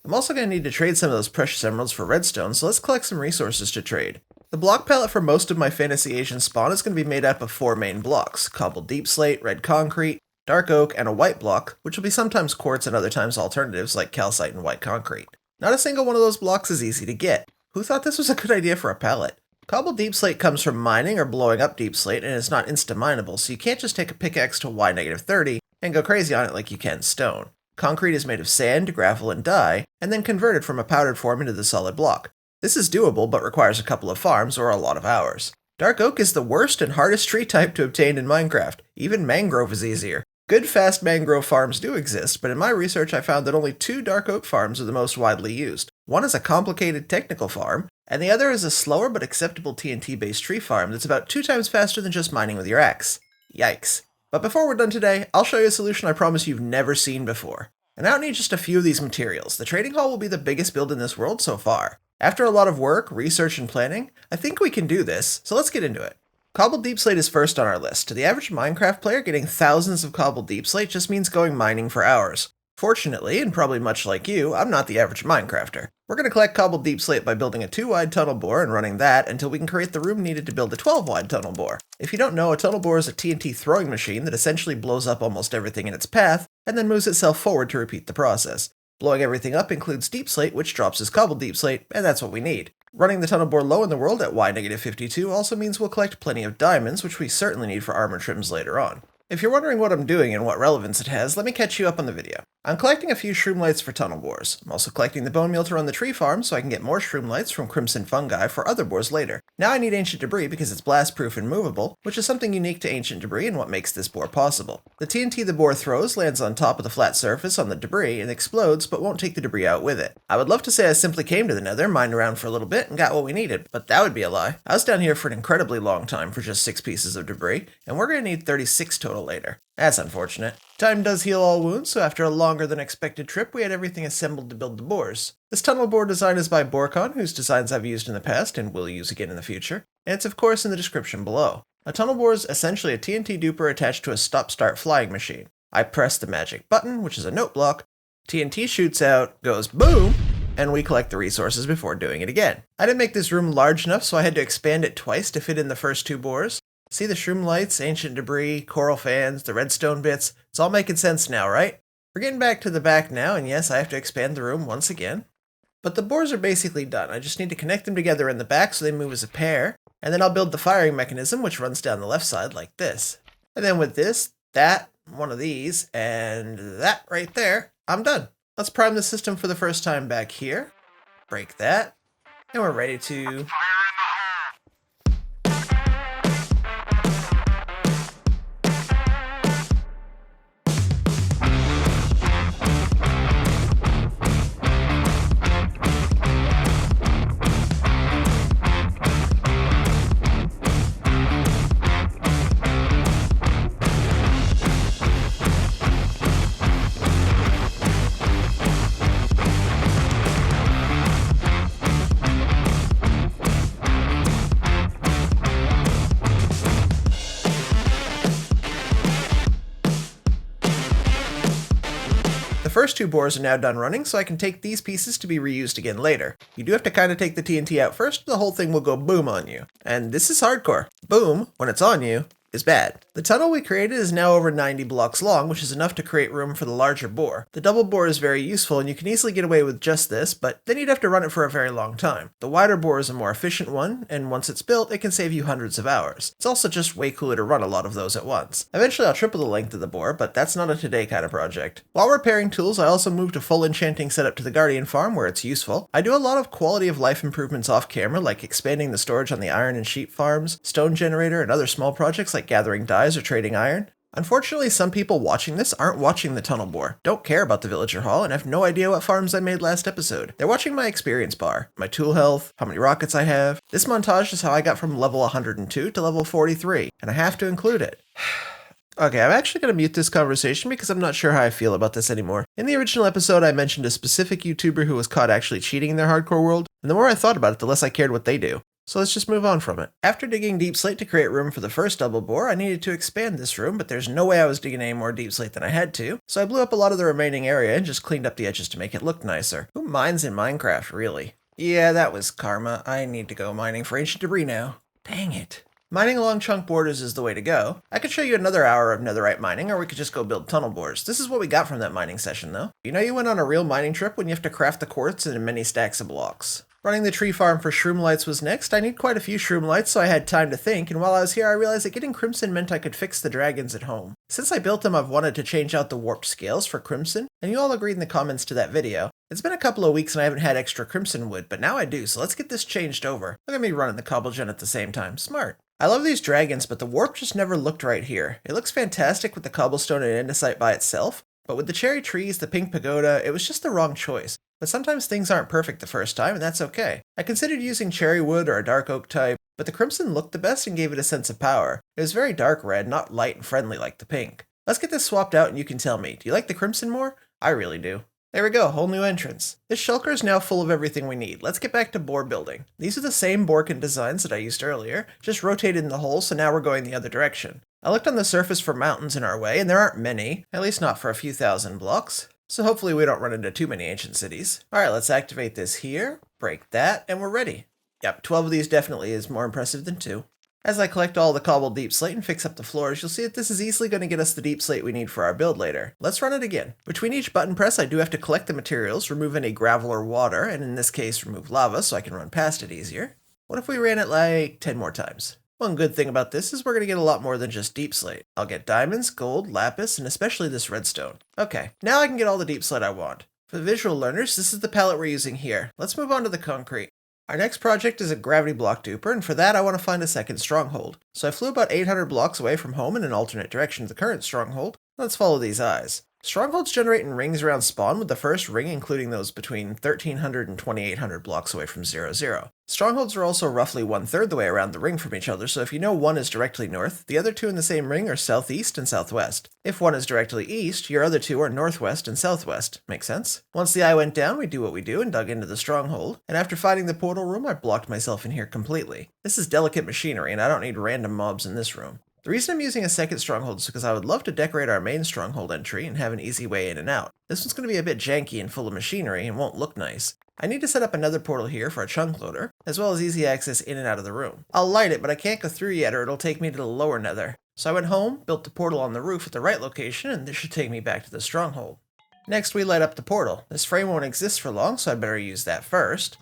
I'm also going to need to trade some of those precious emeralds for redstone, so let's collect some resources to trade. The block palette for most of my Fantasy Asian spawn is going to be made up of 4 main blocks: cobbled deep slate, red concrete, dark oak, and a white block, which will be sometimes quartz and other times alternatives like calcite and white concrete. Not a single one of those blocks is easy to get. Who thought this was a good idea for a palette? Cobbled deep slate comes from mining or blowing up deep slate and is not insta-mineable, so you can't just take a pickaxe to Y-30 and go crazy on it like you can stone. Concrete is made of sand, gravel, and dye, and then converted from a powdered form into the solid block. This is doable, but requires a couple of farms or a lot of hours. Dark oak is the worst and hardest tree type to obtain in Minecraft. Even mangrove is easier. Good fast mangrove farms do exist, but in my research I found that only 2 dark oak farms are the most widely used. One is a complicated technical farm, and the other is a slower but acceptable TNT-based tree farm that's about 2 times faster than just mining with your axe. Yikes. But before we're done today, I'll show you a solution I promise you've never seen before. And I don't need just a few of these materials. The trading hall will be the biggest build in this world so far. After a lot of work, research, and planning, I think we can do this, so let's get into it. Cobbled deep slate is first on our list. To the average Minecraft player, getting thousands of cobbled deep slate just means going mining for hours. Fortunately, and probably much like you, I'm not the average Minecrafter. We're going to collect cobbled deep slate by building a 2-wide tunnel bore and running that until we can create the room needed to build a 12-wide tunnel bore. If you don't know, a tunnel bore is a TNT throwing machine that essentially blows up almost everything in its path, and then moves itself forward to repeat the process. Blowing everything up includes deep slate, which drops as cobbled deep slate, and that's what we need. Running the tunnel bore low in the world at Y-52 also means we'll collect plenty of diamonds, which we certainly need for armor trims later on. If you're wondering what I'm doing and what relevance it has, let me catch you up on the video. I'm collecting a few shroomlights for tunnel bores. I'm also collecting the bone meal to run the tree farm so I can get more shroomlights from crimson fungi for other bores later. Now I need ancient debris because it's blast-proof and movable, which is something unique to ancient debris and what makes this bore possible. The TNT the bore throws lands on top of the flat surface on the debris and explodes, but won't take the debris out with it. I would love to say I simply came to the nether, mined around for a little bit, and got what we needed, but that would be a lie. I was down here for an incredibly long time for just 6 pieces of debris, and we're going to need 36 total later. That's unfortunate. Time does heal all wounds, so after a longer than expected trip, we had everything assembled to build the bores. This tunnel bore design is by Borcon, whose designs I've used in the past and will use again in the future, and it's of course in the description below. A tunnel bore is essentially a TNT duper attached to a stop-start flying machine. I press the magic button, which is a note block, TNT shoots out, goes boom, and we collect the resources before doing it again. I didn't make this room large enough, so I had to expand it twice to fit in the first 2 bores. See the shroom lights, ancient debris, coral fans, the redstone bits? It's all making sense now, right? We're getting back to the back now, and yes, I have to expand the room once again. But the bores are basically done. I just need to connect them together in the back so they move as a pair, and then I'll build the firing mechanism, which runs down the left side like this. And then with this, that, one of these, and that right there, I'm done. Let's prime the system for the first time back here. Break that, and we're ready to... The first 2 bores are now done running, so I can take these pieces to be reused again later. You do have to kind of take the TNT out first, or the whole thing will go boom on you. And this is hardcore. Boom, when it's on you, is bad. The tunnel we created is now over 90 blocks long, which is enough to create room for the larger bore. The double bore is very useful, and you can easily get away with just this, but then you'd have to run it for a very long time. The wider bore is a more efficient one, and once it's built, it can save you hundreds of hours. It's also just way cooler to run a lot of those at once. Eventually I'll triple the length of the bore, but that's not a today kind of project. While repairing tools, I also moved a full enchanting setup to the Guardian farm where it's useful. I do a lot of quality of life improvements off camera, like expanding the storage on the iron and sheep farms, stone generator, and other small projects like gathering dyes or trading iron. Unfortunately, some people watching this aren't watching the tunnel bore, don't care about the villager hall, and have no idea what farms I made last episode. They're watching my experience bar, my tool health, how many rockets I have. This montage is how I got from level 102 to level 43, and I have to include it. Okay, I'm actually going to mute this conversation because I'm not sure how I feel about this anymore. In the original episode, I mentioned a specific YouTuber who was caught actually cheating in their hardcore world, and the more I thought about it, the less I cared what they do. So let's just move on from it. After digging deep slate to create room for the first double bore, I needed to expand this room, but there's no way I was digging any more deep slate than I had to, so I blew up a lot of the remaining area and just cleaned up the edges to make it look nicer. Who mines in Minecraft, really? Yeah, that was karma. I need to go mining for ancient debris now. Dang it. Mining along chunk borders is the way to go. I could show you another hour of netherite mining, or we could just go build tunnel bores. This is what we got from that mining session, though. You know you went on a real mining trip when you have to craft the quartz into many stacks of blocks. Running the tree farm for shroomlights was next. I need quite a few shroomlights, so I had time to think, and while I was here I realized that getting crimson meant I could fix the dragons at home. Since I built them, I've wanted to change out the warped scales for crimson, and you all agreed in the comments to that video. It's been a couple of weeks and I haven't had extra crimson wood, but now I do, so let's get this changed over. Look at me running the cobblegen at the same time. Smart. I love these dragons, but the warp just never looked right here. It looks fantastic with the cobblestone and andesite by itself, but with the cherry trees, the pink pagoda, it was just the wrong choice. But sometimes things aren't perfect the first time, and that's okay. I considered using cherry wood or a dark oak type, but the crimson looked the best and gave it a sense of power. It was very dark red, not light and friendly like the pink. Let's get this swapped out and you can tell me, do you like the crimson more? I really do. There we go, whole new entrance. This shulker is now full of everything we need. Let's get back to boar building. These are the same Borkin designs that I used earlier, just rotated in the hole, so now we're going the other direction. I looked on the surface for mountains in our way, and there aren't many, at least not for a few thousand blocks. So hopefully we don't run into too many ancient cities. Alright, let's activate this here, break that, and we're ready. Yep, 12 of these definitely is more impressive than 2. As I collect all the cobbled deep slate and fix up the floors, you'll see that this is easily going to get us the deep slate we need for our build later. Let's run it again. Between each button press, I do have to collect the materials, remove any gravel or water, and in this case remove lava so I can run past it easier. What if we ran it like 10 more times? One good thing about this is we're going to get a lot more than just deep slate. I'll get diamonds, gold, lapis, and especially this redstone. Okay, now I can get all the deep slate I want. For the visual learners, this is the palette we're using here. Let's move on to the concrete. Our next project is a gravity block duper, and for that I want to find a second stronghold. So I flew about 800 blocks away from home in an alternate direction to the current stronghold. Let's follow these eyes. Strongholds generate in rings around spawn, with the first ring including those between 1300 and 2800 blocks away from 0. Strongholds are also roughly 1/3 the way around the ring from each other, so if you know one is directly north, the other two in the same ring are southeast and southwest. If one is directly east, your other two are northwest and southwest. Make sense? Once the eye went down, we do what we do and dug into the stronghold, and after finding the portal room, I blocked myself in here completely. This is delicate machinery, and I don't need random mobs in this room. The reason I'm using a second stronghold is because I would love to decorate our main stronghold entry and have an easy way in and out. This one's going to be a bit janky and full of machinery and won't look nice. I need to set up another portal here for a chunk loader, as well as easy access in and out of the room. I'll light it, but I can't go through yet or it'll take me to the lower nether. So I went home, built the portal on the roof at the right location, and this should take me back to the stronghold. Next we light up the portal. This frame won't exist for long, so I'd better use that first.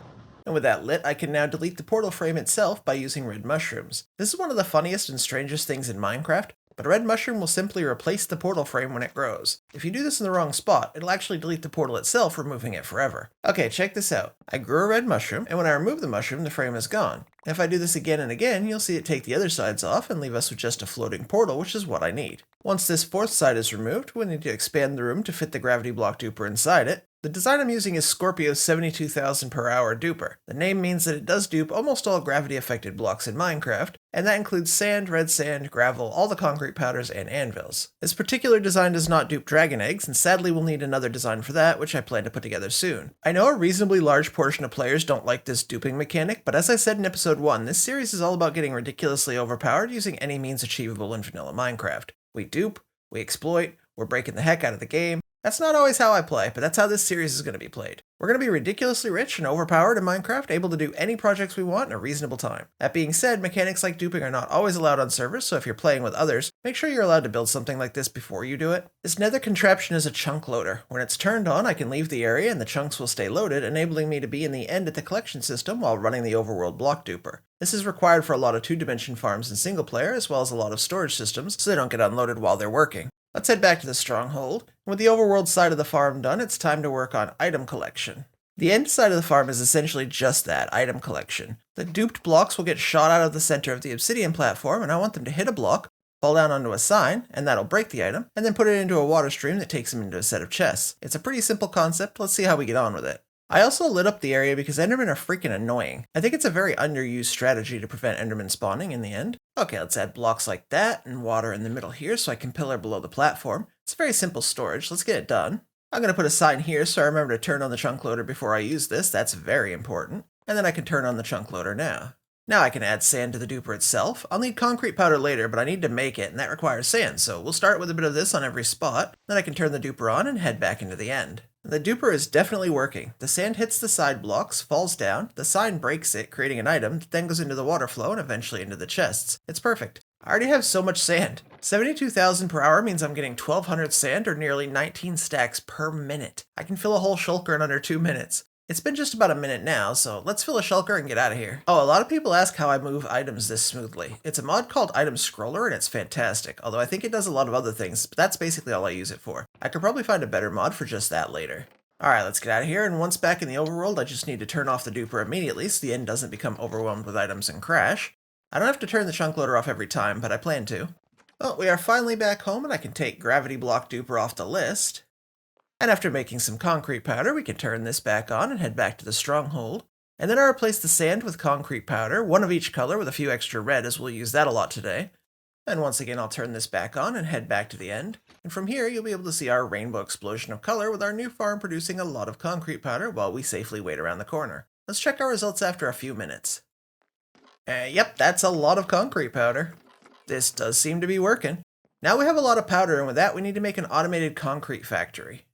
And with that lit, I can now delete the portal frame itself by using red mushrooms. This is one of the funniest and strangest things in Minecraft, but a red mushroom will simply replace the portal frame when it grows. If you do this in the wrong spot, it'll actually delete the portal itself, removing it forever. Okay, check this out. I grew a red mushroom, and when I remove the mushroom, the frame is gone. If I do this again and again, you'll see it take the other sides off and leave us with just a floating portal, which is what I need. Once this fourth side is removed, we need to expand the room to fit the gravity block duper inside it. The design I'm using is Scorpio's 72,000 per hour duper. The name means that it does dupe almost all gravity affected blocks in Minecraft, and that includes sand, red sand, gravel, all the concrete powders, and anvils. This particular design does not dupe dragon eggs, and sadly we'll need another design for that, which I plan to put together soon. I know a reasonably large portion of players don't like this duping mechanic, but as I said in episode 1, this series is all about getting ridiculously overpowered using any means achievable in vanilla Minecraft. We dupe, we exploit, we're breaking the heck out of the game. That's not always how I play, but that's how this series is going to be played. We're going to be ridiculously rich and overpowered in Minecraft, able to do any projects we want in a reasonable time. That being said, mechanics like duping are not always allowed on servers, so if you're playing with others, make sure you're allowed to build something like this before you do it. This nether contraption is a chunk loader. When it's turned on, I can leave the area and the chunks will stay loaded, enabling me to be in the end at the collection system while running the overworld block duper. This is required for a lot of 2-dimension farms in single player, as well as a lot of storage systems, so they don't get unloaded while they're working. Let's head back to the stronghold. With the overworld side of the farm done, it's time to work on item collection. The end side of the farm is essentially just that, item collection. The duped blocks will get shot out of the center of the obsidian platform, and I want them to hit a block, fall down onto a sign, and that'll break the item, and then put it into a water stream that takes them into a set of chests. It's a pretty simple concept, let's see how we get on with it. I also lit up the area because Endermen are freaking annoying. I think it's a very underused strategy to prevent Endermen spawning in the end. Okay, let's add blocks like that and water in the middle here so I can pillar below the platform. It's very simple storage, let's get it done. I'm going to put a sign here so I remember to turn on the chunk loader before I use this, that's very important. And then I can turn on the chunk loader now. Now I can add sand to the duper itself. I'll need concrete powder later, but I need to make it, and that requires sand, so we'll start with a bit of this on every spot. Then I can turn the duper on and head back into the end. The duper is definitely working. The sand hits the side blocks, falls down, the sign breaks it, creating an item, that then goes into the water flow and eventually into the chests. It's perfect. I already have so much sand. 72,000 per hour means I'm getting 1,200 sand or nearly 19 stacks per minute. I can fill a whole shulker in under 2 minutes. It's been just about a minute now, so let's fill a shulker and get out of here. Oh, a lot of people ask how I move items this smoothly. It's a mod called Item Scroller and it's fantastic, although I think it does a lot of other things, but that's basically all I use it for. I could probably find a better mod for just that later. Alright, let's get out of here, and once back in the overworld, I just need to turn off the duper immediately so the end doesn't become overwhelmed with items and crash. I don't have to turn the chunk loader off every time, but I plan to. Well, we are finally back home, and I can take gravity block duper off the list. And after making some concrete powder, we can turn this back on and head back to the stronghold. And then I'll replace the sand with concrete powder, one of each color with a few extra red, as we'll use that a lot today. And once again, I'll turn this back on and head back to the end. And from here, you'll be able to see our rainbow explosion of color with our new farm producing a lot of concrete powder while we safely wait around the corner. Let's check our results after a few minutes. Yep, that's a lot of concrete powder. This does seem to be working. Now we have a lot of powder, and with that, we need to make an automated concrete factory.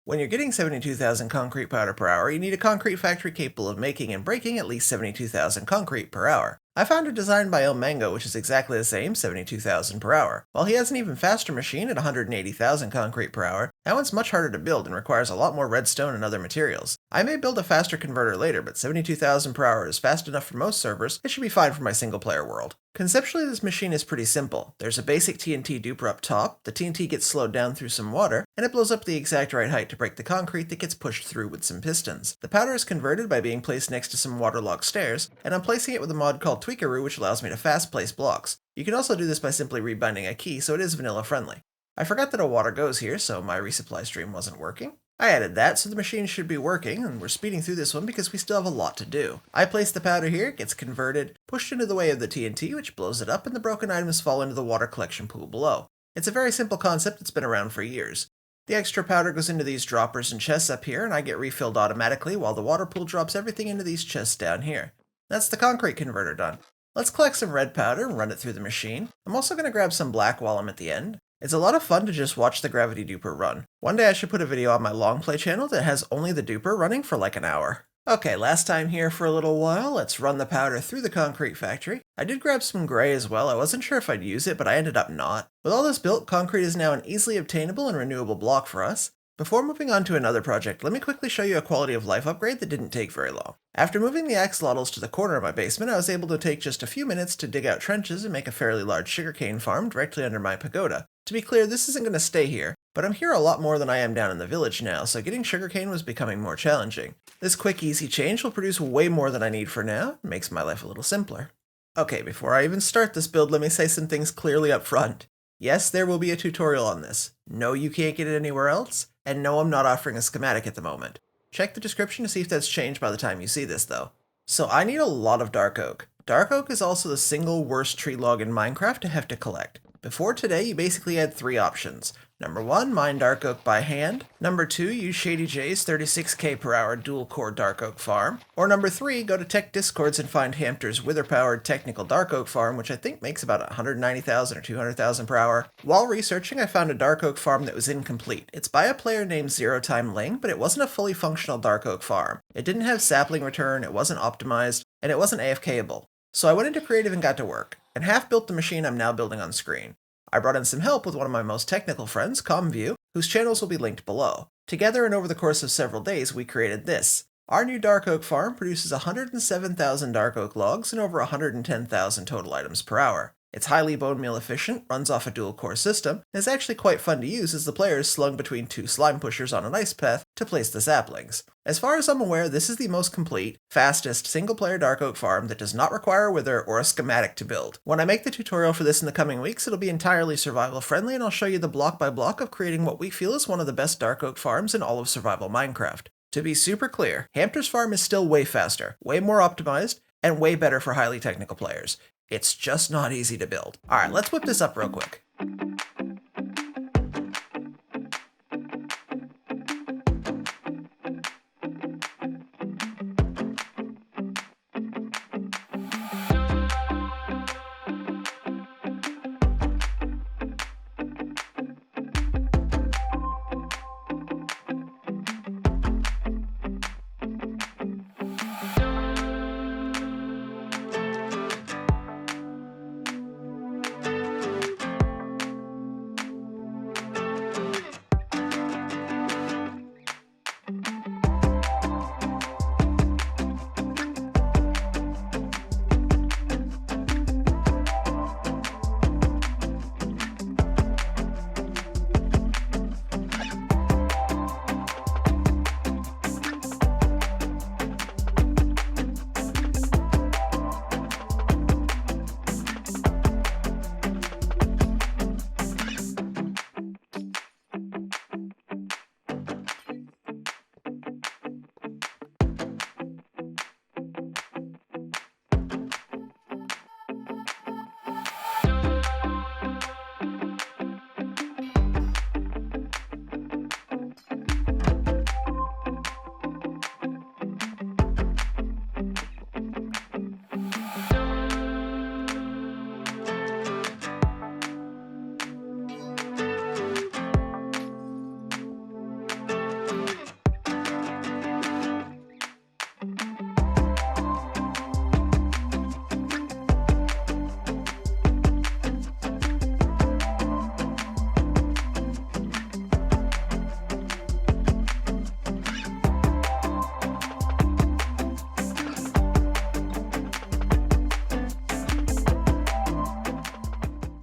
When you're getting 72,000 concrete powder per hour, you need a concrete factory capable of making and breaking at least 72,000 concrete per hour. I found a design by El Mango which is exactly the same, 72,000 per hour. While he has an even faster machine at 180,000 concrete per hour, that one's much harder to build and requires a lot more redstone and other materials. I may build a faster converter later, but 72,000 per hour is fast enough for most servers. It should be fine for my single player world. Conceptually, this machine is pretty simple. There's a basic TNT duper up top, the TNT gets slowed down through some water, and it blows up the exact right height to break the concrete that gets pushed through with some pistons. The powder is converted by being placed next to some waterlogged stairs, and I'm placing it with a mod called Tweakaroo which allows me to fast place blocks. You can also do this by simply rebinding a key, so it is vanilla friendly. I forgot that a water goes here, so my resupply stream wasn't working. I added that, so the machine should be working, and we're speeding through this one because we still have a lot to do. I place the powder here, it gets converted, pushed into the way of the TNT, which blows it up, and the broken items fall into the water collection pool below. It's a very simple concept that's been around for years. The extra powder goes into these droppers and chests up here, and I get refilled automatically, while the water pool drops everything into these chests down here. That's the concrete converter done. Let's collect some red powder and run it through the machine. I'm also going to grab some black while I'm at the end. It's a lot of fun to just watch the gravity duper run. One day I should put a video on my long play channel that has only the duper running for like an hour. Okay, last time here for a little while, let's run the powder through the concrete factory. I did grab some gray as well. I wasn't sure if I'd use it, but I ended up not. With all this built, concrete is now an easily obtainable and renewable block for us. Before moving on to another project, let me quickly show you a quality of life upgrade that didn't take very long. After moving the axolotls to the corner of my basement, I was able to take just a few minutes to dig out trenches and make a fairly large sugarcane farm directly under my pagoda. To be clear, this isn't going to stay here, but I'm here a lot more than I am down in the village now, so getting sugarcane was becoming more challenging. This quick, easy change will produce way more than I need for now, and makes my life a little simpler. Okay, before I even start this build, let me say some things clearly up front. Yes, there will be a tutorial on this. No, you can't get it anywhere else. And no, I'm not offering a schematic at the moment. Check the description to see if that's changed by the time you see this, though. So I need a lot of dark oak. Dark oak is also the single worst tree log in Minecraft to have to collect. Before today, you basically had three options. Number 1, mine dark oak by hand. Number 2, use Shady J's 36k per hour dual core dark oak farm. Or number 3, go to tech discords and find Hamter's wither powered technical dark oak farm, which I think makes about 190,000 or 200,000 per hour. While researching, I found a dark oak farm that was incomplete. It's by a player named Zero Time Ling, but it wasn't a fully functional dark oak farm. It didn't have sapling return, it wasn't optimized, and it wasn't AFKable. So I went into creative and got to work, and half built the machine I'm now building on screen. I brought in some help with one of my most technical friends, ComView, whose channels will be linked below. Together and over the course of several days, we created this. Our new dark oak farm produces 107,000 dark oak logs and over 110,000 total items per hour. It's highly bone meal efficient, runs off a dual core system, and is actually quite fun to use as the player is slung between two slime pushers on an ice path to place the saplings. As far as I'm aware, this is the most complete, fastest, single-player dark oak farm that does not require a wither or a schematic to build. When I make the tutorial for this in the coming weeks, it'll be entirely survival friendly, and I'll show you the block by block of creating what we feel is one of the best dark oak farms in all of survival Minecraft. To be super clear, Hamter's farm is still way faster, way more optimized, and way better for highly technical players. It's just not easy to build. Alright, let's whip this up real quick.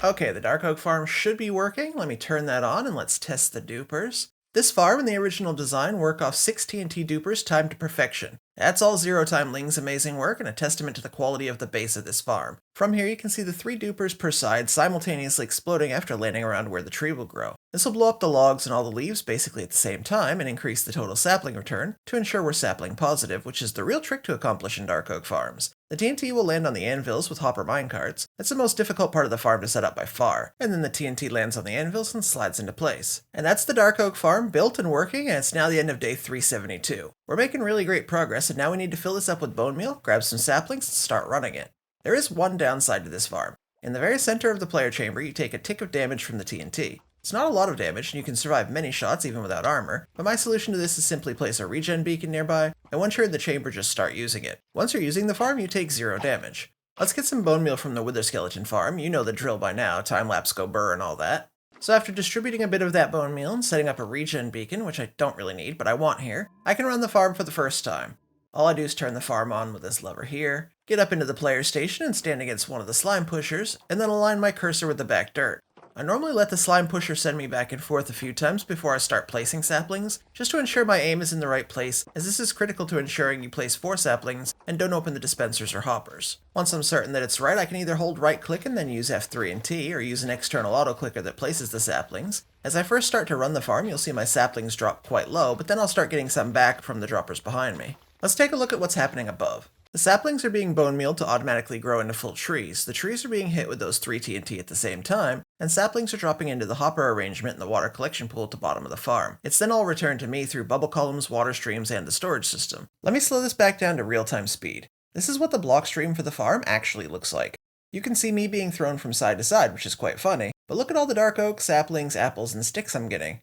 Okay, the Dark Oak farm should be working. Let me turn that on and let's test the dupers. This farm and the original design work off 6 TNT dupers timed to perfection. That's all zero-time Linkzzey's amazing work and a testament to the quality of the base of this farm. From here you can see the 3 dupers per side simultaneously exploding after landing around where the tree will grow. This will blow up the logs and all the leaves basically at the same time and increase the total sapling return to ensure we're sapling positive, which is the real trick to accomplish in Dark Oak farms. The TNT will land on the anvils with hopper minecarts. That's the most difficult part of the farm to set up by far, and then the TNT lands on the anvils and slides into place. And that's the Dark Oak farm built and working, and it's now the end of day 372. We're making really great progress, and now we need to fill this up with bone meal, grab some saplings, and start running it. There is one downside to this farm. In the very center of the player chamber, you take a tick of damage from the TNT. It's not a lot of damage, and you can survive many shots even without armor, but my solution to this is simply place a regen beacon nearby, and once you're in the chamber, just start using it. Once you're using the farm, you take 0 damage. Let's get some bone meal from the Wither Skeleton farm. You know the drill by now, time-lapse go burr and all that. So after distributing a bit of that bone meal and setting up a regen beacon, which I don't really need, but I want here, I can run the farm for the first time. All I do is turn the farm on with this lever here, get up into the player station and stand against one of the slime pushers, and then align my cursor with the back dirt. I normally let the slime pusher send me back and forth a few times before I start placing saplings, just to ensure my aim is in the right place, as this is critical to ensuring you place 4 saplings and don't open the dispensers or hoppers. Once I'm certain that it's right, I can either hold right click and then use F3 and T, or use an external auto clicker that places the saplings. As I first start to run the farm, you'll see my saplings drop quite low, but then I'll start getting some back from the droppers behind me. Let's take a look at what's happening above. The saplings are being bone mealed to automatically grow into full trees. The trees are being hit with those 3 TNT at the same time, and saplings are dropping into the hopper arrangement in the water collection pool at the bottom of the farm. It's then all returned to me through bubble columns, water streams, and the storage system. Let me slow this back down to real-time speed. This is what the block stream for the farm actually looks like. You can see me being thrown from side to side, which is quite funny, but look at all the dark oak, saplings, apples, and sticks I'm getting.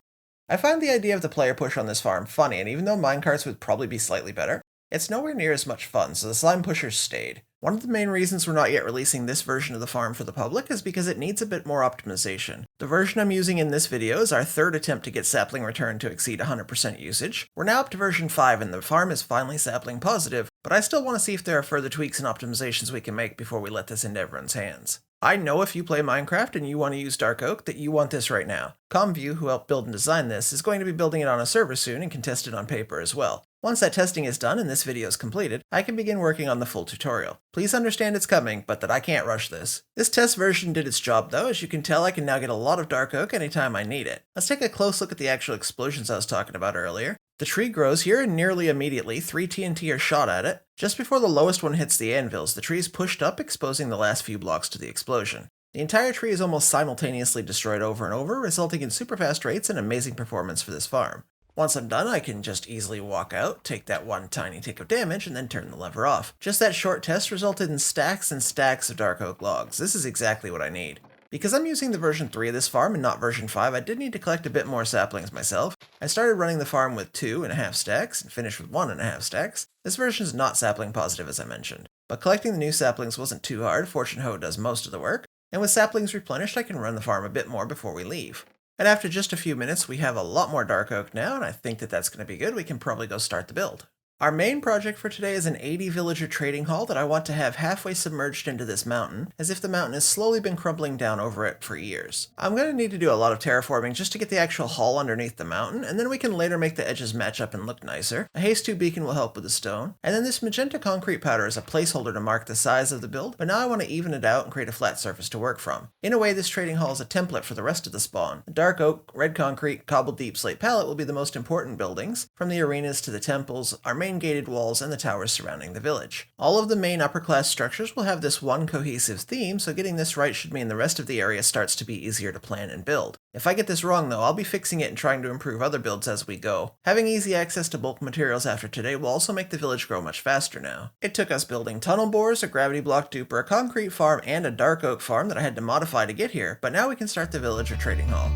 I find the idea of the player push on this farm funny, and even though minecarts would probably be slightly better, it's nowhere near as much fun, so the slime pushers stayed. One of the main reasons we're not yet releasing this version of the farm for the public is because it needs a bit more optimization. The version I'm using in this video is our 3rd attempt to get sapling return to exceed 100% usage. We're now up to version 5 and the farm is finally sapling positive, but I still want to see if there are further tweaks and optimizations we can make before we let this into everyone's hands. I know if you play Minecraft and you want to use Dark Oak that you want this right now. ComView, who helped build and design this, is going to be building it on a server soon and can test it on paper as well. Once that testing is done and this video is completed, I can begin working on the full tutorial. Please understand it's coming, but that I can't rush this. This test version did its job though. As you can tell, I can now get a lot of Dark Oak anytime I need it. Let's take a close look at the actual explosions I was talking about earlier. The tree grows here and nearly immediately 3 TNT are shot at it. Just before the lowest one hits the anvils, the tree is pushed up, exposing the last few blocks to the explosion. The entire tree is almost simultaneously destroyed over and over, resulting in super fast rates and amazing performance for this farm. Once I'm done, I can just easily walk out, take that one tiny tick of damage, and then turn the lever off. Just that short test resulted in stacks and stacks of dark oak logs. This is exactly what I need. Because I'm using the version 3 of this farm and not version 5, I did need to collect a bit more saplings myself. I started running the farm with 2.5 stacks and finished with 1.5 stacks. This version is not sapling positive as I mentioned. But collecting the new saplings wasn't too hard. Fortune Ho does most of the work. And with saplings replenished, I can run the farm a bit more before we leave. And after just a few minutes, we have a lot more dark oak now, and I think that that's going to be good. We can probably go start the build. Our main project for today is an 80 villager trading hall that I want to have halfway submerged into this mountain, as if the mountain has slowly been crumbling down over it for years. I'm going to need to do a lot of terraforming just to get the actual hall underneath the mountain, and then we can later make the edges match up and look nicer. A haste 2 beacon will help with the stone, and then this magenta concrete powder is a placeholder to mark the size of the build, but now I want to even it out and create a flat surface to work from. In a way, this trading hall is a template for the rest of the spawn. The dark oak, red concrete, cobbled deep slate palette will be the most important buildings, from the arenas to the temples, our main gated walls, and the towers surrounding the village. All of the main upper class structures will have this one cohesive theme, so getting this right should mean the rest of the area starts to be easier to plan and build. If I get this wrong though, I'll be fixing it and trying to improve other builds as we go. Having easy access to bulk materials after today will also make the village grow much faster now. It took us building tunnel bores, a gravity block duper, a concrete farm, and a dark oak farm that I had to modify to get here, but now we can start the village or trading hall.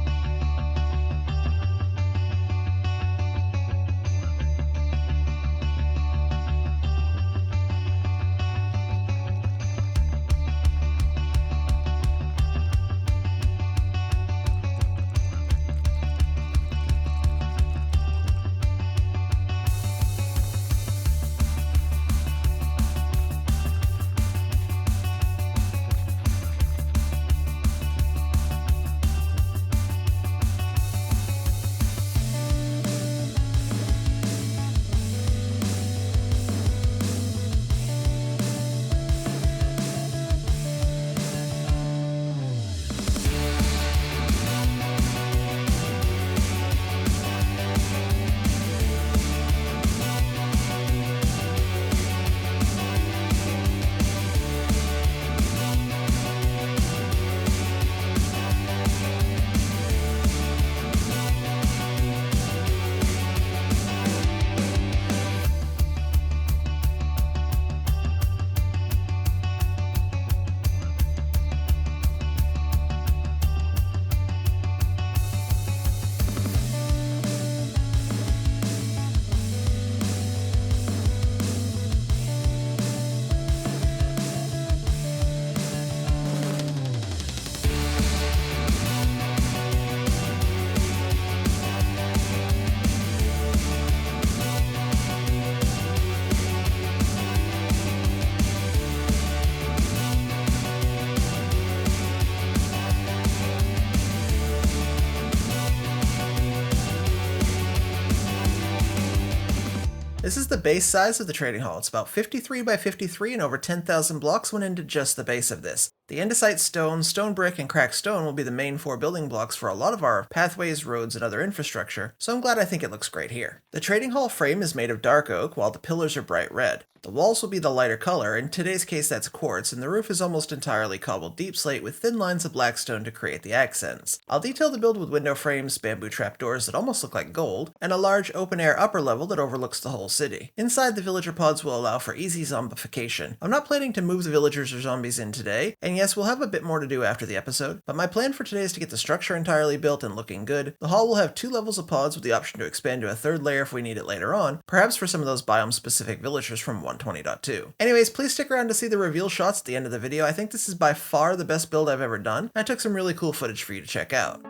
This is the base size of the trading hall. It's about 53 by 53 and over 10,000 blocks went into just the base of this. The andesite stone, stone brick, and cracked stone will be the main 4 building blocks for a lot of our pathways, roads, and other infrastructure, so I'm glad I think it looks great here. The trading hall frame is made of dark oak, while the pillars are bright red. The walls will be the lighter color, in today's case that's quartz, and the roof is almost entirely cobbled deep slate with thin lines of black stone to create the accents. I'll detail the build with window frames, bamboo trapdoors that almost look like gold, and a large open-air upper level that overlooks the whole city. Inside, the villager pods will allow for easy zombification. I'm not planning to move the villagers or zombies in today, and yes, we'll have a bit more to do after the episode, but my plan for today is to get the structure entirely built and looking good. The hall will have 2 levels of pods with the option to expand to a 3rd layer if we need it later on, perhaps for some of those biome-specific villagers from 120.2. Anyways, please stick around to see the reveal shots at the end of the video. I think this is by far the best build I've ever done. I took some really cool footage for you to check out.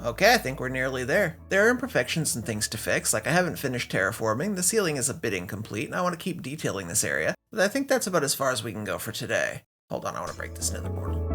Okay, I think we're nearly there. There are imperfections and things to fix, like I haven't finished terraforming, the ceiling is a bit incomplete, and I want to keep detailing this area, but I think that's about as far as we can go for today. Hold on, I want to break this nether portal.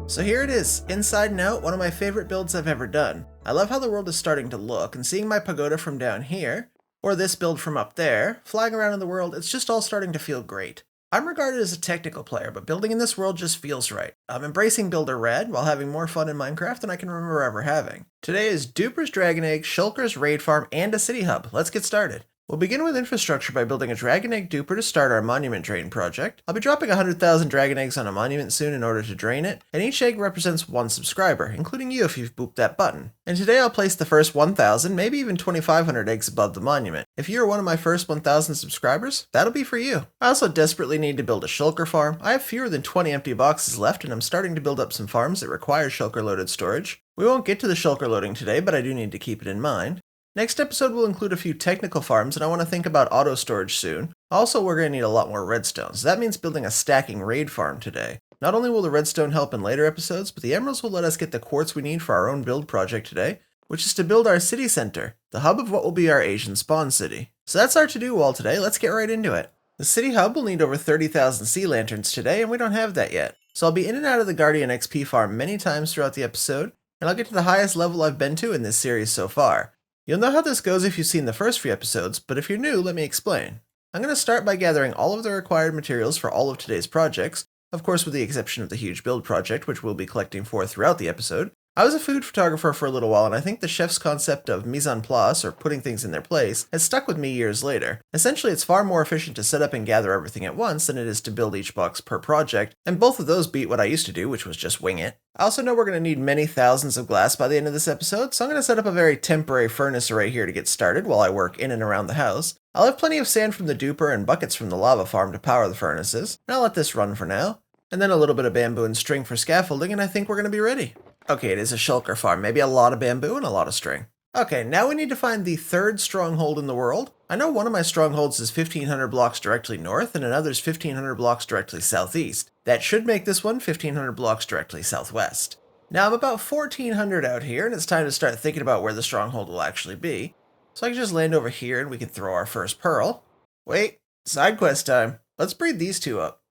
So here it is, inside and out, one of my favorite builds I've ever done. I love how the world is starting to look, and seeing my pagoda from down here, or this build from up there, flying around in the world, it's just all starting to feel great. I'm regarded as a technical player, but building in this world just feels right. I'm embracing Builder Rad while having more fun in Minecraft than I can remember ever having. Today is Duper's Dragon Egg, Shulker's Raid Farm, and a city hub. Let's get started. We'll begin with infrastructure by building a Dragon Egg duper to start our monument drain project. I'll be dropping 100,000 Dragon Eggs on a monument soon in order to drain it, and each egg represents one subscriber, including you if you've booped that button. And today I'll place the first 1,000, maybe even 2,500 eggs above the monument. If you're one of my first 1,000 subscribers, that'll be for you. I also desperately need to build a Shulker farm. I have fewer than 20 empty boxes left, and I'm starting to build up some farms that require Shulker loaded storage. We won't get to the Shulker loading today, but I do need to keep it in mind. Next episode will include a few technical farms, and I want to think about auto storage soon. Also, we're going to need a lot more redstone, so that means building a stacking raid farm today. Not only will the redstone help in later episodes, but the emeralds will let us get the quartz we need for our own build project today, which is to build our city center, the hub of what will be our Asian spawn city. So that's our to-do wall today. Let's get right into it. The city hub will need over 30,000 sea lanterns today, and we don't have that yet. So I'll be in and out of the Guardian XP farm many times throughout the episode, and I'll get to the highest level I've been to in this series so far. You'll know how this goes if you've seen the first few episodes, but if you're new, let me explain. I'm going to start by gathering all of the required materials for all of today's projects, of course with the exception of the huge build project, which we'll be collecting for throughout the episode. I was a food photographer for a little while, and I think the chef's concept of mise en place, or putting things in their place, has stuck with me years later. Essentially, it's far more efficient to set up and gather everything at once than it is to build each box per project, and both of those beat what I used to do, which was just wing it. I also know we're going to need many thousands of glass by the end of this episode, so I'm going to set up a very temporary furnace array here to get started while I work in and around the house. I'll have plenty of sand from the duper and buckets from the lava farm to power the furnaces, and I'll let this run for now. And then a little bit of bamboo and string for scaffolding, and I think we're going to be ready. Okay, it is a shulker farm, maybe a lot of bamboo and a lot of string. Okay, now we need to find the third stronghold in the world. I know one of my strongholds is 1,500 blocks directly north, and another's 1,500 blocks directly southeast. That should make this one 1,500 blocks directly southwest. Now I'm about 1,400 out here, and it's time to start thinking about where the stronghold will actually be. So I can just land over here, and we can throw our first pearl. Wait, side quest time. Let's breed these two up.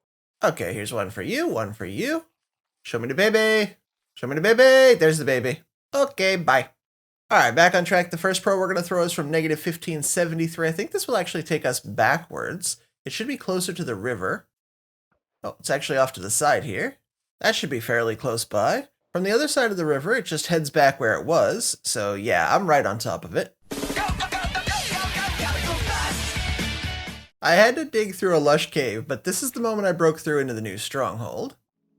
Okay, here's one for you, one for you. Show me the baby. Show me the baby. There's the baby. Okay, bye. Alright, back on track. The first pearl we're going to throw is from negative 1573. I think this will actually take us backwards. It should be closer to the river. Oh, it's actually off to the side here. That should be fairly close by. From the other side of the river, it just heads back where it was. So yeah, I'm right on top of it. I had to dig through a lush cave, but this is the moment I broke through into the new stronghold.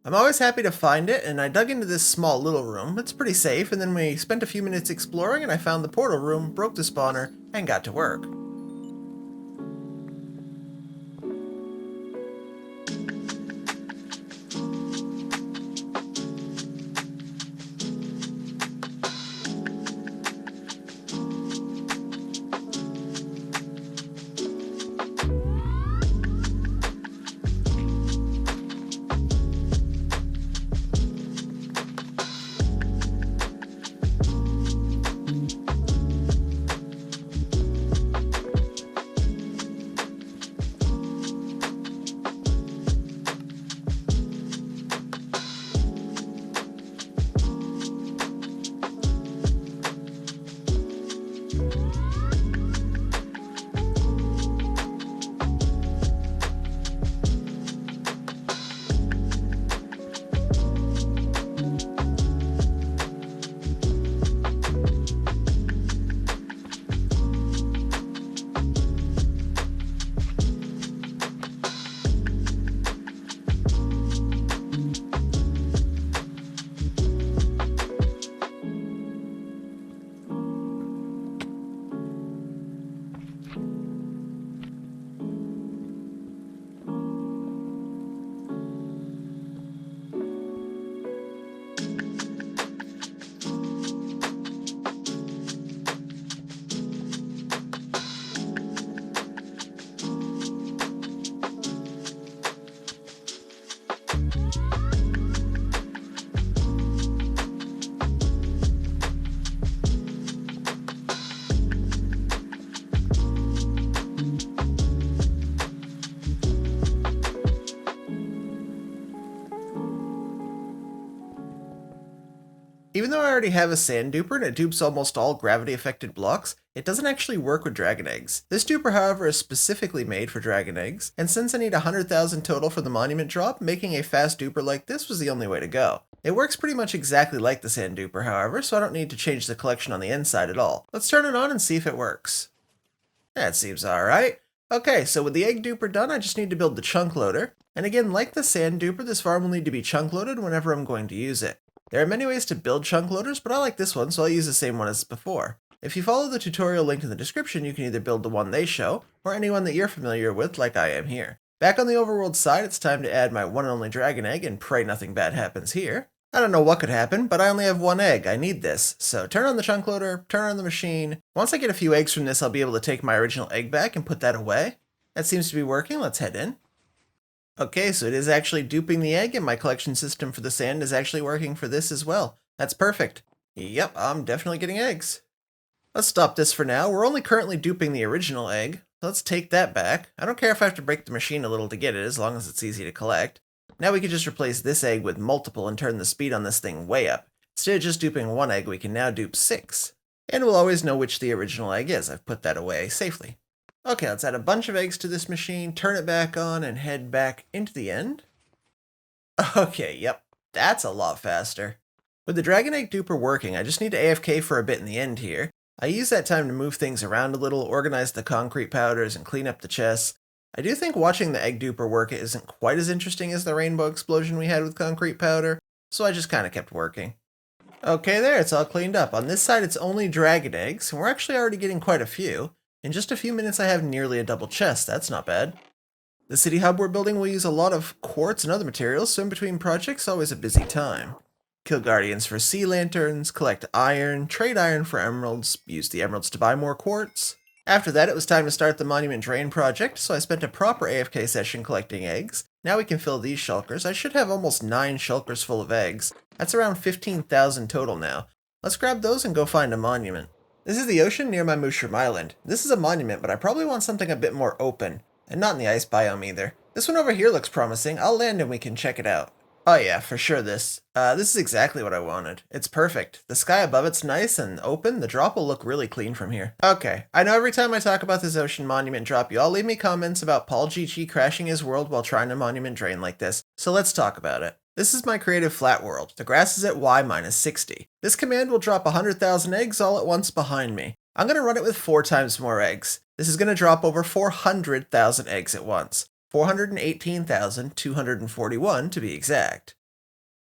I'm always happy to find it, and I dug into this small little room. It's pretty safe, and then we spent a few minutes exploring, and I found the portal room, broke the spawner, and got to work. Even though I already have a sand duper and it dupes almost all gravity-affected blocks, it doesn't actually work with dragon eggs. This duper, however, is specifically made for dragon eggs, and since I need 100,000 total for the monument drop, making a fast duper like this was the only way to go. It works pretty much exactly like the sand duper, however, so I don't need to change the collection on the inside at all. Let's turn it on and see if it works. That seems alright. Okay, so with the egg duper done, I just need to build the chunk loader. And again, like the sand duper, this farm will need to be chunk loaded whenever I'm going to use it. There are many ways to build chunk loaders, but I like this one, so I'll use the same one as before. If you follow the tutorial linked in the description, you can either build the one they show, or any one that you're familiar with, like I am here. Back on the overworld side, it's time to add my one and only dragon egg, and pray nothing bad happens here. I don't know what could happen, but I only have one egg. I need this. So turn on the chunk loader, turn on the machine. Once I get a few eggs from this, I'll be able to take my original egg back and put that away. That seems to be working. Let's head in. Okay, so it is actually duping the egg, and my collection system for the sand is actually working for this as well. That's perfect. Yep, I'm definitely getting eggs. Let's stop this for now. We're only currently duping the original egg. Let's take that back. I don't care if I have to break the machine a little to get it, as long as it's easy to collect. Now we can just replace this egg with multiple and turn the speed on this thing way up. Instead of just duping one egg, we can now dupe 6. And we'll always know which the original egg is. I've put that away safely. Okay, let's add a bunch of eggs to this machine, turn it back on, and head back into the end. Okay, yep, that's a lot faster. With the dragon egg duper working, I just need to AFK for a bit in the end here. I use that time to move things around a little, organize the concrete powders, and clean up the chests. I do think watching the egg duper work isn't quite as interesting as the rainbow explosion we had with concrete powder, so I just kind of kept working. Okay, there, it's all cleaned up. On this side, it's only dragon eggs, and we're actually already getting quite a few. In just a few minutes, I have nearly a double chest. That's not bad. The city hub we're building will use a lot of quartz and other materials, so in between projects, always a busy time. Kill guardians for sea lanterns, collect iron, trade iron for emeralds, use the emeralds to buy more quartz. After that, it was time to start the monument drain project, so I spent a proper AFK session collecting eggs. Now we can fill these shulkers. I should have almost 9 shulkers full of eggs. That's around 15,000 total now. Let's grab those and go find a monument. This is the ocean near my mushroom island. This is a monument, but I probably want something a bit more open, and not in the ice biome either. This one over here looks promising. I'll land and we can check it out. Oh yeah, for sure this. This is exactly what I wanted. It's perfect. The sky above it's nice and open. The drop will look really clean from here. Okay, I know every time I talk about this ocean monument drop, you all leave me comments about Paul GG crashing his world while trying to monument drain like this, so let's talk about it. This is my creative flat world. The grass is at Y-60. This command will drop 100,000 eggs all at once behind me. I'm going to run it with 4 times more eggs. This is going to drop over 400,000 eggs at once. 418,241 to be exact.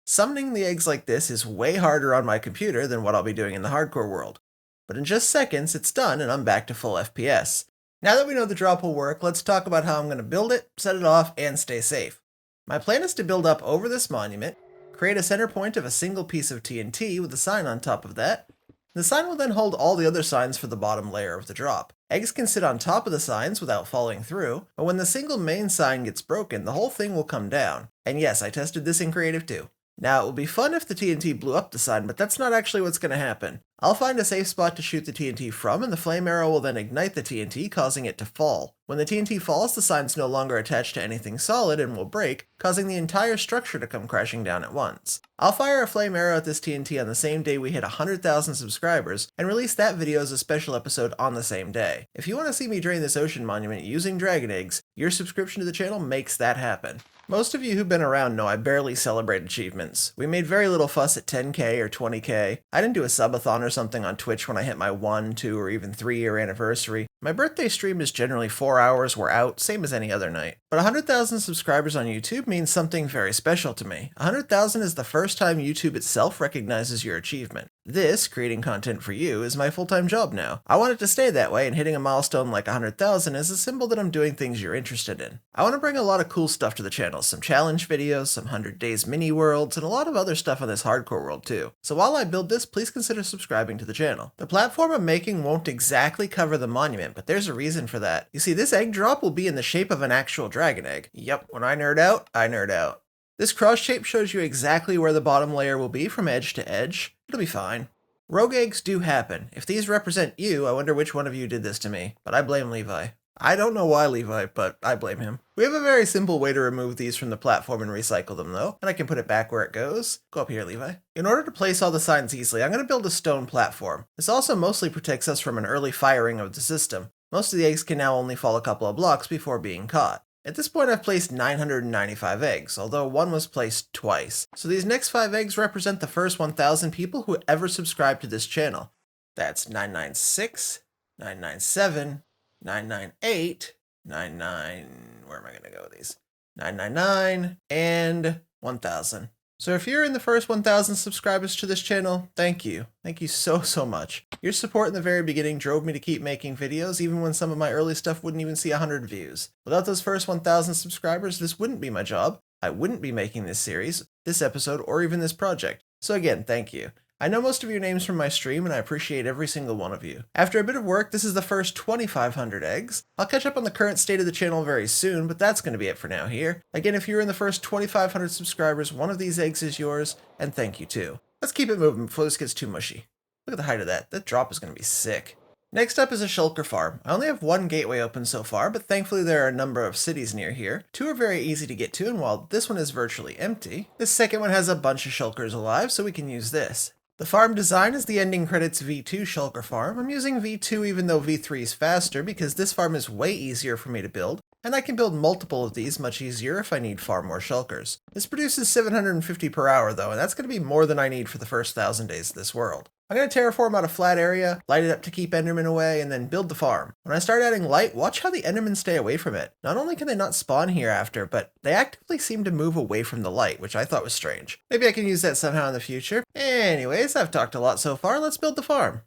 Summoning the eggs like this is way harder on my computer than what I'll be doing in the hardcore world. But in just seconds, it's done and I'm back to full FPS. Now that we know the drop will work, let's talk about how I'm going to build it, set it off, and stay safe. My plan is to build up over this monument, create a center point of a single piece of TNT with a sign on top of that. The sign will then hold all the other signs for the bottom layer of the drop. Eggs can sit on top of the signs without falling through, but when the single main sign gets broken, the whole thing will come down. And yes, I tested this in creative too. Now, it would be fun if the TNT blew up the sign, but that's not actually what's going to happen. I'll find a safe spot to shoot the TNT from, and the flame arrow will then ignite the TNT, causing it to fall. When the TNT falls, the sign's no longer attached to anything solid and will break, causing the entire structure to come crashing down at once. I'll fire a flame arrow at this TNT on the same day we hit 100,000 subscribers, and release that video as a special episode on the same day. If you want to see me drain this ocean monument using dragon eggs, your subscription to the channel makes that happen. Most of you who've been around know I barely celebrate achievements. We made very little fuss at 10k or 20k. I didn't do a subathon or something on Twitch when I hit my 1, 2, or even 3-year anniversary. My birthday stream is generally 4 hours, we're out, same as any other night. But 100,000 subscribers on YouTube means something very special to me. 100,000 is the first time YouTube itself recognizes your achievement. This, creating content for you, is my full-time job now. I want it to stay that way, and hitting a milestone like 100,000 is a symbol that I'm doing things you're interested in. I want to bring a lot of cool stuff to the channel, some challenge videos, some 100 days mini worlds, and a lot of other stuff on this hardcore world too. So while I build this, please consider subscribing to the channel. The platform I'm making won't exactly cover the monument, but there's a reason for that. You see, this egg drop will be in the shape of an actual dragon egg. Yep, when I nerd out, I nerd out. This cross shape shows you exactly where the bottom layer will be from edge to edge. It'll be fine. Rogue eggs do happen. If these represent you, I wonder which one of you did this to me, but I blame Levi. I don't know why, Levi, but I blame him. We have a very simple way to remove these from the platform and recycle them, though, and I can put it back where it goes. Go up here, Levi. In order to place all the signs easily, I'm going to build a stone platform. This also mostly protects us from an early firing of the system. Most of the eggs can now only fall a couple of blocks before being caught. At this point, I've placed 995 eggs, although one was placed twice. So these next 5 eggs represent the first 1,000 people who ever subscribed to this channel. That's 996, 997, 998, 99, where am I going to go with these? 999, and 1,000. So if you're in the first 1,000 subscribers to this channel, thank you. Thank you so much. Your support in the very beginning drove me to keep making videos, even when some of my early stuff wouldn't even see 100 views. Without those first 1,000 subscribers, this wouldn't be my job. I wouldn't be making this series, this episode, or even this project. So again, thank you. I know most of your names from my stream, and I appreciate every single one of you. After a bit of work, this is the first 2,500 eggs. I'll catch up on the current state of the channel very soon, but that's going to be it for now here. Again, if you're in the first 2,500 subscribers, one of these eggs is yours, and thank you too. Let's keep it moving before this gets too mushy. Look at the height of that. That drop is going to be sick. Next up is a shulker farm. I only have one gateway open so far, but thankfully there are a number of cities near here. 2 are very easy to get to, and while this one is virtually empty, this second one has a bunch of shulkers alive, so we can use this. The farm design is the ending credits V2 shulker farm. I'm using V2 even though V3 is faster because this farm is way easier for me to build, and I can build multiple of these much easier if I need far more shulkers. This produces 750 per hour though, and that's going to be more than I need for the first 1,000 days of this world. I'm going to terraform out a flat area, light it up to keep Endermen away, and then build the farm. When I start adding light, watch how the Endermen stay away from it. Not only can they not spawn here after, but they actively seem to move away from the light, which I thought was strange. Maybe I can use that somehow in the future. Anyways, I've talked a lot so far, let's build the farm.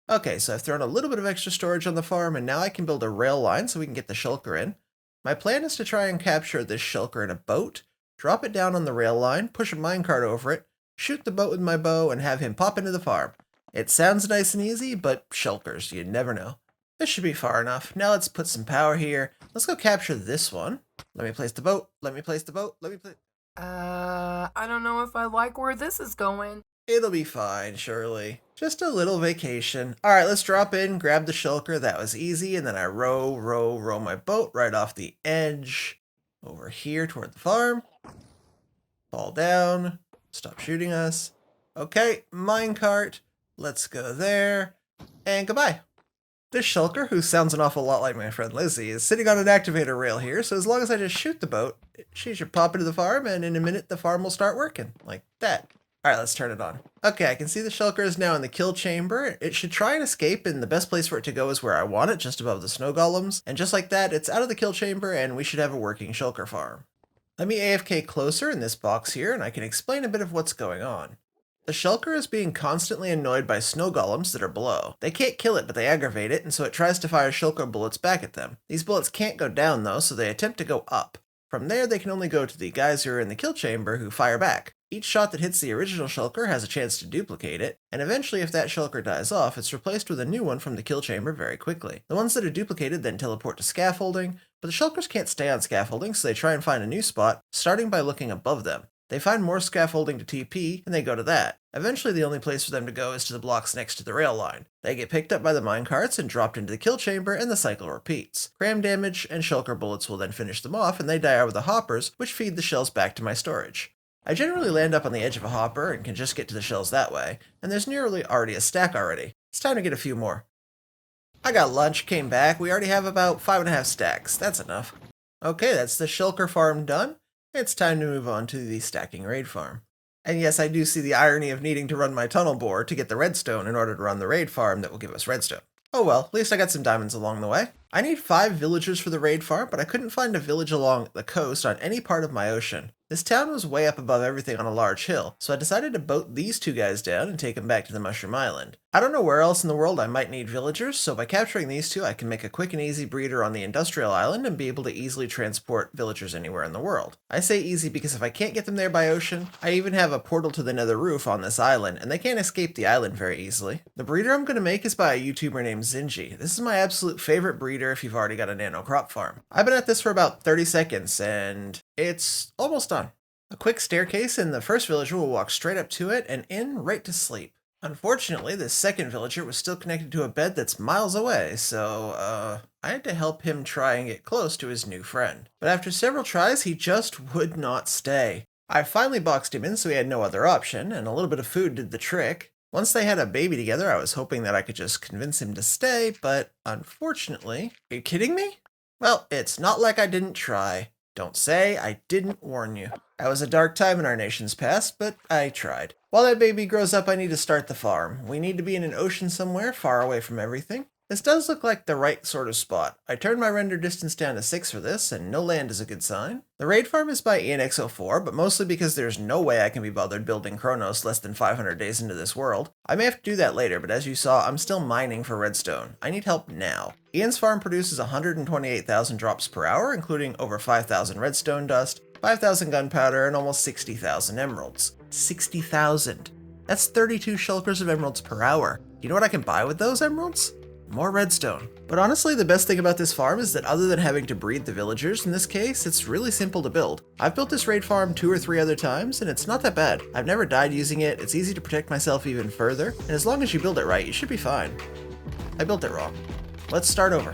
Okay, so I've thrown a little bit of extra storage on the farm, and now I can build a rail line so we can get the shulker in. My plan is to try and capture this shulker in a boat, drop it down on the rail line, push a minecart over it, shoot the boat with my bow, and have him pop into the farm. It sounds nice and easy, but shulkers, you never know. This should be far enough. Now let's put some power here. Let's go capture this one. Let me place the boat. Let me place the boat. I don't know if I like where this is going. It'll be fine, surely. Just a little vacation. Alright, let's drop in, grab the shulker. That was easy, and then I row my boat right off the edge. over here toward the farm. Fall down. Stop shooting us. Okay, minecart. Let's go there. And goodbye. This shulker, who sounds an awful lot like my friend Linkzzey, is sitting on an activator rail here, so as long as I just shoot the boat, she should pop into the farm, and in a minute the farm will start working. Like that. Alright, let's turn it on. Okay, I can see the shulker is now in the kill chamber. It should try and escape, and the best place for it to go is where I want it, just above the snow golems. And just like that, it's out of the kill chamber, and we should have a working shulker farm. Let me AFK closer in this box here, and I can explain a bit of what's going on. The shulker is being constantly annoyed by snow golems that are below. They can't kill it, but they aggravate it, and so it tries to fire shulker bullets back at them. These bullets can't go down though, so they attempt to go up. From there, they can only go to the guys who are in the kill chamber who fire back. Each shot that hits the original shulker has a chance to duplicate it, and eventually if that shulker dies off, it's replaced with a new one from the kill chamber very quickly. The ones that are duplicated then teleport to scaffolding, but the shulkers can't stay on scaffolding, so they try and find a new spot, starting by looking above them. They find more scaffolding to TP, and they go to that. Eventually the only place for them to go is to the blocks next to the rail line. They get picked up by the minecarts and dropped into the kill chamber, and the cycle repeats. Cram damage and shulker bullets will then finish them off, and they die out with the hoppers, which feed the shells back to my storage. I generally land up on the edge of a hopper and can just get to the shells that way, and there's nearly already a stack already. It's time to get a few more. I got lunch, came back, we already have about 5.5 stacks, that's enough. Okay, that's the shulker farm done. It's time to move on to the stacking raid farm. And yes, I do see the irony of needing to run my tunnel bore to get the redstone in order to run the raid farm that will give us redstone. Oh well, at least I got some diamonds along the way. I need 5 villagers for the raid farm, but I couldn't find a village along the coast on any part of my ocean. This town was way up above everything on a large hill, so I decided to boat these 2 guys down and take them back to the Mushroom Island. I don't know where else in the world I might need villagers, so by capturing these 2 I can make a quick and easy breeder on the industrial island and be able to easily transport villagers anywhere in the world. I say easy because if I can't get them there by ocean, I even have a portal to the nether roof on this island, and they can't escape the island very easily. The breeder I'm going to make is by a YouTuber named Zinji. This is my absolute favorite breeder if you've already got a nano crop farm. I've been at this for about 30 seconds, and it's almost done. A quick staircase, and the first villager will walk straight up to it and in right to sleep. Unfortunately, this second villager was still connected to a bed that's miles away, so, I had to help him try and get close to his new friend. But after several tries, he just would not stay. I finally boxed him in so he had no other option, and a little bit of food did the trick. Once they had a baby together, I was hoping that I could just convince him to stay, but unfortunately... Are you kidding me? Well, it's not like I didn't try. Don't say I didn't warn you. That was a dark time in our nation's past, but I tried. While that baby grows up, I need to start the farm. We need to be in an ocean somewhere, far away from everything. This does look like the right sort of spot. I turned my render distance down to 6 for this, and no land is a good sign. The raid farm is by Ianxofour, but mostly because there's no way I can be bothered building Chronos less than 500 days into this world. I may have to do that later, but as you saw, I'm still mining for redstone. I need help now. Ian's farm produces 128,000 drops per hour, including over 5,000 redstone dust, 5,000 gunpowder, and almost 60,000 emeralds. 60,000. That's 32 shulkers of emeralds per hour. You know what I can buy with those emeralds? More redstone. But honestly, the best thing about this farm is that other than having to breed the villagers in this case, it's really simple to build. I've built this raid farm 2 or 3 other times, and it's not that bad. I've never died using it, it's easy to protect myself even further, and as long as you build it right, you should be fine. I built it wrong. Let's start over.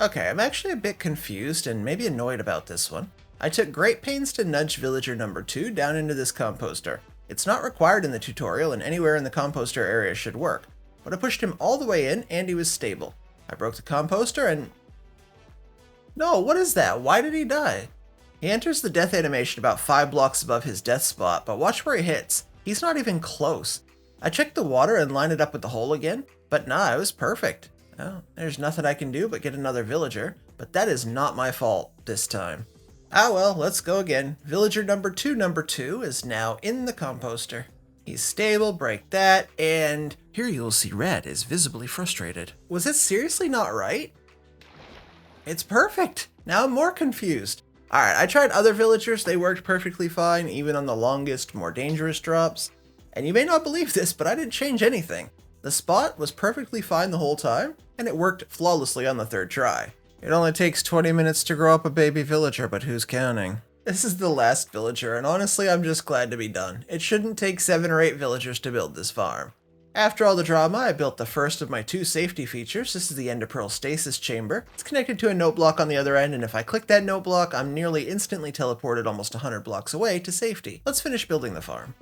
Okay, I'm actually a bit confused and maybe annoyed about this one. I took great pains to nudge villager number 2 down into this composter. It's not required in the tutorial and anywhere in the composter area should work, but I pushed him all the way in and he was stable. I broke the composter and... No, what is that? Why did he die? He enters the death animation about 5 blocks above his death spot, but watch where he hits. He's not even close. I checked the water and lined it up with the hole again, but nah, it was perfect. Well, there's nothing I can do but get another villager, but that is not my fault this time. Ah well, let's go again. Villager number 2 is now in the composter. He's stable, break that, and here you'll see Red is visibly frustrated. Was it seriously not right? It's perfect! Now I'm more confused. Alright, I tried other villagers, they worked perfectly fine, even on the longest, more dangerous drops. And you may not believe this, but I didn't change anything. The spot was perfectly fine the whole time, and it worked flawlessly on the 3rd try. It only takes 20 minutes to grow up a baby villager, but who's counting? This is the last villager, and honestly I'm just glad to be done. It shouldn't take 7 or 8 villagers to build this farm. After all the drama, I built the first of my 2 safety features. This is the Ender Pearl Stasis Chamber. It's connected to a note block on the other end, and if I click that note block, I'm nearly instantly teleported almost 100 blocks away to safety. Let's finish building the farm.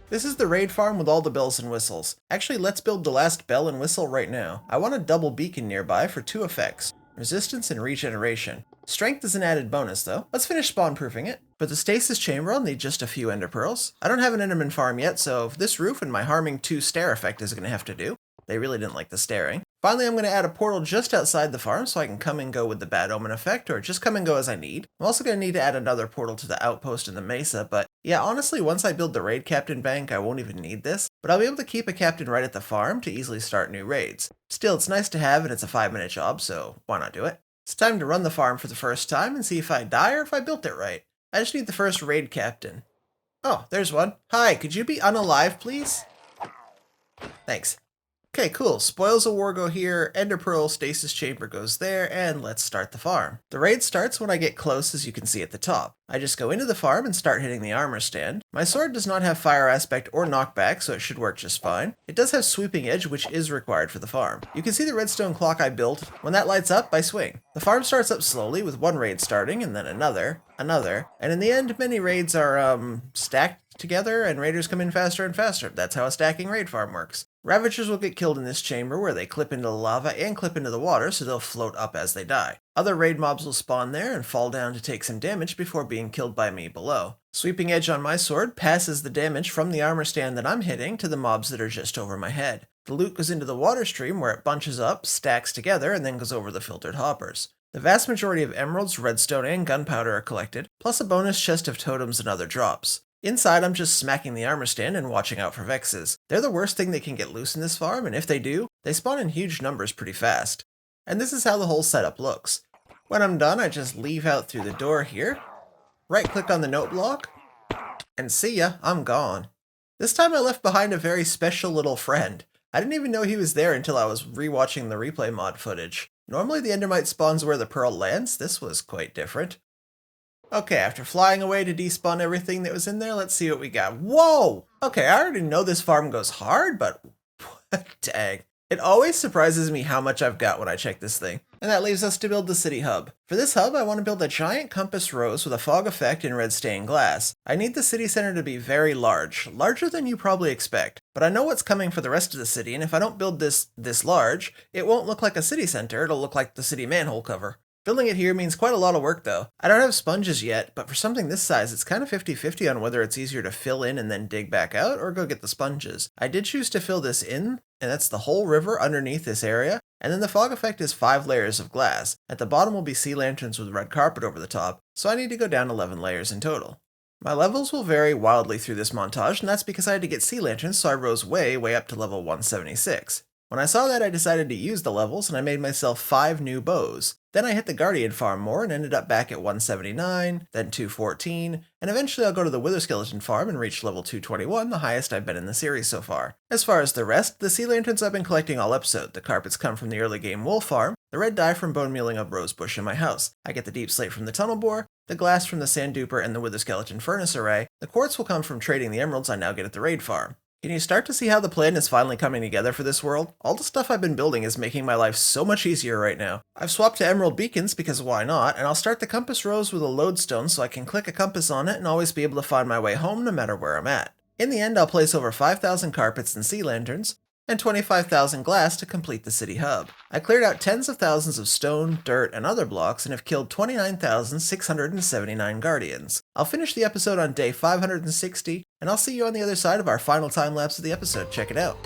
This is the raid farm with all the bells and whistles. Actually, let's build the last bell and whistle right now. I want a double beacon nearby for 2 effects, resistance and regeneration. Strength is an added bonus though. Let's finish spawn-proofing it. For the stasis chamber, I'll need just a few ender pearls. I don't have an enderman farm yet, so this roof and my harming 2 stare effect is going to have to do. They really didn't like the staring. Finally, I'm going to add a portal just outside the farm so I can come and go with the bad omen effect, or just come and go as I need. I'm also going to need to add another portal to the outpost in the mesa, but yeah, honestly, once I build the raid captain bank, I won't even need this, but I'll be able to keep a captain right at the farm to easily start new raids. Still, it's nice to have and it's a 5-minute job, so why not do it? It's time to run the farm for the first time and see if I die or if I built it right. I just need the first raid captain. Oh, there's one. Hi, could you be unalive, please? Thanks. Okay, cool. Spoils of War go here, Ender Pearl Stasis Chamber goes there, and let's start the farm. The raid starts when I get close, as you can see at the top. I just go into the farm and start hitting the armor stand. My sword does not have fire aspect or knockback, so it should work just fine. It does have sweeping edge, which is required for the farm. You can see the redstone clock I built. When that lights up, I swing. The farm starts up slowly, with one raid starting, and then another, and in the end, many raids are, stacked together, and raiders come in faster and faster. That's how a stacking raid farm works. Ravagers will get killed in this chamber where they clip into the lava and clip into the water, so they'll float up as they die. Other raid mobs will spawn there and fall down to take some damage before being killed by me below. Sweeping edge on my sword passes the damage from the armor stand that I'm hitting to the mobs that are just over my head. The loot goes into the water stream where it bunches up, stacks together, and then goes over the filtered hoppers. The vast majority of emeralds, redstone, and gunpowder are collected, plus a bonus chest of totems and other drops. Inside, I'm just smacking the armor stand and watching out for Vexes. They're the worst thing that can get loose in this farm, and if they do, they spawn in huge numbers pretty fast. And this is how the whole setup looks. When I'm done, I just leave out through the door here, right-click on the note block, and see ya, I'm gone. This time I left behind a very special little friend. I didn't even know he was there until I was rewatching the replay mod footage. Normally the endermite spawns where the pearl lands. This was quite different. Okay, after flying away to despawn everything that was in there, let's see what we got. Whoa! Okay, I already know this farm goes hard, but dang. It always surprises me how much I've got when I check this thing. And that leaves us to build the city hub. For this hub, I want to build a giant compass rose with a fog effect in red stained glass. I need the city center to be very large, larger than you probably expect. But I know what's coming for the rest of the city, and if I don't build this large, it won't look like a city center, it'll look like the city manhole cover. Building it here means quite a lot of work though. I don't have sponges yet, but for something this size, it's kind of 50-50 on whether it's easier to fill in and then dig back out, or go get the sponges. I did choose to fill this in, and that's the whole river underneath this area, and then the fog effect is 5 layers of glass. At the bottom will be sea lanterns with red carpet over the top, so I need to go down 11 layers in total. My levels will vary wildly through this montage, and that's because I had to get sea lanterns, so I rose way up to level 176. When I saw that, I decided to use the levels, and I made myself 5 new bows. Then I hit the Guardian farm more and ended up back at 179, then 214, and eventually I'll go to the Wither Skeleton farm and reach level 221, the highest I've been in the series so far. As far as the rest, the sea lanterns I've been collecting all episode. The carpets come from the early game wool farm, the red dye from bone mealing a rosebush in my house. I get the deep slate from the tunnel bore, the glass from the sand duper and the Wither Skeleton furnace array. The quartz will come from trading the emeralds I now get at the raid farm. Can you start to see how the plan is finally coming together for this world? All the stuff I've been building is making my life so much easier right now. I've swapped to emerald beacons because why not, and I'll start the compass rose with a lodestone so I can click a compass on it and always be able to find my way home no matter where I'm at. In the end, I'll place over 5,000 carpets and sea lanterns, and 25,000 glass to complete the city hub. I cleared out tens of thousands of stone, dirt, and other blocks and have killed 29,679 guardians. I'll finish the episode on day 560, and I'll see you on the other side of our final time lapse of the episode. Check it out.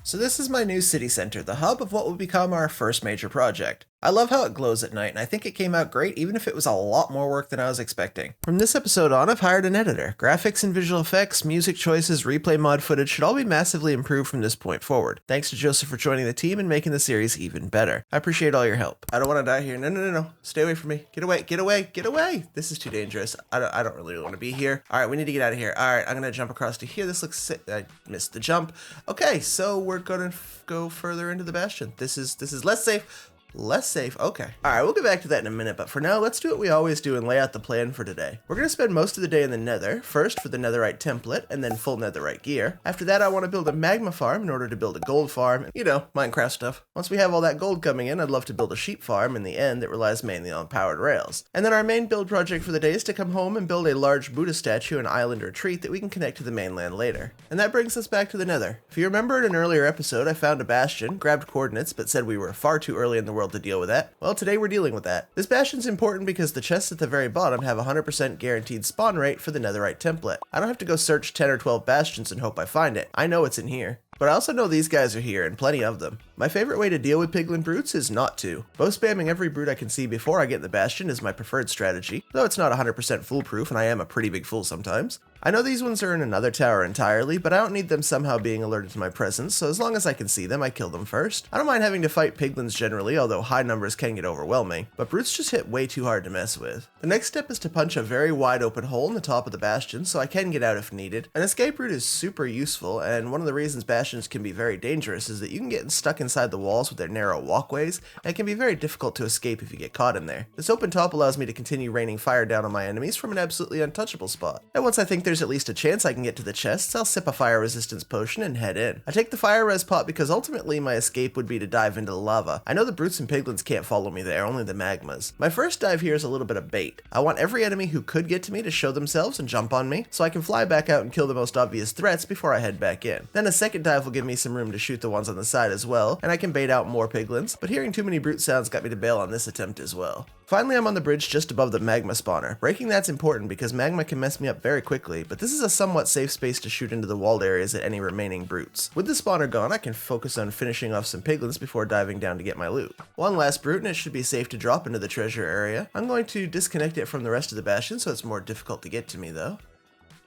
So this is my new city center, the hub of what will become our first major project. I love how it glows at night, and I think it came out great even if it was a lot more work than I was expecting. From this episode on, I've hired an editor. Graphics and visual effects, music choices, replay mod footage should all be massively improved from this point forward. Thanks to Joseph for joining the team and making the series even better. I appreciate all your help. I don't want to die here. No. Stay away from me. Get away, get away, get away. This is too dangerous. I don't really want to be here. All right, we need to get out of here. All right, I'm going to jump across to here. This looks sick. I missed the jump. Okay, so we're going to go further into the bastion. This is less safe. Less safe, okay. Alright, we'll get back to that in a minute, but for now, let's do what we always do and lay out the plan for today. We're gonna spend most of the day in the nether, first for the netherite template, and then full netherite gear. After that, I want to build a magma farm in order to build a gold farm, you know, Minecraft stuff. Once we have all that gold coming in, I'd love to build a sheep farm in the end that relies mainly on powered rails. And then our main build project for the day is to come home and build a large Buddha statue and island retreat that we can connect to the mainland later. And that brings us back to the nether. If you remember in an earlier episode, I found a bastion, grabbed coordinates, but said we were far too early in the world to deal with that. Well, today we're dealing with that. This bastion's important because the chests at the very bottom have a 100% guaranteed spawn rate for the netherite template. I don't have to go search 10 or 12 bastions and hope I find it. I know it's in here. But I also know these guys are here, and plenty of them. My favorite way to deal with piglin brutes is not to. Bow spamming every brute I can see before I get in the bastion is my preferred strategy, though it's not 100% foolproof and I am a pretty big fool sometimes. I know these ones are in another tower entirely, but I don't need them somehow being alerted to my presence, so as long as I can see them, I kill them first. I don't mind having to fight piglins generally, although high numbers can get overwhelming, but brutes just hit way too hard to mess with. The next step is to punch a very wide open hole in the top of the bastion so I can get out if needed. An escape route is super useful, and one of the reasons bastions can be very dangerous is that you can get stuck inside the walls with their narrow walkways, and it can be very difficult to escape if you get caught in there. This open top allows me to continue raining fire down on my enemies from an absolutely untouchable spot. And once I think there's at least a chance I can get to the chests, I'll sip a fire resistance potion and head in. I take the fire res pot because ultimately my escape would be to dive into the lava. I know the brutes and piglins can't follow me there, only the magmas. My first dive here is a little bit of bait. I want every enemy who could get to me to show themselves and jump on me, so I can fly back out and kill the most obvious threats before I head back in. Then a second dive will give me some room to shoot the ones on the side as well, and I can bait out more piglins, but hearing too many brute sounds got me to bail on this attempt as well. Finally, I'm on the bridge just above the magma spawner. Breaking that's important because magma can mess me up very quickly, but this is a somewhat safe space to shoot into the walled areas at any remaining brutes. With the spawner gone, I can focus on finishing off some piglins before diving down to get my loot. One last brute and it should be safe to drop into the treasure area. I'm going to disconnect it from the rest of the bastion so it's more difficult to get to me though.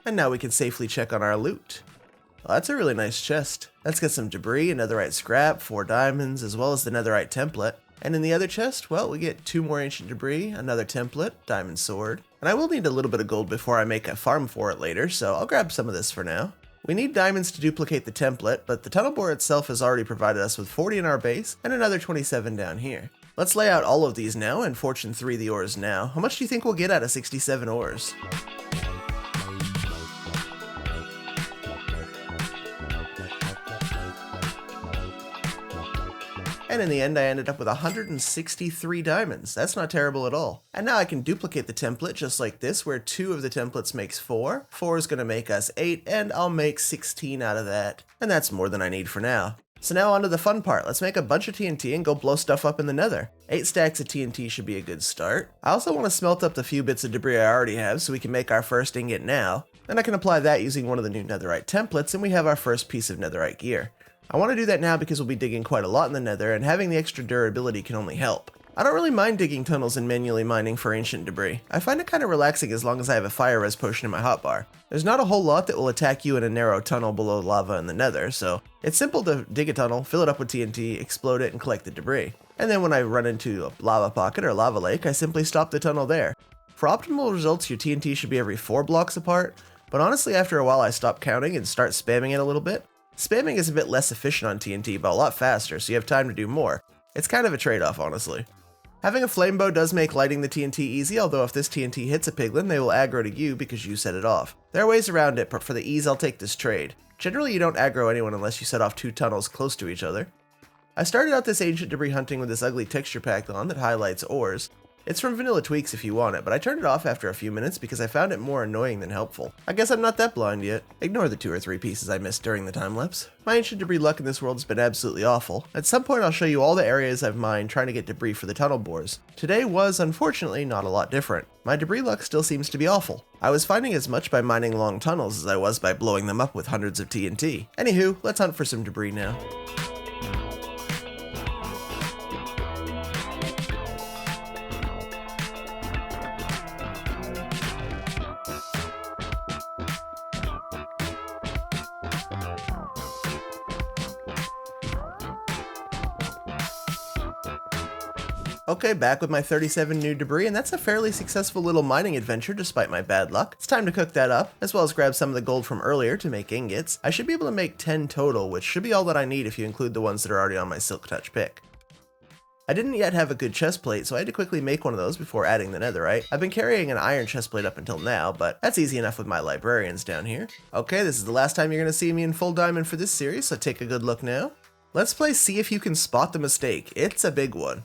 And now we can safely check on our loot. Well, that's a really nice chest. Let's get some debris, a netherite scrap, 4 diamonds, as well as the netherite template. And in the other chest, well, we get 2 more ancient debris, another template, diamond sword. And I will need a little bit of gold before I make a farm for it later, so I'll grab some of this for now. We need diamonds to duplicate the template, but the tunnel bore itself has already provided us with 40 in our base and another 27 down here. Let's lay out all of these now and fortune 3 the ores now. How much do you think we'll get out of 67 ores? And in the end, I ended up with 163 diamonds. That's not terrible at all. And now I can duplicate the template just like this, where 2 of the templates makes 4. 4 is going to make us 8, and I'll make 16 out of that. And that's more than I need for now. So now on to the fun part. Let's make a bunch of TNT and go blow stuff up in the nether. 8 stacks of TNT should be a good start. I also want to smelt up the few bits of debris I already have so we can make our first ingot now. Then I can apply that using one of the new netherite templates, and we have our first piece of netherite gear. I want to do that now because we'll be digging quite a lot in the nether, and having the extra durability can only help. I don't really mind digging tunnels and manually mining for ancient debris. I find it kind of relaxing as long as I have a fire res potion in my hotbar. There's not a whole lot that will attack you in a narrow tunnel below lava in the nether, so it's simple to dig a tunnel, fill it up with TNT, explode it, and collect the debris. And then when I run into a lava pocket or lava lake, I simply stop the tunnel there. For optimal results, your TNT should be every 4 blocks apart, but honestly after a while I stop counting and start spamming it a little bit. Spamming is a bit less efficient on TNT, but a lot faster, so you have time to do more. It's kind of a trade-off, honestly. Having a flame bow does make lighting the TNT easy, although if this TNT hits a piglin, they will aggro to you because you set it off. There are ways around it, but for the ease, I'll take this trade. Generally, you don't aggro anyone unless you set off 2 tunnels close to each other. I started out this ancient debris hunting with this ugly texture pack on that highlights ores. It's from Vanilla Tweaks if you want it, but I turned it off after a few minutes because I found it more annoying than helpful. I guess I'm not that blind yet. Ignore the 2 or 3 pieces I missed during the time lapse. My ancient debris luck in this world has been absolutely awful. At some point I'll show you all the areas I've mined trying to get debris for the tunnel bores. Today was, unfortunately, not a lot different. My debris luck still seems to be awful. I was finding as much by mining long tunnels as I was by blowing them up with hundreds of TNT. Anywho, let's hunt for some debris now. Okay, back with my 37 new debris, and that's a fairly successful little mining adventure despite my bad luck. It's time to cook that up, as well as grab some of the gold from earlier to make ingots. I should be able to make 10 total, which should be all that I need if you include the ones that are already on my silk touch pick. I didn't yet have a good chest plate, so I had to quickly make one of those before adding the netherite. I've been carrying an iron chest plate up until now, but that's easy enough with my librarians down here. Okay, this is the last time you're going to see me in full diamond for this series, so take a good look now. Let's play See If You Can Spot the Mistake. It's a big one.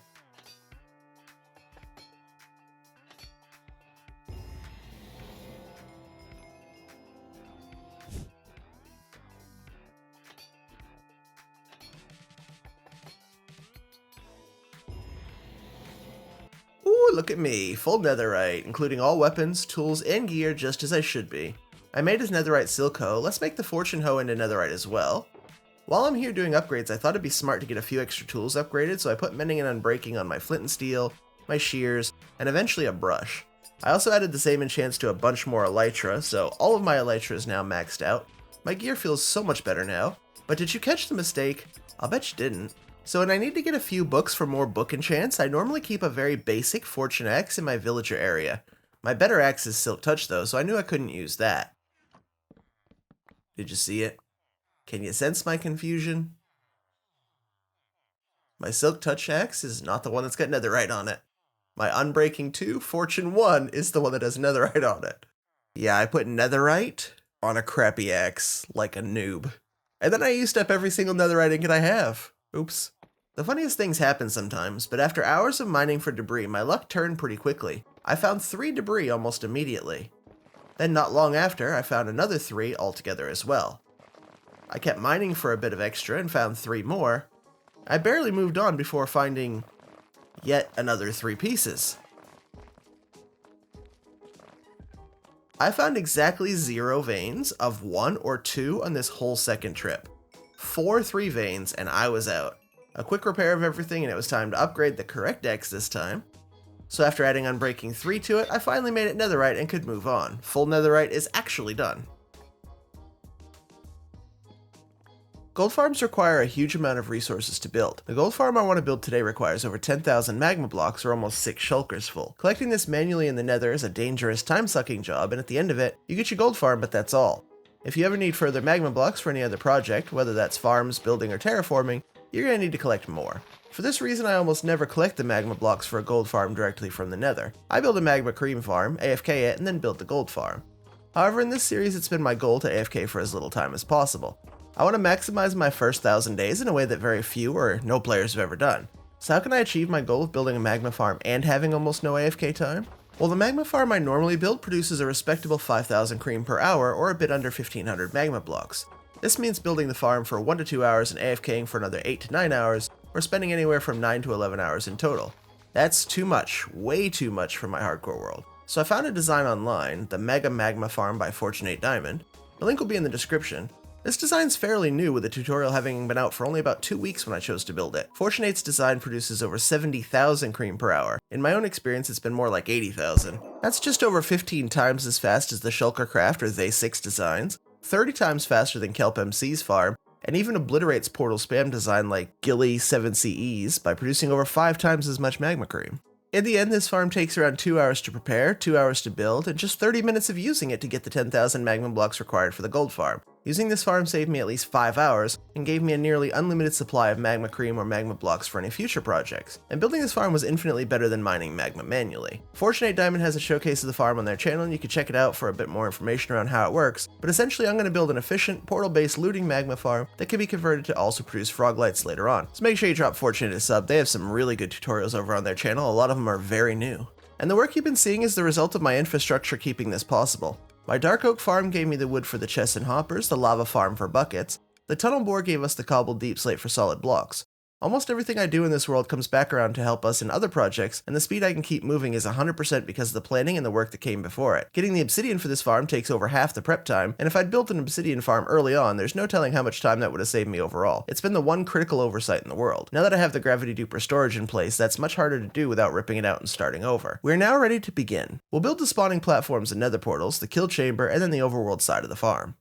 Ooh, look at me, full netherite, including all weapons, tools, and gear just as I should be. I made his netherite silk hoe, let's make the fortune hoe into netherite as well. While I'm here doing upgrades, I thought it'd be smart to get a few extra tools upgraded, so I put mending and unbreaking on my flint and steel, my shears, and eventually a brush. I also added the same enchants to a bunch more elytra, so all of my elytra is now maxed out. My gear feels so much better now, but did you catch the mistake? I'll bet you didn't. So when I need to get a few books for more book enchants, I normally keep a very basic fortune axe in my villager area. My better axe is silk touch though, so I knew I couldn't use that. Did you see it? Can you sense my confusion? My silk touch axe is not the one that's got netherite on it. My unbreaking 2, fortune 1, is the one that has netherite on it. Yeah, I put netherite on a crappy axe, like a noob. And then I used up every single netherite ingot I have. Oops. The funniest things happen sometimes, but after hours of mining for debris, my luck turned pretty quickly. I found 3 debris almost immediately. Then not long after, I found another 3 altogether as well. I kept mining for a bit of extra and found 3 more. I barely moved on before finding yet another 3 pieces. I found exactly 0 veins of 1 or 2 on this whole second trip. 4 3 veins and I was out. A quick repair of everything and it was time to upgrade the correct axe this time. So after adding unbreaking 3 to it, I finally made it netherite and could move on. Full netherite is actually done. Gold farms require a huge amount of resources to build. The gold farm I want to build today requires over 10,000 magma blocks or almost 6 shulkers full. Collecting this manually in the nether is a dangerous time-sucking job, and at the end of it, you get your gold farm, but that's all. If you ever need further magma blocks for any other project, whether that's farms, building, or terraforming, you're going to need to collect more. For this reason, I almost never collect the magma blocks for a gold farm directly from the nether. I build a magma cream farm, AFK it, and then build the gold farm. However, in this series, it's been my goal to AFK for as little time as possible. I want to maximize my first 1,000 days in a way that very few or no players have ever done. So how can I achieve my goal of building a magma farm and having almost no AFK time? Well, the magma farm I normally build produces a respectable 5,000 cream per hour or a bit under 1,500 magma blocks. This means building the farm for 1 to 2 hours and AFKing for another 8 to 9 hours, or spending anywhere from 9 to 11 hours in total. That's too much, way too much for my hardcore world. So I found a design online, the Mega Magma Farm by Fortune8 Diamond. The link will be in the description. This design's fairly new, with the tutorial having been out for only about 2 weeks when I chose to build it. Fortune8's design produces over 70,000 cream per hour. In my own experience, it's been more like 80,000. That's just over 15 times as fast as the Shulker Craft or They6 designs, 30 times faster than Kelp MC's farm, and even obliterates portal spam design like Gilly 7CE's by producing over 5 times as much magma cream. In the end, this farm takes around 2 hours to prepare, 2 hours to build, and just 30 minutes of using it to get the 10,000 magma blocks required for the gold farm. Using this farm saved me at least 5 hours, and gave me a nearly unlimited supply of magma cream or magma blocks for any future projects. And building this farm was infinitely better than mining magma manually. Fortune8 Diamond has a showcase of the farm on their channel, and you can check it out for a bit more information around how it works, but essentially I'm going to build an efficient, portal-based looting magma farm that can be converted to also produce froglights later on. So make sure you drop Fortune8 a sub, they have some really good tutorials over on their channel, a lot of them are very new. And the work you've been seeing is the result of my infrastructure keeping this possible. My dark oak farm gave me the wood for the chests and hoppers, the lava farm for buckets, the tunnel bore gave us the cobbled deep slate for solid blocks. Almost everything I do in this world comes back around to help us in other projects, and the speed I can keep moving is 100% because of the planning and the work that came before it. Getting the obsidian for this farm takes over half the prep time, and if I'd built an obsidian farm early on, there's no telling how much time that would have saved me overall. It's been the one critical oversight in the world. Now that I have the gravity duper storage in place, that's much harder to do without ripping it out and starting over. We're now ready to begin. We'll build the spawning platforms and nether portals, the kill chamber, and then the overworld side of the farm.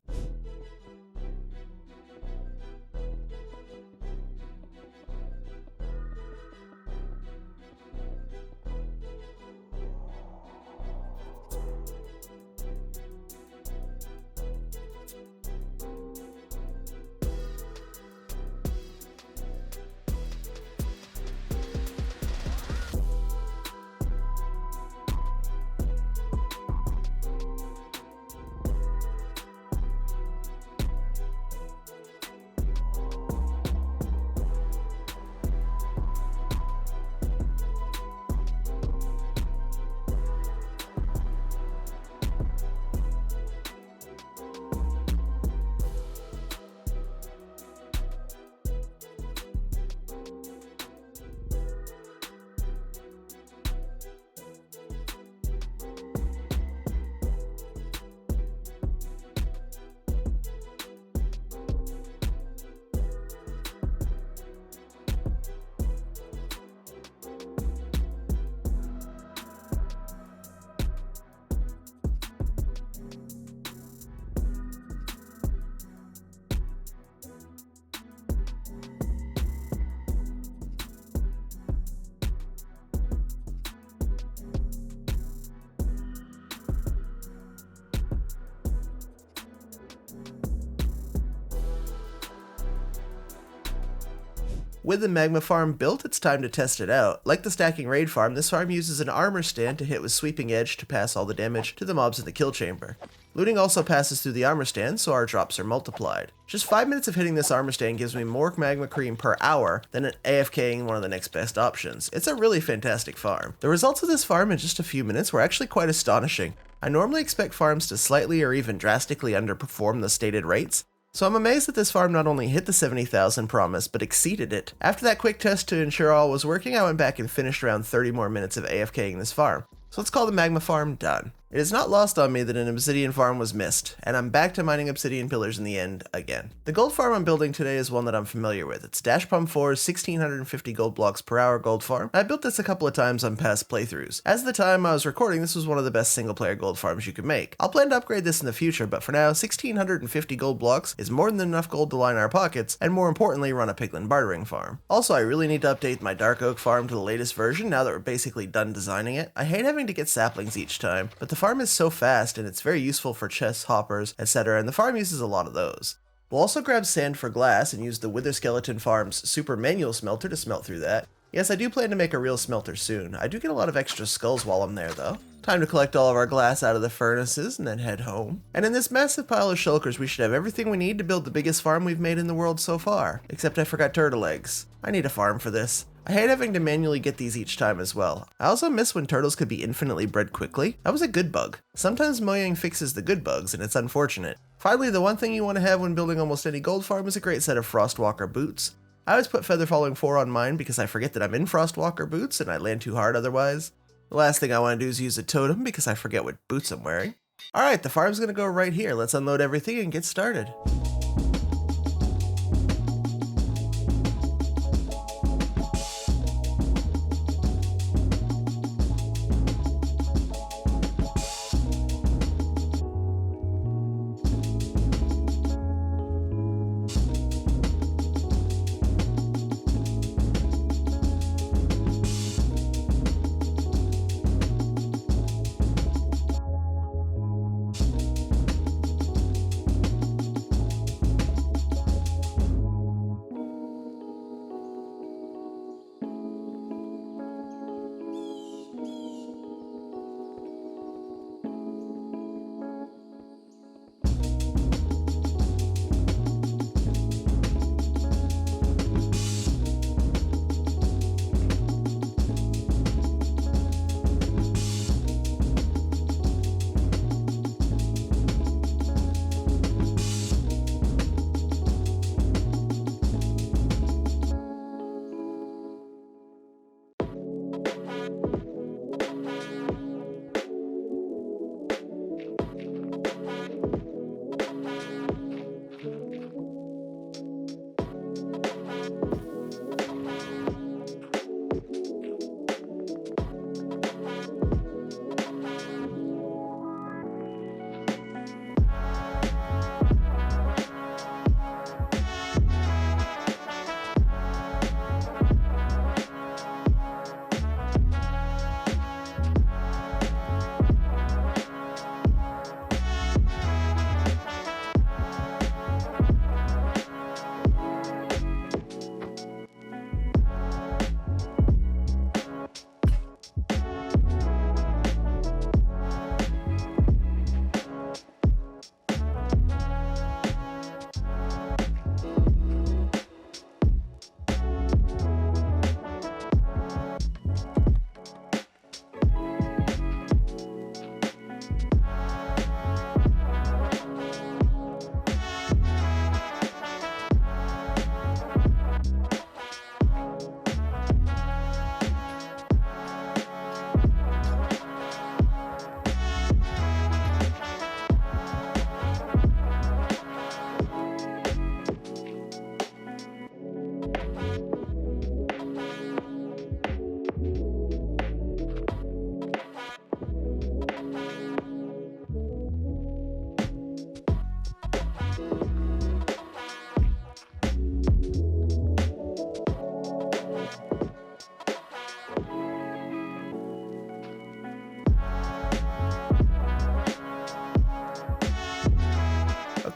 With the magma farm built, it's time to test it out. Like the stacking raid farm, this farm uses an armor stand to hit with sweeping edge to pass all the damage to the mobs in the kill chamber. Looting also passes through the armor stand, so our drops are multiplied. Just 5 minutes of hitting this armor stand gives me more magma cream per hour than an AFKing one of the next best options. It's a really fantastic farm. The results of this farm in just a few minutes were actually quite astonishing. I normally expect farms to slightly or even drastically underperform the stated rates, so I'm amazed that this farm not only hit the 70,000 promise, but exceeded it. After that quick test to ensure all was working, I went back and finished around 30 more minutes of AFKing this farm. So let's call the magma farm done. It is not lost on me that an obsidian farm was missed, and I'm back to mining obsidian pillars in the end again. The gold farm I'm building today is one that I'm familiar with. It's Dashpum 4's 1650 gold blocks per hour gold farm. I built this a couple of times on past playthroughs. As of the time I was recording, this was one of the best single player gold farms you could make. I'll plan to upgrade this in the future, but for now, 1650 gold blocks is more than enough gold to line our pockets, and more importantly, run a piglin bartering farm. Also, I really need to update my dark oak farm to the latest version now that we're basically done designing it. I hate having to get saplings each time, but the farm is so fast and it's very useful for chest hoppers, etc., and the farm uses a lot of those. We'll also grab sand for glass and use the Wither Skeleton Farm's super manual smelter to smelt through that. Yes, I do plan to make a real smelter soon. I do get a lot of extra skulls while I'm there though. Time to collect all of our glass out of the furnaces and then head home. And in this massive pile of shulkers, we should have everything we need to build the biggest farm we've made in the world so far. Except I forgot turtle eggs. I need a farm for this. I hate having to manually get these each time as well. I also miss when turtles could be infinitely bred quickly. That was a good bug. Sometimes Mojang fixes the good bugs and it's unfortunate. Finally, the one thing you want to have when building almost any gold farm is a great set of Frostwalker boots. I always put Feather Falling 4 on mine because I forget that I'm in Frostwalker boots and I land too hard otherwise. The last thing I want to do is use a totem because I forget what boots I'm wearing. Alright, the farm's gonna go right here. Let's unload everything and get started.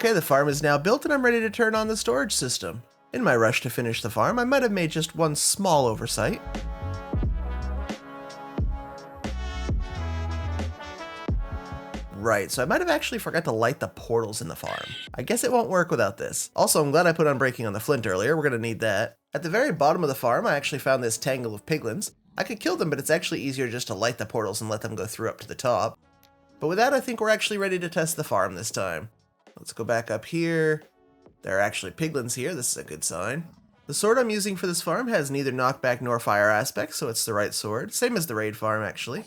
Okay, the farm is now built and I'm ready to turn on the storage system. In my rush to finish the farm, I might have made just one small oversight. Right, so I might have actually forgot to light the portals in the farm. I guess it won't work without this. Also, I'm glad I put Unbreaking on the flint earlier, we're gonna need that. At the very bottom of the farm, I actually found this tangle of piglins. I could kill them, but it's actually easier just to light the portals and let them go through up to the top. But with that, I think we're actually ready to test the farm this time. Let's go back up here. There are actually piglins here, this is a good sign. The sword I'm using for this farm has neither knockback nor fire aspects, so it's the right sword. Same as the raid farm, actually.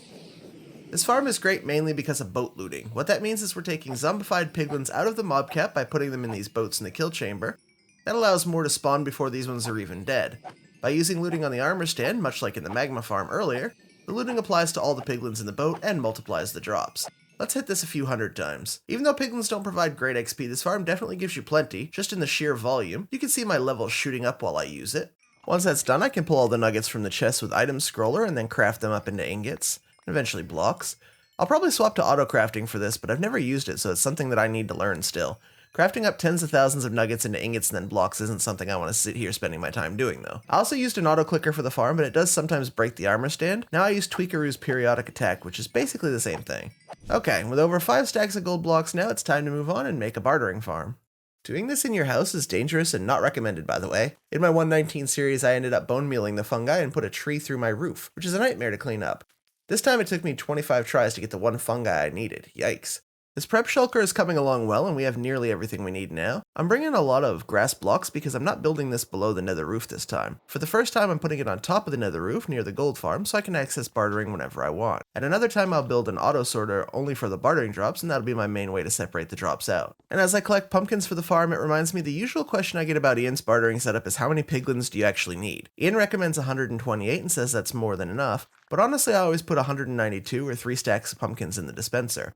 This farm is great mainly because of boat looting. What that means is we're taking zombified piglins out of the mob cap by putting them in these boats in the kill chamber. That allows more to spawn before these ones are even dead. By using looting on the armor stand, much like in the magma farm earlier, the looting applies to all the piglins in the boat and multiplies the drops. Let's hit this a few hundred times. Even though piglins don't provide great XP, this farm definitely gives you plenty, just in the sheer volume. You can see my levels shooting up while I use it. Once that's done, I can pull all the nuggets from the chest with item scroller and then craft them up into ingots. Eventually blocks. I'll probably swap to auto crafting for this, but I've never used it, so it's something that I need to learn still. Crafting up tens of thousands of nuggets into ingots and then blocks isn't something I want to sit here spending my time doing though. I also used an auto clicker for the farm, but it does sometimes break the armor stand. Now I use Tweakaroo's periodic attack, which is basically the same thing. Okay, with over 5 stacks of gold blocks now, it's time to move on and make a bartering farm. Doing this in your house is dangerous and not recommended, by the way. In my 119 series, I ended up bone mealing the fungi and put a tree through my roof, which is a nightmare to clean up. This time it took me 25 tries to get the one fungi I needed. Yikes. This prep shulker is coming along well and we have nearly everything we need now. I'm bringing a lot of grass blocks because I'm not building this below the nether roof this time. For the first time I'm putting it on top of the nether roof near the gold farm so I can access bartering whenever I want. At another time I'll build an auto sorter only for the bartering drops and that'll be my main way to separate the drops out. And as I collect pumpkins for the farm, it reminds me the usual question I get about Ian's bartering setup is how many piglins do you actually need? Ian recommends 128 and says that's more than enough, but honestly I always put 192 or 3 stacks of pumpkins in the dispenser.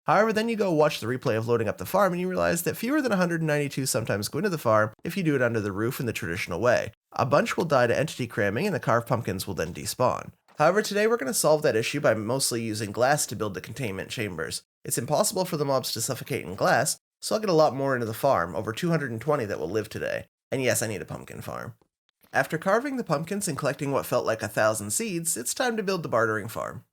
However, then you go watch the replay of loading up the farm and you realize that fewer than 192 sometimes go into the farm if you do it under the roof in the traditional way. A bunch will die to entity cramming and the carved pumpkins will then despawn. However, today we're going to solve that issue by mostly using glass to build the containment chambers. It's impossible for the mobs to suffocate in glass, so I'll get a lot more into the farm, over 220 that will live today. And yes, I need a pumpkin farm. After carving the pumpkins and collecting what felt like 1,000 seeds, it's time to build the bartering farm.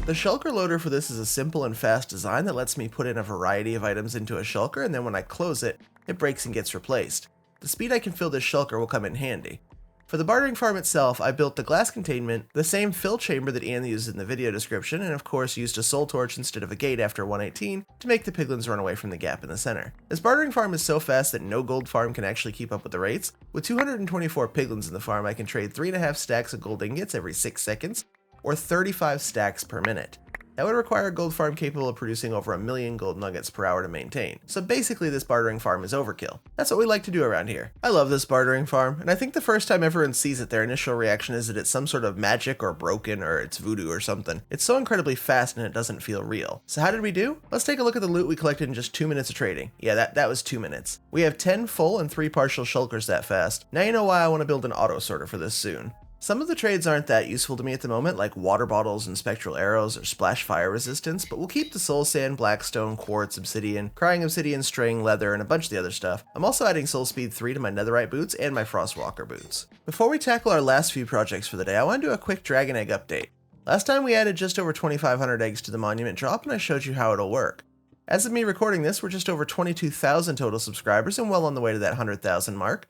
The shulker loader for this is a simple and fast design that lets me put in a variety of items into a shulker and then when I close it, it breaks and gets replaced. The speed I can fill this shulker will come in handy. For the bartering farm itself, I built the glass containment, the same fill chamber that Ian used in the video description, and of course used a soul torch instead of a gate after 118 to make the piglins run away from the gap in the center. This bartering farm is so fast that no gold farm can actually keep up with the rates. With 224 piglins in the farm, I can trade 3.5 stacks of gold ingots every 6 seconds, or 35 stacks per minute. That would require a gold farm capable of producing over 1 million gold nuggets per hour to maintain. So basically this bartering farm is overkill. That's what we like to do around here. I love this bartering farm, and I think the first time everyone sees it, their initial reaction is that it's some sort of magic or broken or it's voodoo or something. It's so incredibly fast and it doesn't feel real. So how did we do? Let's take a look at the loot we collected in just 2 minutes of trading. Yeah, that was 2 minutes. We have 10 full and 3 partial shulkers that fast. Now you know why I want to build an auto sorter for this soon. Some of the trades aren't that useful to me at the moment, like water bottles and spectral arrows or splash fire resistance, but we'll keep the soul sand, blackstone, quartz, obsidian, crying obsidian, string, leather, and a bunch of the other stuff. I'm also adding soul speed 3 to my netherite boots and my frostwalker boots. Before we tackle our last few projects for the day, I want to do a quick dragon egg update. Last time we added just over 2,500 eggs to the monument drop and I showed you how it'll work. As of me recording this, we're just over 22,000 total subscribers and well on the way to that 100,000 mark.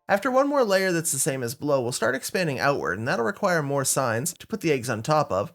After one more layer that's the same as below, we'll start expanding outward, and that'll require more signs to put the eggs on top of.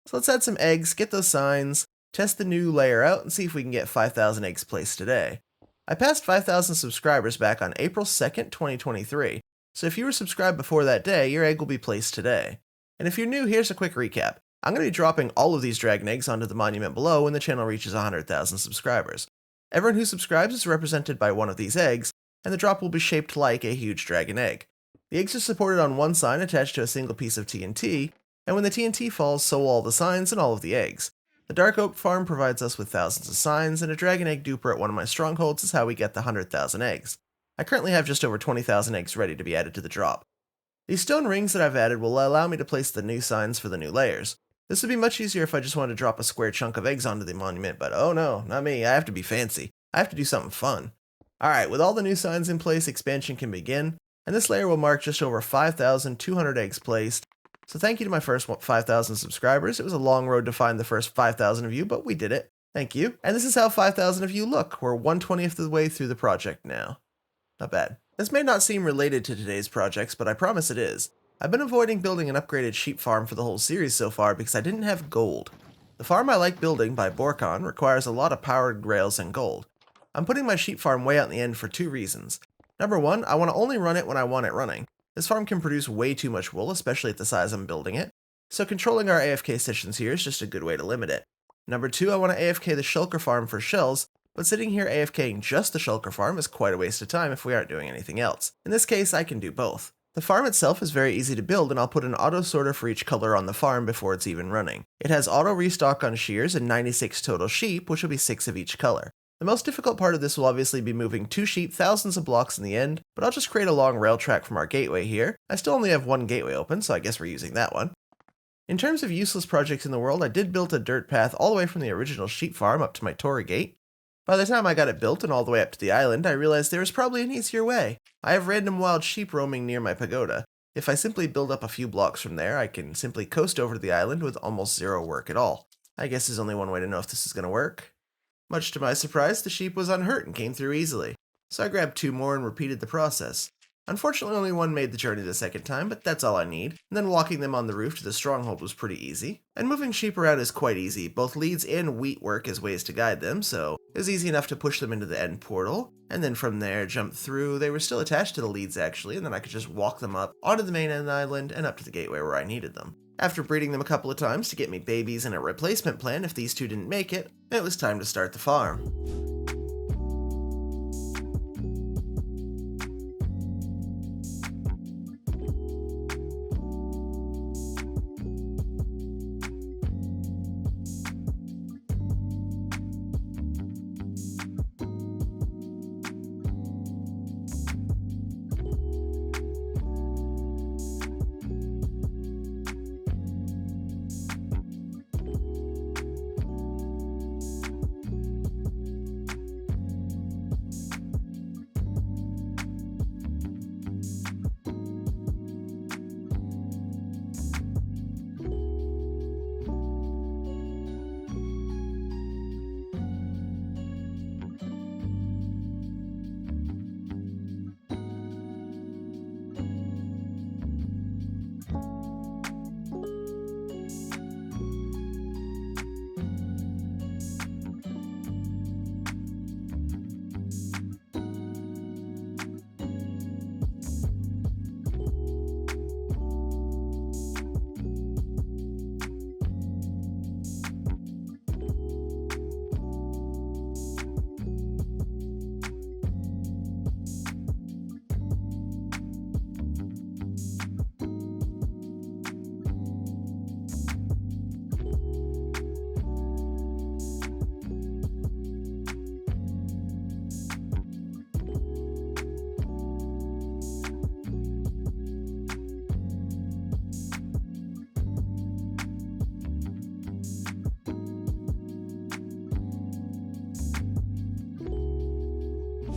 So let's add some eggs, get those signs, test the new layer out and see if we can get 5,000 eggs placed today. I passed 5,000 subscribers back on April 2nd, 2023, so if you were subscribed before that day, your egg will be placed today. And if you're new, here's a quick recap. I'm going to be dropping all of these dragon eggs onto the monument below when the channel reaches 100,000 subscribers. Everyone who subscribes is represented by one of these eggs, and the drop will be shaped like a huge dragon egg. The eggs are supported on one sign attached to a single piece of TNT, and when the TNT falls, so will all the signs and all of the eggs. The Dark Oak Farm provides us with thousands of signs, and a dragon egg duper at one of my strongholds is how we get the 100,000 eggs. I currently have just over 20,000 eggs ready to be added to the drop. These stone rings that I've added will allow me to place the new signs for the new layers. This would be much easier if I just wanted to drop a square chunk of eggs onto the monument, but oh no, not me, I have to be fancy. I have to do something fun. Alright, with all the new signs in place, expansion can begin, and this layer will mark just over 5,200 eggs placed. So thank you to my first 5,000 subscribers. It was a long road to find the first 5,000 of you, but we did it. Thank you. And this is how 5,000 of you look. We're 1/20th of the way through the project now. Not bad. This may not seem related to today's projects, but I promise it is. I've been avoiding building an upgraded sheep farm for the whole series so far because I didn't have gold. The farm I like building by Borkon requires a lot of powered rails and gold. I'm putting my sheep farm way out in the end for two reasons. Number one, I want to only run it when I want it running. This farm can produce way too much wool, especially at the size I'm building it, so controlling our AFK sessions here is just a good way to limit it. Number two, I want to AFK the shulker farm for shells, but sitting here AFKing just the shulker farm is quite a waste of time if we aren't doing anything else. In this case, I can do both. The farm itself is very easy to build, and I'll put an auto sorter for each color on the farm before it's even running. It has auto restock on shears and 96 total sheep, which will be 6 of each color. The most difficult part of this will obviously be moving 2 sheep thousands of blocks in the end, but I'll just create a long rail track from our gateway here. I still only have one gateway open, so I guess we're using that one. In terms of useless projects in the world, I did build a dirt path all the way from the original sheep farm up to my Torii gate. By the time I got it built and all the way up to the island, I realized there was probably an easier way. I have random wild sheep roaming near my pagoda. If I simply build up a few blocks from there, I can simply coast over to the island with almost zero work at all. I guess there's only one way to know if this is going to work. Much to my surprise, the sheep was unhurt and came through easily, so I grabbed 2 more and repeated the process. Unfortunately, only one made the journey the second time, but that's all I need, and then walking them on the roof to the stronghold was pretty easy. And moving sheep around is quite easy. Both leads and wheat work as ways to guide them, so it was easy enough to push them into the end portal, and then from there jump through. They were still attached to the leads actually, and then I could just walk them up onto the main end island and up to the gateway where I needed them. After breeding them a couple of times to get me babies and a replacement plan if these two didn't make it, it was time to start the farm.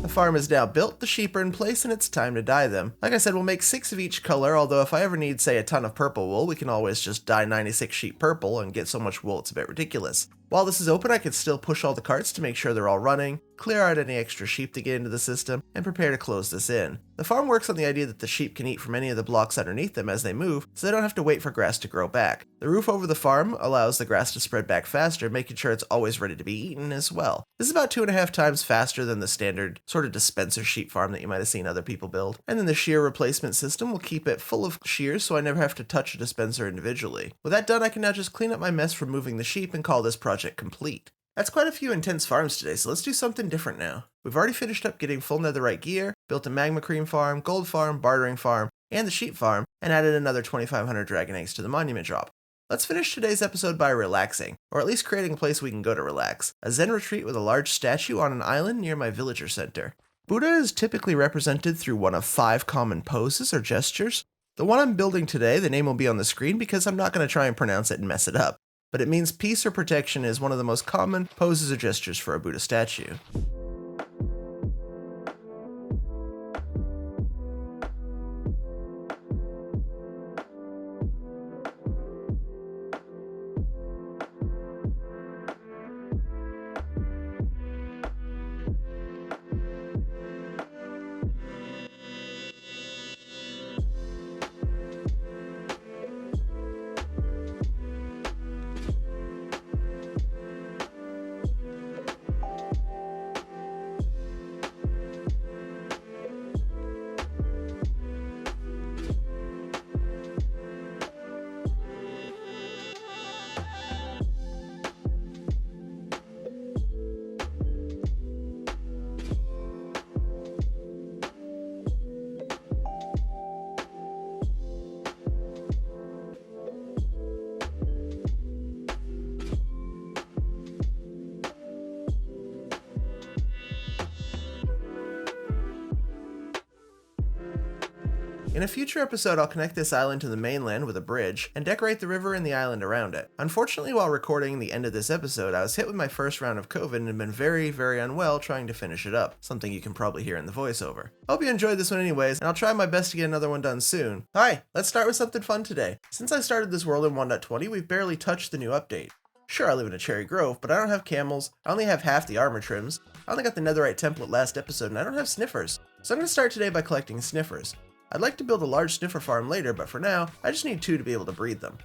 The farm is now built, the sheep are in place, and it's time to dye them. Like I said, we'll make 6 of each color, although if I ever need, say, a ton of purple wool, we can always just dye 96 sheep purple and get so much wool it's a bit ridiculous. While this is open, I can still push all the carts to make sure they're all running, clear out any extra sheep to get into the system, and prepare to close this in. The farm works on the idea that the sheep can eat from any of the blocks underneath them as they move, so they don't have to wait for grass to grow back. The roof over the farm allows the grass to spread back faster, making sure it's always ready to be eaten as well. This is about 2.5 times faster than the standard sort of dispenser sheep farm that you might have seen other people build. And then the shear replacement system will keep it full of shears so I never have to touch a dispenser individually. With that done, I can now just clean up my mess from moving the sheep and call this project complete. That's quite a few intense farms today, so let's do something different now. We've already finished up getting full netherite gear, built a magma cream farm, gold farm, bartering farm, and the sheep farm, and added another 2,500 dragon eggs to the monument drop. Let's finish today's episode by relaxing, or at least creating a place we can go to relax. A zen retreat with a large statue on an island near my villager center. Buddha is typically represented through one of 5 common poses or gestures. The one I'm building today, the name will be on the screen because I'm not going to try and pronounce it and mess it up. But it means peace or protection is one of the most common poses or gestures for a Buddha statue. In a future episode, I'll connect this island to the mainland with a bridge and decorate the river and the island around it. Unfortunately, while recording the end of this episode, I was hit with my first round of COVID and have been very, very unwell trying to finish it up, something you can probably hear in the voiceover. Hope you enjoyed this one anyways, and I'll try my best to get another one done soon. Hi, let's start with something fun today. Since I started this world in 1.20, we've barely touched the new update. Sure, I live in a cherry grove, but I don't have camels, I only have half the armor trims, I only got the netherite template last episode, and I don't have sniffers. So I'm going to start today by collecting sniffers. I'd like to build a large sniffer farm later, but for now, I just need 2 to be able to breed them.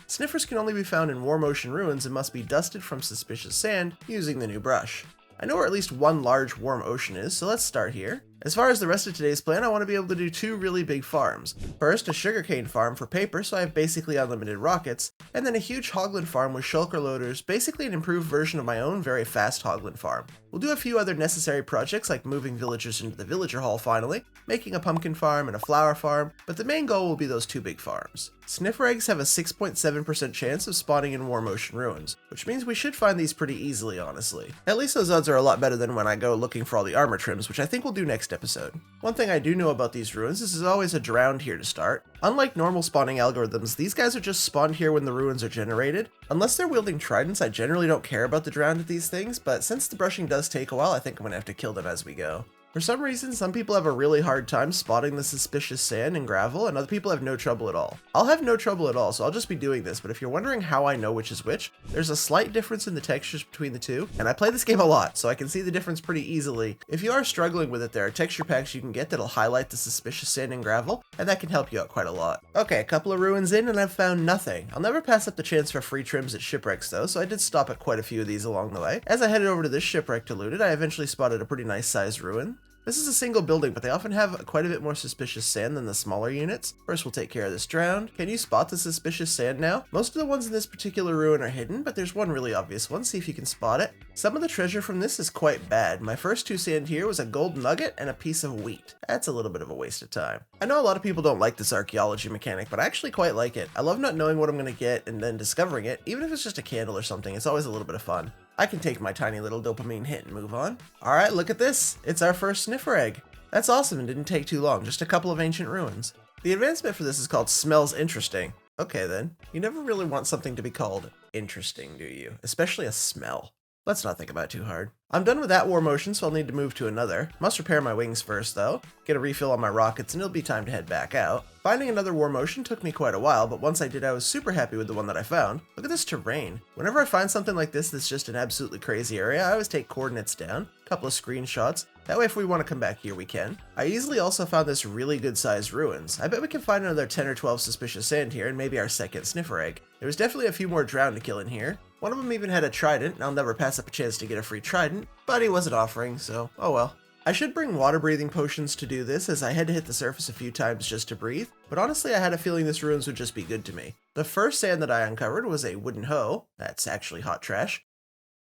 Sniffers can only be found in warm ocean ruins and must be dusted from suspicious sand using the new brush. I know where at least one large warm ocean is, so let's start here. As far as the rest of today's plan, I want to be able to do 2 really big farms. First, a sugarcane farm for paper, so I have basically unlimited rockets, and then a huge hoglin farm with shulker loaders, basically an improved version of my own very fast hoglin farm. We'll do a few other necessary projects like moving villagers into the villager hall finally, making a pumpkin farm and a flower farm, but the main goal will be those 2 big farms. Sniffer eggs have a 6.7% chance of spawning in warm ocean ruins, which means we should find these pretty easily, honestly. At least those odds are a lot better than when I go looking for all the armor trims, which I think we'll do next episode. One thing I do know about these ruins is there's always a drowned here to start. Unlike normal spawning algorithms, these guys are just spawned here when the ruins are generated. Unless they're wielding tridents, I generally don't care about the drowned of these things, but since the brushing does take a while, I think I'm gonna have to kill them as we go. For some reason, some people have a really hard time spotting the suspicious sand and gravel, and other people have no trouble at all. I'll have no trouble at all, so I'll just be doing this, but if you're wondering how I know which is which, there's a slight difference in the textures between the 2, and I play this game a lot, so I can see the difference pretty easily. If you are struggling with it, there are texture packs you can get that'll highlight the suspicious sand and gravel, and that can help you out quite a lot. Okay, a couple of ruins in, and I've found nothing. I'll never pass up the chance for free trims at shipwrecks though, so I did stop at quite a few of these along the way. As I headed over to this shipwreck to loot it, I eventually spotted a pretty nice sized ruin. This is a single building, but they often have quite a bit more suspicious sand than the smaller units. First, we'll take care of this drowned. Can you spot the suspicious sand now? Most of the ones in this particular ruin are hidden, but there's one really obvious one. See if you can spot it. Some of the treasure from this is quite bad. My first 2 sand here was a gold nugget and a piece of wheat. That's a little bit of a waste of time. I know a lot of people don't like this archaeology mechanic, but I actually quite like it. I love not knowing what I'm going to get and then discovering it. Even if it's just a candle or something, it's always a little bit of fun. I can take my tiny little dopamine hit and move on. Alright, look at this. It's our first sniffer egg. That's awesome and didn't take too long, just a couple of ancient ruins. The advancement for this is called Smells Interesting. Okay then, you never really want something to be called interesting, do you? Especially a smell. Let's not think about it too hard. I'm done with that war motion, so I'll need to move to another. Must repair my wings first, though. Get a refill on my rockets, and it'll be time to head back out. Finding another war motion took me quite a while, but once I did, I was super happy with the one that I found. Look at this terrain. Whenever I find something like this that's just an absolutely crazy area, I always take coordinates down, a couple of screenshots. That way if we want to come back here, we can. I easily also found this really good sized ruins. I bet we can find another 10 or 12 suspicious sand here, and maybe our second sniffer egg. There was definitely a few more drowned to kill in here. One of them even had a trident, and I'll never pass up a chance to get a free trident, but he wasn't offering, so oh well. I should bring water breathing potions to do this, as I had to hit the surface a few times just to breathe, but honestly I had a feeling this ruins would just be good to me. The first sand that I uncovered was a wooden hoe. That's actually hot trash.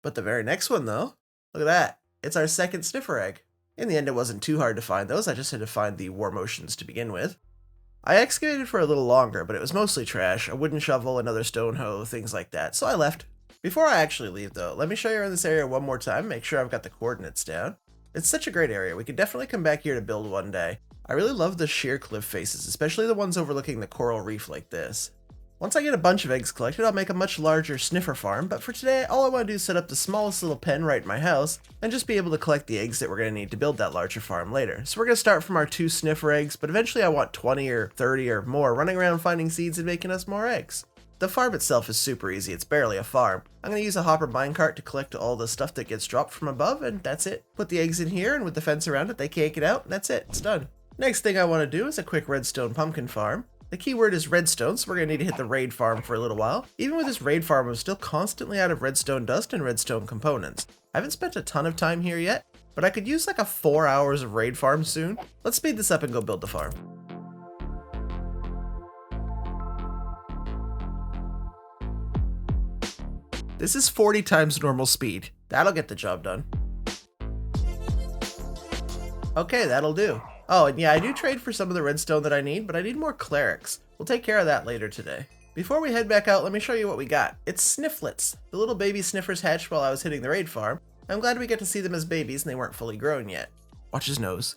But the very next one though, look at that. It's our second sniffer egg. In the end it wasn't too hard to find those, I just had to find the war motions to begin with. I excavated for a little longer, but it was mostly trash, a wooden shovel, another stone hoe, things like that, so I left. Before I actually leave though, let me show you around this area one more time, make sure I've got the coordinates down. It's such a great area, we could definitely come back here to build one day. I really love the sheer cliff faces, especially the ones overlooking the coral reef like this. Once I get a bunch of eggs collected, I'll make a much larger sniffer farm, but for today, all I want to do is set up the smallest little pen right in my house, and just be able to collect the eggs that we're going to need to build that larger farm later. So we're going to start from our 2 sniffer eggs, but eventually I want 20 or 30 or more running around finding seeds and making us more eggs. The farm itself is super easy, it's barely a farm. I'm going to use a hopper minecart to collect all the stuff that gets dropped from above, and that's it. Put the eggs in here, and with the fence around it, they can't get out, and that's it, it's done. Next thing I want to do is a quick redstone pumpkin farm. The keyword is redstone, so we're going to need to hit the raid farm for a little while. Even with this raid farm, I'm still constantly out of redstone dust and redstone components. I haven't spent a ton of time here yet, but I could use like a 4 hours of raid farm soon. Let's speed this up and go build the farm. This is 40 times normal speed. That'll get the job done. Okay, that'll do. Oh, and yeah, I do trade for some of the redstone that I need, but I need more clerics. We'll take care of that later today. Before we head back out, let me show you what we got. It's snifflets. The little baby sniffers hatched while I was hitting the raid farm. I'm glad we get to see them as babies and they weren't fully grown yet. Watch his nose.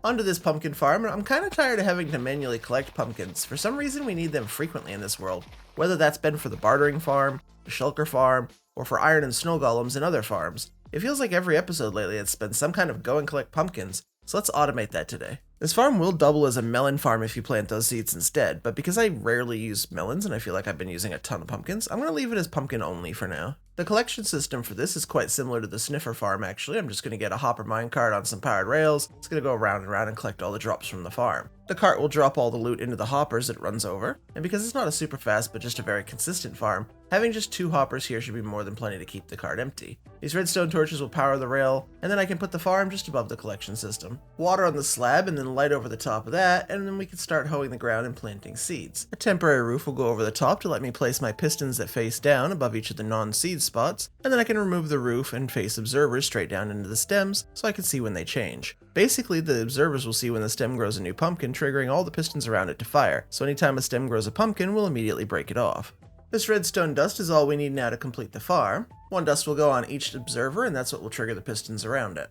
Onto this pumpkin farm, and I'm kind of tired of having to manually collect pumpkins. For some reason, we need them frequently in this world. Whether that's been for the bartering farm, the shulker farm, or for iron and snow golems in other farms. It feels like every episode lately it's been some kind of go and collect pumpkins, so let's automate that today. This farm will double as a melon farm if you plant those seeds instead, but because I rarely use melons and I feel like I've been using a ton of pumpkins, I'm going to leave it as pumpkin only for now. The collection system for this is quite similar to the sniffer farm actually. I'm just going to get a hopper minecart on some powered rails. It's going to go around and around and collect all the drops from the farm. The cart will drop all the loot into the hoppers it runs over, and because it's not a super fast but just a very consistent farm, having just 2 hoppers here should be more than plenty to keep the cart empty. These redstone torches will power the rail, and then I can put the farm just above the collection system. Water on the slab and then light over the top of that, and then we can start hoeing the ground and planting seeds. A temporary roof will go over the top to let me place my pistons that face down above each of the non-seed spots, and then I can remove the roof and face observers straight down into the stems so I can see when they change. Basically, the observers will see when the stem grows a new pumpkin, triggering all the pistons around it to fire, so anytime a stem grows a pumpkin, we'll immediately break it off. This redstone dust is all we need now to complete the farm. 1 dust will go on each observer, and that's what will trigger the pistons around it.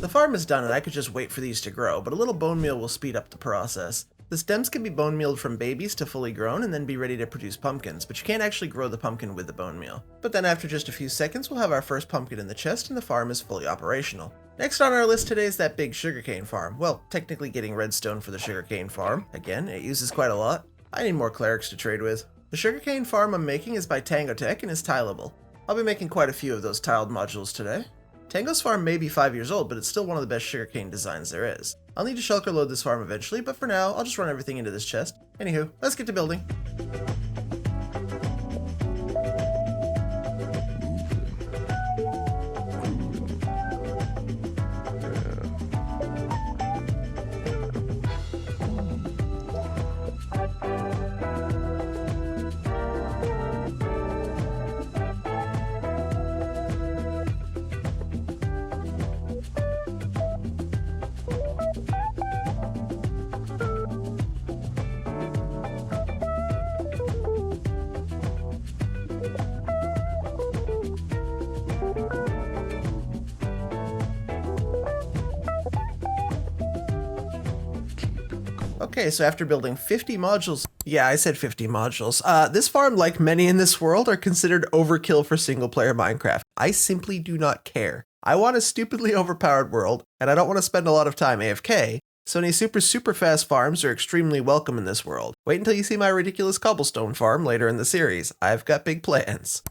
The farm is done and I could just wait for these to grow, but a little bone meal will speed up the process. The stems can be bone mealed from babies to fully grown and then be ready to produce pumpkins, but you can't actually grow the pumpkin with the bone meal. But then after just a few seconds, we'll have our first pumpkin in the chest and the farm is fully operational. Next on our list today is that big sugarcane farm. Well, technically getting redstone for the sugarcane farm. Again, it uses quite a lot. I need more clerics to trade with. The sugarcane farm I'm making is by Tangotech and is tileable. I'll be making quite a few of those tiled modules today. Tango's farm may be 5 years old, but it's still one of the best sugarcane designs there is. I'll need to shulker load this farm eventually, but for now, I'll just run everything into this chest. Anywho, let's get to building. Okay, so after building 50 modules, Yeah, I said 50 modules. This farm, like many in this world, are considered overkill for single-player Minecraft. I simply do not care. I want a stupidly overpowered world, and I don't want to spend a lot of time AFK, so any super fast farms are extremely welcome in this world. Wait until you see my ridiculous cobblestone farm later in the series. I've got big plans.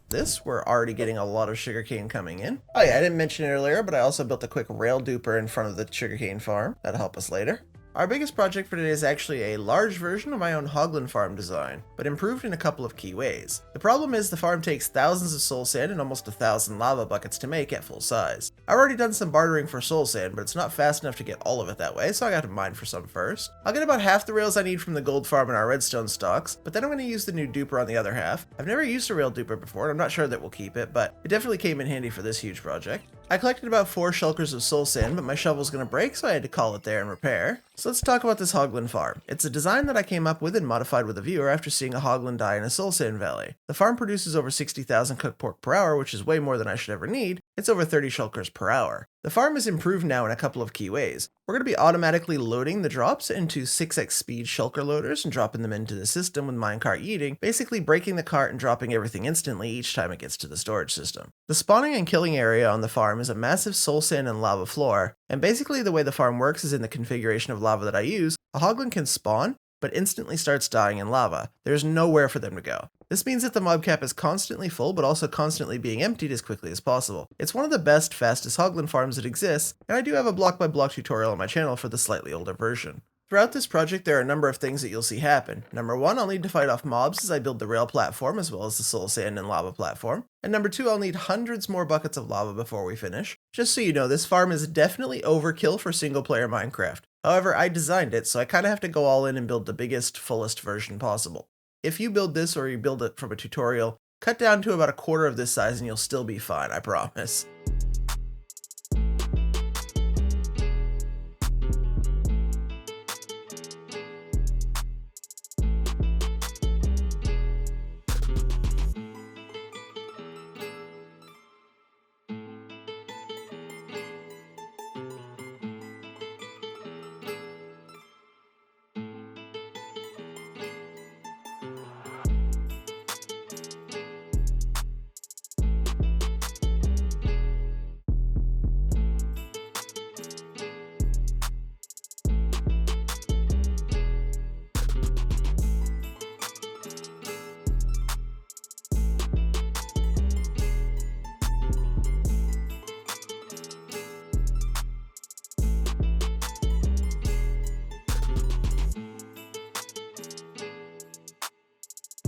We're already getting a lot of sugarcane coming in. Oh yeah, I didn't mention it earlier, but I also built a quick rail duper in front of the sugarcane farm. That'll help us later. Our biggest project for today is actually a large version of my own Hoglin farm design, but improved in a couple of key ways. The problem is the farm takes thousands of soul sand and almost 1,000 lava buckets to make at full size. I've already done some bartering for soul sand, but it's not fast enough to get all of it that way, so I got to mine for some first. I'll get about half the rails I need from the gold farm in our redstone stocks, but then I'm going to use the new duper on the other half. I've never used a rail duper before, and I'm not sure that we'll keep it, but it definitely came in handy for this huge project. I collected about 4 shulkers of soul sand, but my shovel's gonna break, so I had to call it there and repair. So let's talk about this Hoglin farm. It's a design that I came up with and modified with a viewer after seeing a Hoglin die in a soul sand valley. The farm produces over 60,000 cooked pork per hour, which is way more than I should ever need. It's over 30 shulkers per hour. The farm is improved now in a couple of key ways. We're going to be automatically loading the drops into 6x speed shulker loaders and dropping them into the system with minecart yeeting, basically breaking the cart and dropping everything instantly each time it gets to the storage system. The spawning and killing area on the farm is a massive soul sand and lava floor, and basically the way the farm works is in the configuration of lava that I use, a Hoglin can spawn, but instantly starts dying in lava. There's nowhere for them to go. This means that the mob cap is constantly full, but also constantly being emptied as quickly as possible. It's one of the best, fastest Hoglin farms that exists, and I do have a block-by-block tutorial on my channel for the slightly older version. Throughout this project, there are a number of things that you'll see happen. Number 1, I'll need to fight off mobs as I build the rail platform as well as the soul sand and lava platform. And number 2, I'll need hundreds more buckets of lava before we finish. Just so you know, this farm is definitely overkill for single-player Minecraft. However, I designed it, so I kind of have to go all in and build the biggest, fullest version possible. If you build this or you build it from a tutorial, cut down to about a quarter of this size and you'll still be fine, I promise.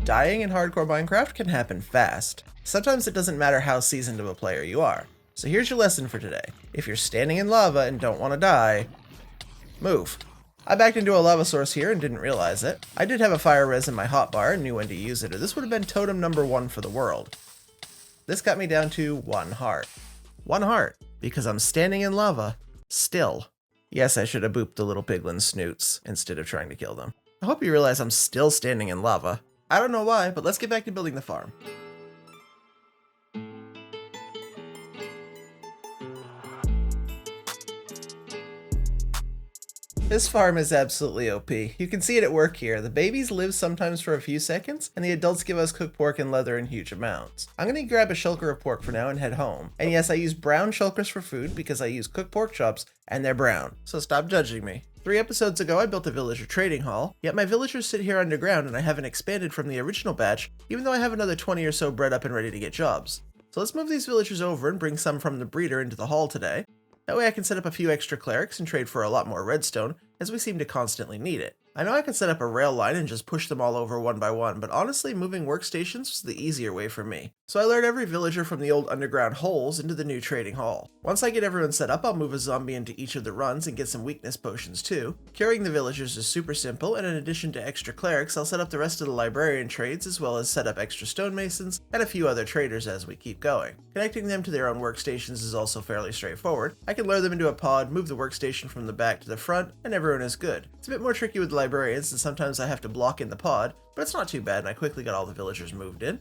Dying in hardcore Minecraft can happen fast. Sometimes it doesn't matter how seasoned of a player you are. So here's your lesson for today. If you're standing in lava and don't want to die, move. I backed into a lava source here and didn't realize it. I did have a fire res in my hotbar and knew when to use it, or this would have been totem number 1 for the world. This got me down to 1 heart. 1 heart, because I'm standing in lava, still. Yes, I should have booped the little piglin snoots instead of trying to kill them. I hope you realize I'm still standing in lava. I don't know why, but let's get back to building the farm. This farm is absolutely OP. You can see it at work here. The babies live sometimes for a few seconds, and the adults give us cooked pork and leather in huge amounts. I'm gonna grab a shulker of pork for now and head home. And yes, I use brown shulkers for food because I use cooked pork chops and they're brown. So stop judging me. 3 episodes ago, I built a villager trading hall, yet my villagers sit here underground and I haven't expanded from the original batch, even though I have another 20 or so bred up and ready to get jobs. So let's move these villagers over and bring some from the breeder into the hall today. That way I can set up a few extra clerics and trade for a lot more redstone, as we seem to constantly need it. I know I can set up a rail line and just push them all over one by one, but honestly moving workstations was the easier way for me. So I lured every villager from the old underground holes into the new trading hall. Once I get everyone set up, I'll move a zombie into each of the runs and get some weakness potions too. Carrying the villagers is super simple, and in addition to extra clerics, I'll set up the rest of the librarian trades as well as set up extra stonemasons and a few other traders as we keep going. Connecting them to their own workstations is also fairly straightforward. I can lure them into a pod, move the workstation from the back to the front, and everyone is good. It's a bit more tricky with librarians, and sometimes I have to block in the pod, but it's not too bad and I quickly got all the villagers moved in.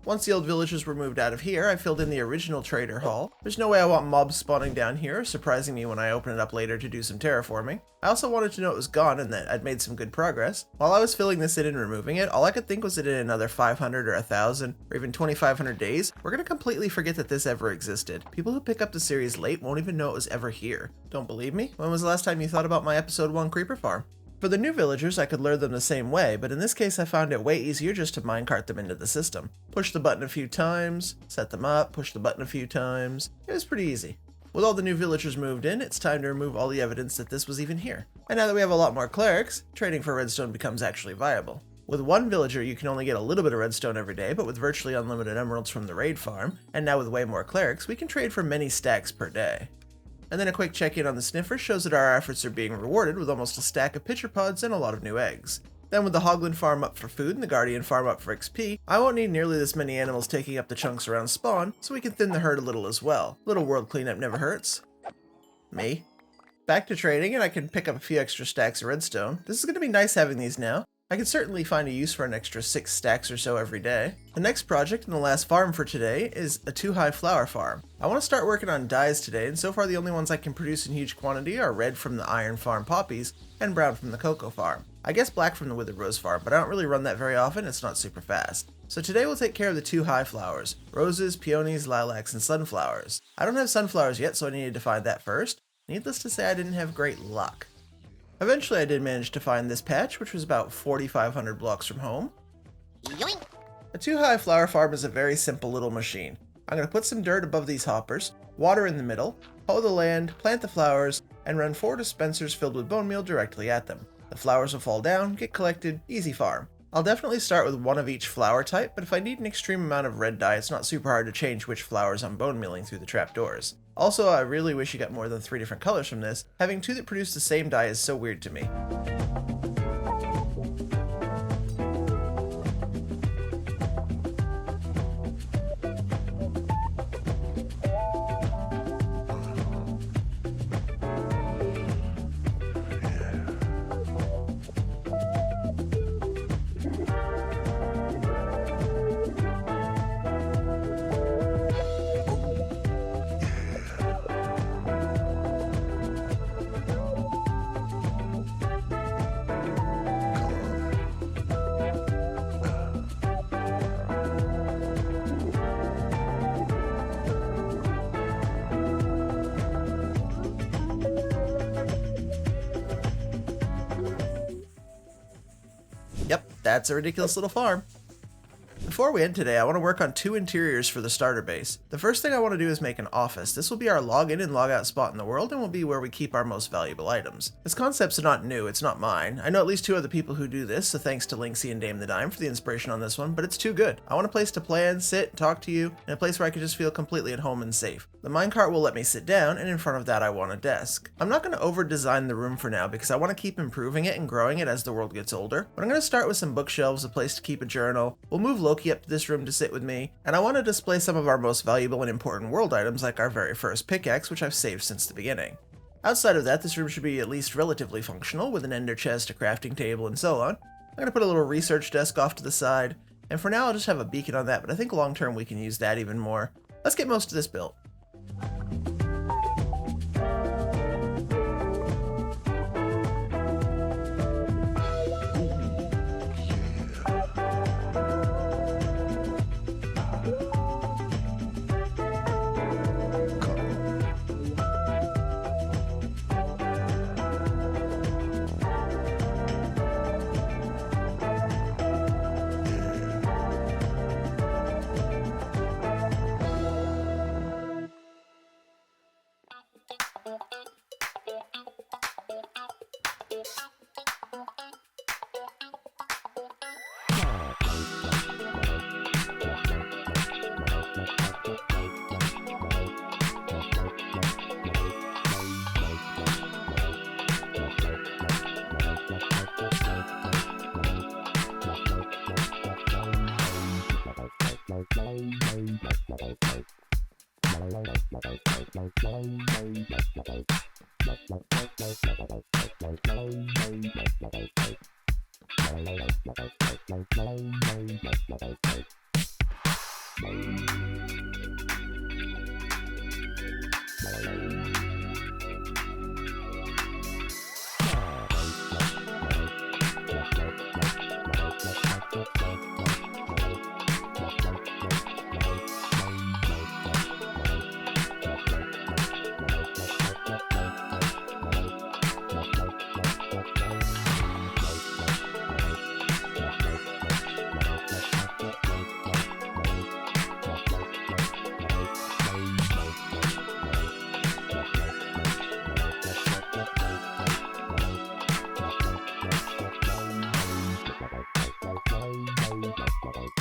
Once the old villagers were moved out of here, I filled in the original trader hall. There's no way I want mobs spawning down here, surprising me when I open it up later to do some terraforming. I also wanted to know it was gone and that I'd made some good progress. While I was filling this in and removing it, all I could think was that in another 500 or 1,000 or even 2,500 days, we're gonna completely forget that this ever existed. People who pick up the series late won't even know it was ever here. Don't believe me? When was the last time you thought about my episode 1 creeper farm? For the new villagers, I could lure them the same way, but in this case I found it way easier just to minecart them into the system. Push the button a few times, set them up, push the button a few times. It was pretty easy. With all the new villagers moved in, it's time to remove all the evidence that this was even here. And now that we have a lot more clerics, trading for redstone becomes actually viable. With one villager, you can only get a little bit of redstone every day, but with virtually unlimited emeralds from the raid farm, and now with way more clerics, we can trade for many stacks per day. And then a quick check-in on the sniffers shows that our efforts are being rewarded with almost a stack of pitcher pods and a lot of new eggs. Then with the Hoglin farm up for food and the Guardian farm up for XP, I won't need nearly this many animals taking up the chunks around spawn, so we can thin the herd a little as well. Little world cleanup never hurts. Me. Back to trading, and I can pick up a few extra stacks of redstone. This is going to be nice having these now. I can certainly find a use for an extra 6 stacks or so every day. The next project and the last farm for today is a 2-high flower farm. I want to start working on dyes today, and so far the only ones I can produce in huge quantity are red from the iron farm poppies and brown from the cocoa farm. I guess black from the withered rose farm, but I don't really run that very often, it's not super fast. So today we'll take care of the 2 high flowers, roses, peonies, lilacs, and sunflowers. I don't have sunflowers yet, so I needed to find that first. Needless to say, I didn't have great luck. Eventually I did manage to find this patch, which was about 4,500 blocks from home. Yoink! A 2-high flower farm is a very simple little machine. I'm going to put some dirt above these hoppers, water in the middle, hoe the land, plant the flowers, and run 4 dispensers filled with bone meal directly at them. The flowers will fall down, get collected, easy farm. I'll definitely start with one of each flower type, but if I need an extreme amount of red dye, it's not super hard to change which flowers I'm bone mealing through the trapdoors. Also, I really wish you got more than 3 different colors from this. Having 2 that produce the same dye is so weird to me. Yep, that's a ridiculous little farm. Before we end today, I want to work on 2 interiors for the starter base. The first thing I want to do is make an office. This will be our login and logout spot in the world and will be where we keep our most valuable items. This concept's not new, it's not mine. I know at least 2 other people who do this, so thanks to Linkzzey and Dame the Dime for the inspiration on this one, but it's too good. I want a place to plan, sit, talk to you, and a place where I can just feel completely at home and safe. The minecart will let me sit down, and in front of that I want a desk. I'm not going to over-design the room for now because I want to keep improving it and growing it as the world gets older, but I'm going to start with some bookshelves, a place to keep a journal. We'll move Loki up to this room to sit with me, and I want to display some of our most valuable and important world items like our very first pickaxe, which I've saved since the beginning. Outside of that, this room should be at least relatively functional, with an ender chest, a crafting table, and so on. I'm going to put a little research desk off to the side, and for now I'll just have a beacon on that, but I think long term we can use that even more. Let's get most of this built.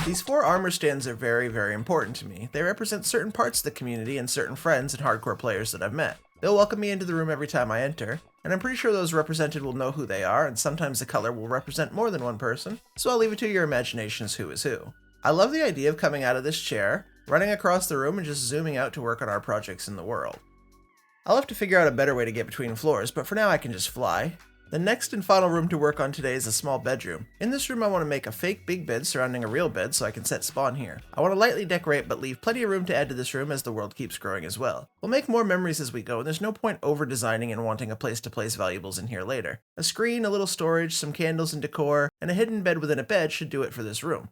These 4 armor stands are very, very important to me. They represent certain parts of the community and certain friends and hardcore players that I've met. They'll welcome me into the room every time I enter, and I'm pretty sure those represented will know who they are, and sometimes the color will represent more than one person, so I'll leave it to your imaginations who is who. I love the idea of coming out of this chair, running across the room, and just zooming out to work on our projects in the world. I'll have to figure out a better way to get between floors, but for now I can just fly. The next and final room to work on today is a small bedroom. In this room I want to make a fake big bed surrounding a real bed so I can set spawn here. I want to lightly decorate but leave plenty of room to add to this room as the world keeps growing as well. We'll make more memories as we go, and there's no point over designing and wanting a place to place valuables in here later. A screen, a little storage, some candles and decor, and a hidden bed within a bed should do it for this room.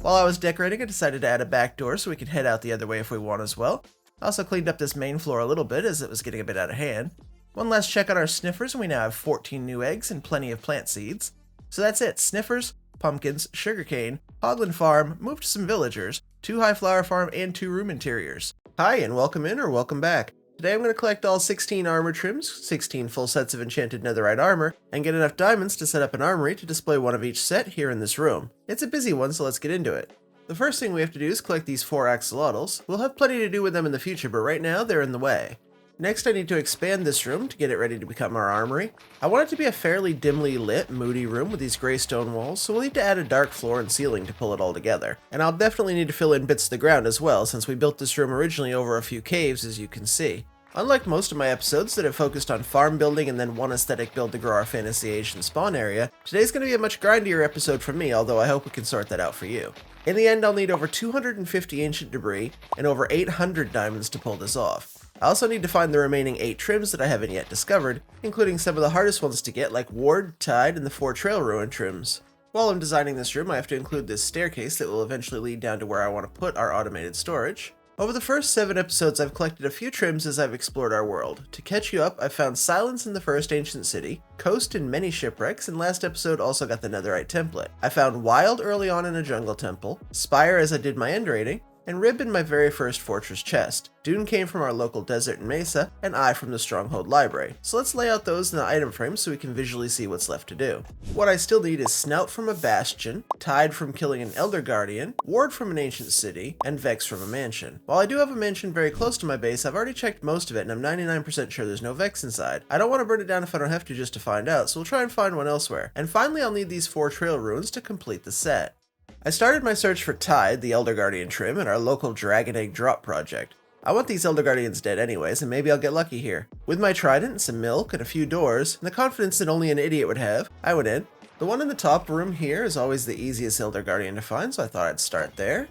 While I was decorating, I decided to add a back door so we could head out the other way if we want as well. I also cleaned up this main floor a little bit as it was getting a bit out of hand. One last check on our sniffers, and we now have 14 new eggs and plenty of plant seeds. So that's it, sniffers, pumpkins, sugarcane, Hogland Farm, moved some villagers, 2 high flower farm, and 2 room interiors. Hi, and welcome in or welcome back. Today I'm going to collect all 16 armor trims, 16 full sets of enchanted netherite armor, and get enough diamonds to set up an armory to display one of each set here in this room. It's a busy one, so let's get into it. The first thing we have to do is collect these 4 axolotls. We'll have plenty to do with them in the future, but right now they're in the way. Next I need to expand this room to get it ready to become our armory. I want it to be a fairly dimly lit, moody room with these gray stone walls, so we'll need to add a dark floor and ceiling to pull it all together. And I'll definitely need to fill in bits of the ground as well, since we built this room originally over a few caves, as you can see. Unlike most of my episodes that have focused on farm building and then one aesthetic build to grow our fantasy age and spawn area, today's going to be a much grindier episode from me, although I hope we can sort that out for you. In the end, I'll need over 250 ancient debris and over 800 diamonds to pull this off. I also need to find the remaining 8 trims that I haven't yet discovered, including some of the hardest ones to get like Ward, Tide, and the 4 Trail Ruin trims. While I'm designing this room, I have to include this staircase that will eventually lead down to where I want to put our automated storage. Over the first 7 episodes, I've collected a few trims as I've explored our world. To catch you up, I've found Silence in the First Ancient City, Coast in many shipwrecks, and last episode also got the Netherite template. I found Wild early on in a jungle temple, Spire as I did my end raiding, and Rib in my very first fortress chest. Dune came from our local desert and mesa, and I from the Stronghold library. So let's lay out those in the item frame so we can visually see what's left to do. What I still need is Snout from a bastion, Tide from killing an Elder Guardian, Ward from an ancient city, and Vex from a mansion. While I do have a mansion very close to my base, I've already checked most of it and I'm 99% sure there's no Vex inside. I don't want to burn it down if I don't have to just to find out, so we'll try and find one elsewhere. And finally I'll need these 4 trail ruins to complete the set. I started my search for Tide, the Elder Guardian trim, in our local Dragon Egg drop project. I want these Elder Guardians dead anyways, and maybe I'll get lucky here. With my trident, some milk, and a few doors, and the confidence that only an idiot would have, I went in. The one in the top room here is always the easiest Elder Guardian to find, so I thought I'd start there.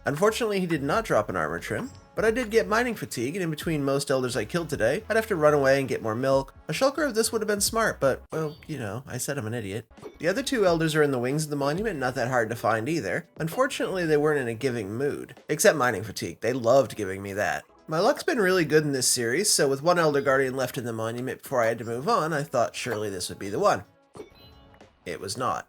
Unfortunately, he did not drop an armor trim, but I did get mining fatigue, and in between most elders I killed today, I'd have to run away and get more milk. A shulker of this would have been smart, but, well, you know, I said I'm an idiot. The other 2 elders are in the wings of the monument, not that hard to find either. Unfortunately, they weren't in a giving mood. Except mining fatigue, they loved giving me that. My luck's been really good in this series, so with 1 Elder Guardian left in the monument before I had to move on, I thought surely this would be the one. It was not.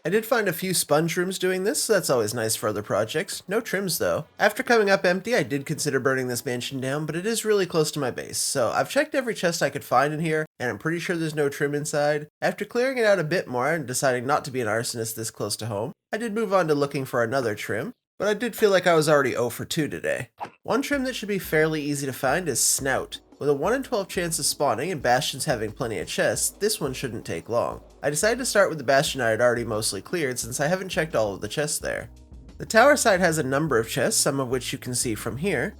I did find a few sponge rooms doing this, so that's always nice for other projects. No trims though. After coming up empty, I did consider burning this mansion down, but it is really close to my base, so I've checked every chest I could find in here, and I'm pretty sure there's no trim inside. After clearing it out a bit more and deciding not to be an arsonist this close to home, I did move on to looking for another trim, but I did feel like I was already 0 for 2 today. One trim that should be fairly easy to find is Snout. With a 1 in 12 chance of spawning and bastions having plenty of chests, this one shouldn't take long. I decided to start with the bastion I had already mostly cleared since I haven't checked all of the chests there. The tower side has a number of chests, some of which you can see from here.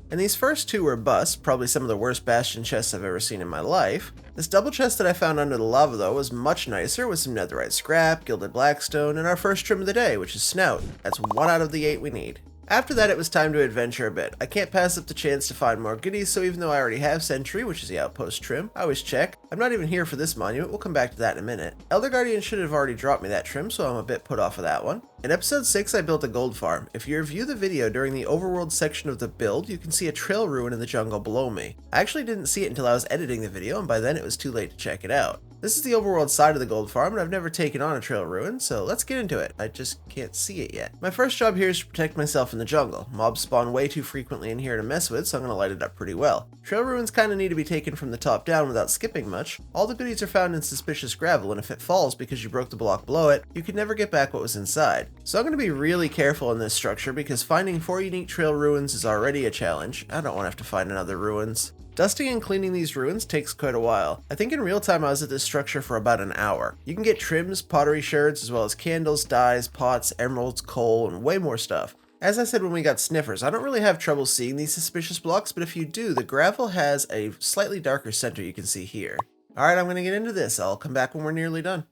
And these first 2 were busts, probably some of the worst bastion chests I've ever seen in my life. This double chest that I found under the lava though was much nicer with some netherite scrap, gilded blackstone, and our first trim of the day, which is Snout. That's 1 out of the 8 we need. After that, it was time to adventure a bit. I can't pass up the chance to find more goodies, so even though I already have Sentry, which is the outpost trim, I always check. I'm not even here for this monument, we'll come back to that in a minute. Elder Guardian should have already dropped me that trim, so I'm a bit put off of that one. In episode 6, I built a gold farm. If you review the video during the overworld section of the build, you can see a trail ruin in the jungle below me. I actually didn't see it until I was editing the video, and by then it was too late to check it out. This is the overworld side of the gold farm, and I've never taken on a trail ruin, so let's get into it. I just can't see it yet. My first job here is to protect myself in the jungle. Mobs spawn way too frequently in here to mess with, so I'm going to light it up pretty well. Trail ruins kind of need to be taken from the top down without skipping much. All the goodies are found in suspicious gravel, and if it falls because you broke the block below it, you can never get back what was inside. So I'm going to be really careful in this structure because finding 4 unique trail ruins is already a challenge. I don't want to have to find another ruins. Dusting and cleaning these ruins takes quite a while. I think in real time I was at this structure for about an hour. You can get trims, pottery shards, as well as candles, dyes, pots, emeralds, coal, and way more stuff. As I said when we got sniffers, I don't really have trouble seeing these suspicious blocks, but if you do, the gravel has a slightly darker center you can see here. Alright, I'm going to get into this. I'll come back when we're nearly done.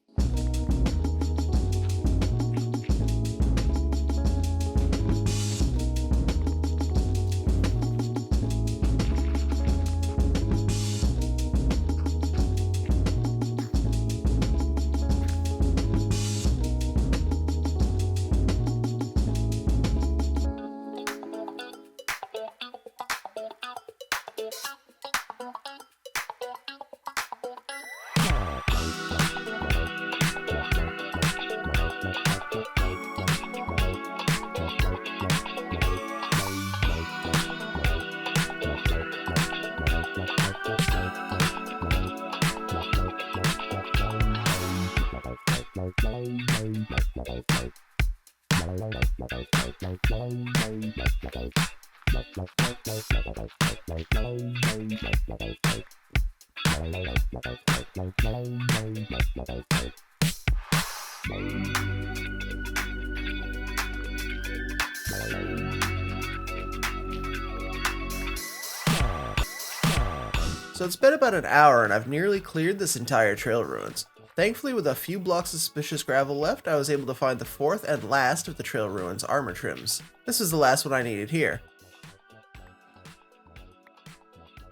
So it's been about an hour and I've nearly cleared this entire trail ruins. Thankfully, with a few blocks of suspicious gravel left, I was able to find the 4th and last of the trail ruins armor trims. This was the last one I needed here.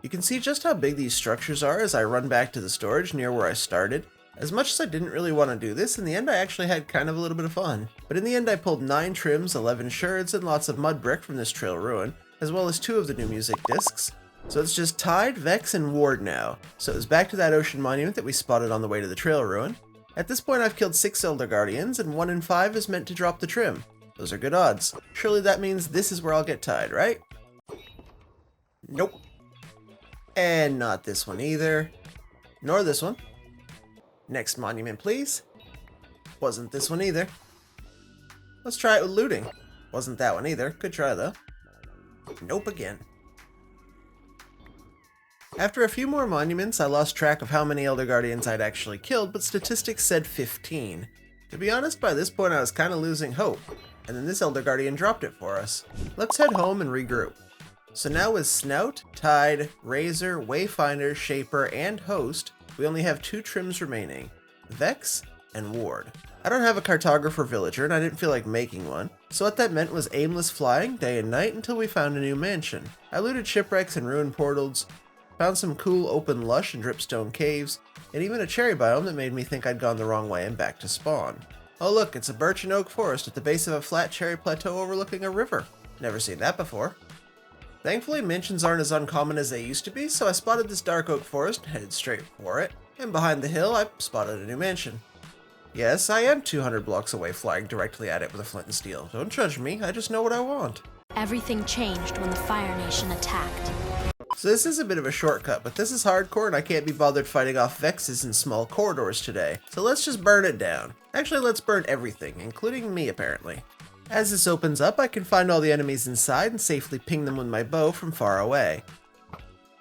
You can see just how big these structures are as I run back to the storage near where I started. As much as I didn't really want to do this, in the end I actually had kind of a little bit of fun. But in the end I pulled 9 trims, 11 shards, and lots of mud brick from this trail ruin, as well as 2 of the new music discs. So it's just Tide, Vex, and Ward now. So it was back to that ocean monument that we spotted on the way to the trail ruin. At this point I've killed 6 Elder Guardians, and 1 in 5 is meant to drop the trim. Those are good odds. Surely that means this is where I'll get tied, right? Nope. And not this one either. Nor this one. Next monument, please. Wasn't this one either. Let's try it with looting. Wasn't that one either. Good try, though. Nope again. After a few more monuments, I lost track of how many Elder Guardians I'd actually killed, but statistics said 15. To be honest, by this point I was kinda losing hope, and then this Elder Guardian dropped it for us. Let's head home and regroup. So now with Snout, Tide, Razor, Wayfinder, Shaper, and Host, we only have 2 trims remaining, Vex and Ward. I don't have a cartographer villager and I didn't feel like making one, so what that meant was aimless flying day and night until we found a new mansion. I looted shipwrecks and ruined portals, found some cool open lush and dripstone caves, and even a cherry biome that made me think I'd gone the wrong way and back to spawn. Oh look, it's a birch and oak forest at the base of a flat cherry plateau overlooking a river. Never seen that before. Thankfully, mansions aren't as uncommon as they used to be, so I spotted this dark oak forest and headed straight for it, and behind the hill I spotted a new mansion. Yes, I am 200 blocks away flying directly at it with a flint and steel. Don't judge me, I just know what I want. Everything changed when the Fire Nation attacked. So this is a bit of a shortcut, but this is hardcore and I can't be bothered fighting off Vexes in small corridors today, so let's just burn it down. Actually, let's burn everything, including me apparently. As this opens up, I can find all the enemies inside and safely ping them with my bow from far away.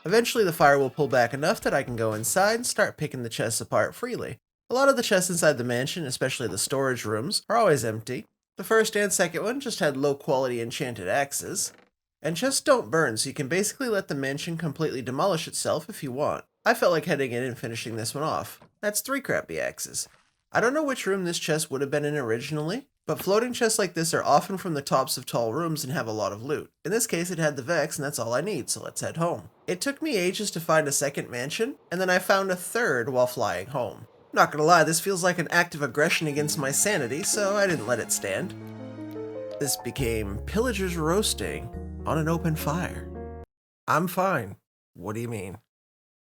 Eventually the fire will pull back enough that I can go inside and start picking the chests apart freely. A lot of the chests inside the mansion, especially the storage rooms, are always empty. The first and second one just had low quality enchanted axes. And chests don't burn, so you can basically let the mansion completely demolish itself if you want. I felt like heading in and finishing this one off. That's 3 crappy axes. I don't know which room this chest would have been in originally, but floating chests like this are often from the tops of tall rooms and have a lot of loot. In this case it had the Vex and that's all I need, so let's head home. It took me ages to find a second mansion, and then I found a third while flying home. Not gonna lie, this feels like an act of aggression against my sanity, so I didn't let it stand. This became pillagers roasting on an open fire. I'm fine. What do you mean?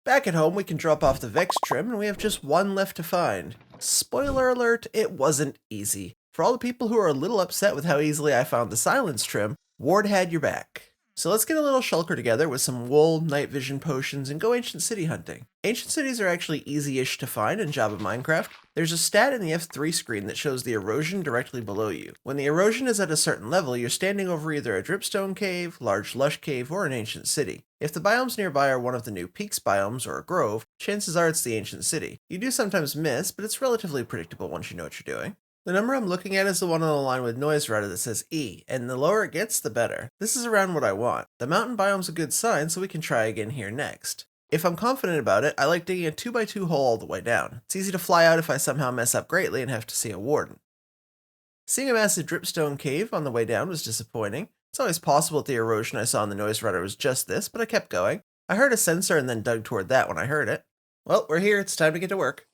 Back at home, we can drop off the Vex trim, and we have just one left to find. Spoiler alert, it wasn't easy. For all the people who are a little upset with how easily I found the Silence trim, Ward had your back. So let's get a little shulker together with some wool, night vision potions, and go ancient city hunting. Ancient cities are actually easy-ish to find in Java Minecraft. There's a stat in the F3 screen that shows the erosion directly below you. When the erosion is at a certain level, you're standing over either a dripstone cave, large lush cave, or an ancient city. If the biomes nearby are one of the new peaks biomes or a grove, chances are it's the ancient city. You do sometimes miss, but it's relatively predictable once you know what you're doing. The number I'm looking at is the one on the line with noise radar that says E, and the lower it gets, the better. This is around what I want. The mountain biome's a good sign, so we can try again here next. If I'm confident about it, I like digging a 2x2 hole all the way down. It's easy to fly out if I somehow mess up greatly and have to see a warden. Seeing a massive dripstone cave on the way down was disappointing. It's always possible that the erosion I saw in the noise radar was just this, but I kept going. I heard a sensor and then dug toward that when I heard it. Well, we're here, it's time to get to work.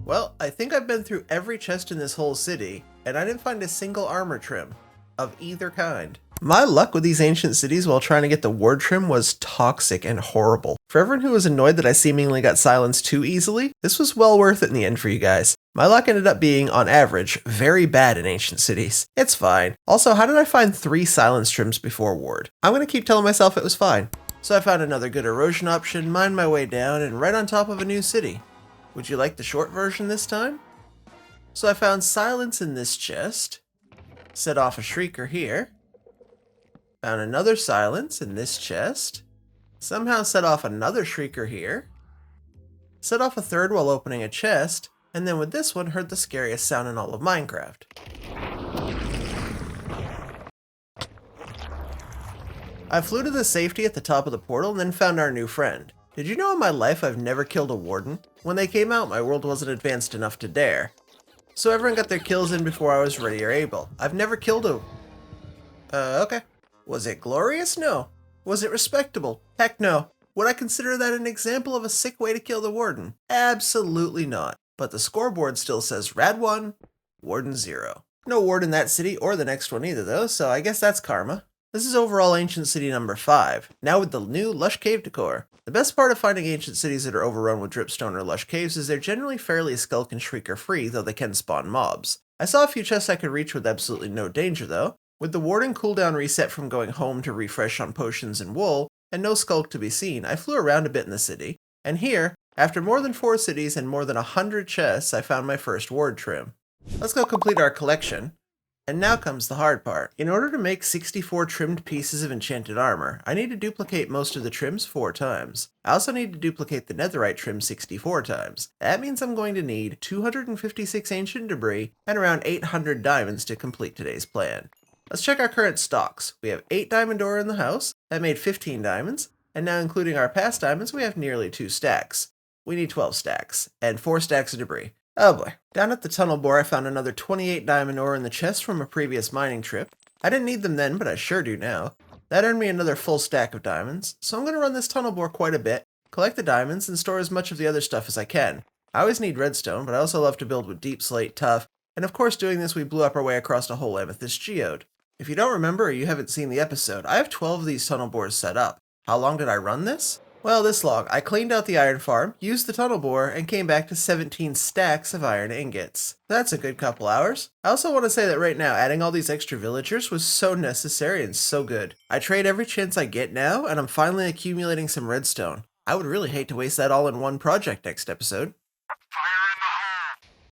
Well, I think I've been through every chest in this whole city, and I didn't find a single armor trim of either kind. My luck with these ancient cities while trying to get the ward trim was toxic and horrible. For everyone who was annoyed that I seemingly got silenced too easily, this was well worth it in the end for you guys. My luck ended up being, on average, very bad in ancient cities. It's fine. Also, how did I find 3 silence trims before ward? I'm gonna keep telling myself it was fine. So I found another good erosion option, mined my way down, and right on top of a new city. Would you like the short version this time? So I found silence in this chest, set off a shrieker here, found another silence in this chest, somehow set off another shrieker here, set off a third while opening a chest, and then with this one heard the scariest sound in all of Minecraft. I flew to the safety at the top of the portal and then found our new friend. Did you know in my life I've never killed a warden? When they came out, my world wasn't advanced enough to dare. So everyone got their kills in before I was ready or able. I've never killed a... okay. Was it glorious? No. Was it respectable? Heck no. Would I consider that an example of a sick way to kill the warden? Absolutely not. But the scoreboard still says Rad 1, Warden 0. No ward in that city or the next one either though, so I guess that's karma. This is overall Ancient City number 5, now with the new Lush Cave decor. The best part of finding ancient cities that are overrun with dripstone or lush caves is they're generally fairly skelk and shrieker free, though they can spawn mobs. I saw a few chests I could reach with absolutely no danger though. With the warden cooldown reset from going home to refresh on potions and wool, and no skulk to be seen, I flew around a bit in the city, and here, after more than 4 cities and more than 100 chests, I found my first ward trim. Let's go complete our collection. And now comes the hard part. In order to make 64 trimmed pieces of enchanted armor, I need to duplicate most of the trims 4 times. I also need to duplicate the netherite trim 64 times. That means I'm going to need 256 ancient debris and around 800 diamonds to complete today's plan. Let's check our current stocks. We have 8 diamond ore in the house, that made 15 diamonds, and now including our past diamonds, we have nearly 2 stacks. We need 12 stacks, and 4 stacks of debris. Oh boy. Down at the tunnel bore I found another 28 diamond ore in the chest from a previous mining trip. I didn't need them then, but I sure do now. That earned me another full stack of diamonds, so I'm going to run this tunnel bore quite a bit, collect the diamonds, and store as much of the other stuff as I can. I always need redstone, but I also love to build with deep slate, tough, and of course doing this we blew up our way across a whole amethyst geode. If you don't remember or you haven't seen the episode, I have 12 of these tunnel bores set up. How long did I run this? Well, this long. I cleaned out the iron farm, used the tunnel bore, and came back to 17 stacks of iron ingots. That's a good couple hours. I also want to say that right now, adding all these extra villagers was so necessary and so good. I trade every chance I get now, and I'm finally accumulating some redstone. I would really hate to waste that all in one project next episode.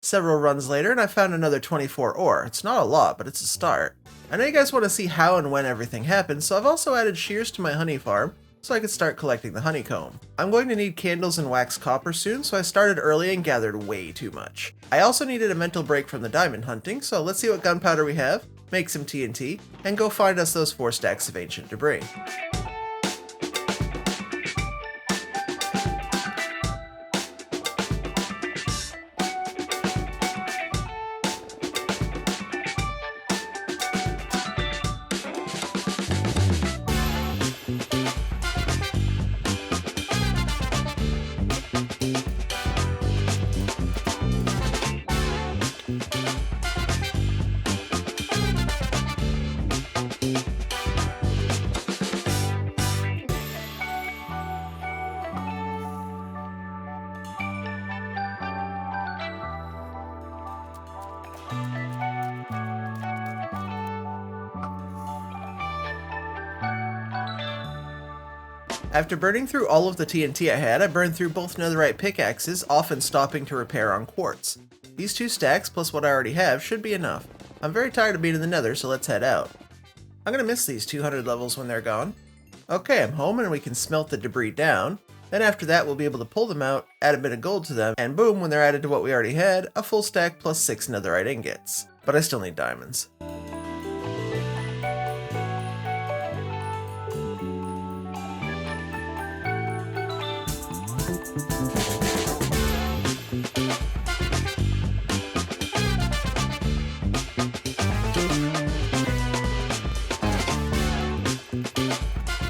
Several runs later, and I found another 24 ore. It's not a lot, but it's a start. I know you guys want to see how and when everything happens, so I've also added shears to my honey farm, so I could start collecting the honeycomb. I'm going to need candles and wax copper soon, so I started early and gathered way too much. I also needed a mental break from the diamond hunting, so let's see what gunpowder we have, make some TNT, and go find us those 4 stacks of ancient debris. After burning through all of the TNT I had, I burned through both netherite pickaxes, often stopping to repair on quartz. These 2 stacks, plus what I already have, should be enough. I'm very tired of being in the nether, so let's head out. I'm gonna miss these 200 levels when they're gone. Okay, I'm home and we can smelt the debris down. Then after that, we'll be able to pull them out, add a bit of gold to them, and boom, when they're added to what we already had, a full stack plus 6 netherite ingots. But I still need diamonds.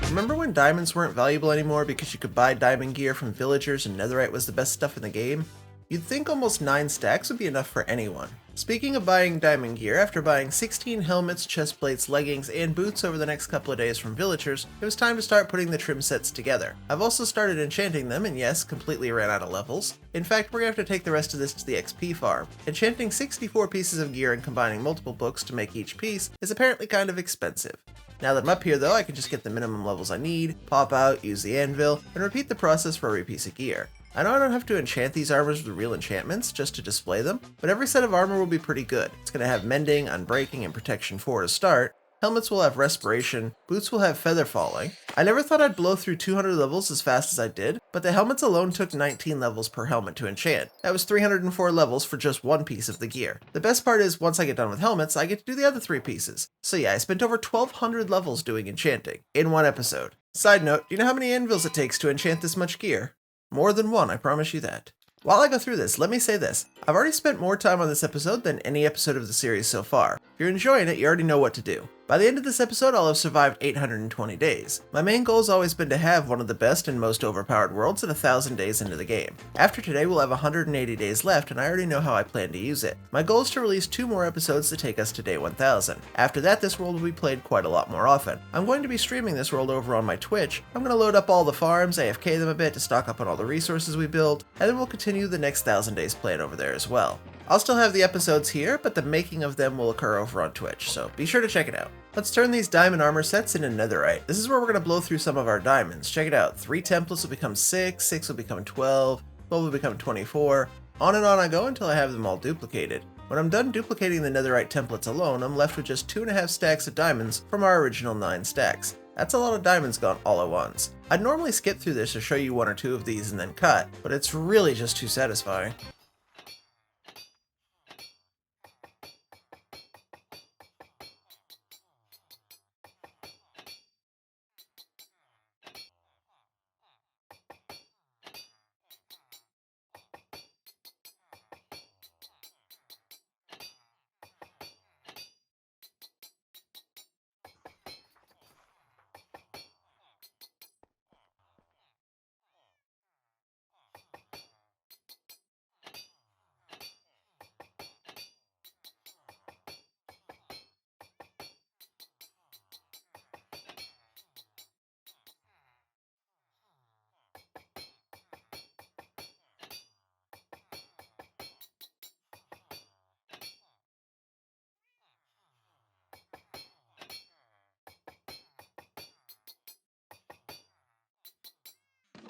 Remember when diamonds weren't valuable anymore because you could buy diamond gear from villagers and netherite was the best stuff in the game? You'd think almost 9 stacks would be enough for anyone. Speaking of buying diamond gear, after buying 16 helmets, chest plates, leggings, and boots over the next couple of days from villagers, it was time to start putting the trim sets together. I've also started enchanting them, and yes, completely ran out of levels. In fact, we're going to have to take the rest of this to the XP farm. Enchanting 64 pieces of gear and combining multiple books to make each piece is apparently kind of expensive. Now that I'm up here though, I can just get the minimum levels I need, pop out, use the anvil, and repeat the process for every piece of gear. I know I don't have to enchant these armors with real enchantments just to display them, but every set of armor will be pretty good. It's going to have Mending, Unbreaking, and Protection 4 to start. Helmets will have Respiration, boots will have Feather Falling. I never thought I'd blow through 200 levels as fast as I did, but the helmets alone took 19 levels per helmet to enchant. That was 304 levels for just one piece of the gear. The best part is, once I get done with helmets, I get to do the other 3 pieces. So yeah, I spent over 1200 levels doing enchanting, in one episode. Side note, do you know how many anvils it takes to enchant this much gear? More than one, I promise you that. While I go through this, let me say this. I've already spent more time on this episode than any episode of the series so far. If you're enjoying it, you already know what to do. By the end of this episode, I'll have survived 820 days. My main goal has always been to have one of the best and most overpowered worlds at 1,000 days into the game. After today, we'll have 180 days left, and I already know how I plan to use it. My goal is to release 2 more episodes to take us to day 1,000. After that, this world will be played quite a lot more often. I'm going to be streaming this world over on my Twitch. I'm going to load up all the farms, AFK them a bit to stock up on all the resources we build, and then we'll continue the next 1,000 days playing over there as well. I'll still have the episodes here, but the making of them will occur over on Twitch, so be sure to check it out. Let's turn these diamond armor sets into netherite. This is where we're going to blow through some of our diamonds. Check it out. 3 templates will become 6, 6 will become 12, 12 will become 24. On and on I go until I have them all duplicated. When I'm done duplicating the netherite templates alone, I'm left with just 2.5 stacks of diamonds from our original 9 stacks. That's a lot of diamonds gone all at once. I'd normally skip through this to show you 1 or 2 of these and then cut, but it's really just too satisfying.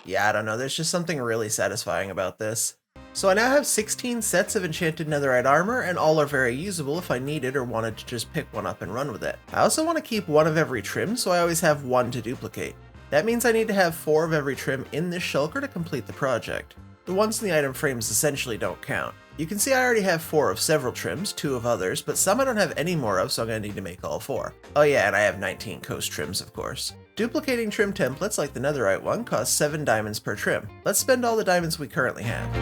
Yeah, I don't know, there's just something really satisfying about this. So I now have 16 sets of enchanted netherite armor, and all are very usable if I needed or wanted to just pick one up and run with it. I also want to keep 1 of every trim, so I always have 1 to duplicate. That means I need to have 4 of every trim in this shulker to complete the project. The ones in the item frames essentially don't count. You can see I already have 4 of several trims, 2 of others, but some I don't have any more of, so I'm going to need to make all 4. Oh yeah, and I have 19 coast trims, of course. Duplicating trim templates like the netherite one costs 7 diamonds per trim. Let's spend all the diamonds we currently have.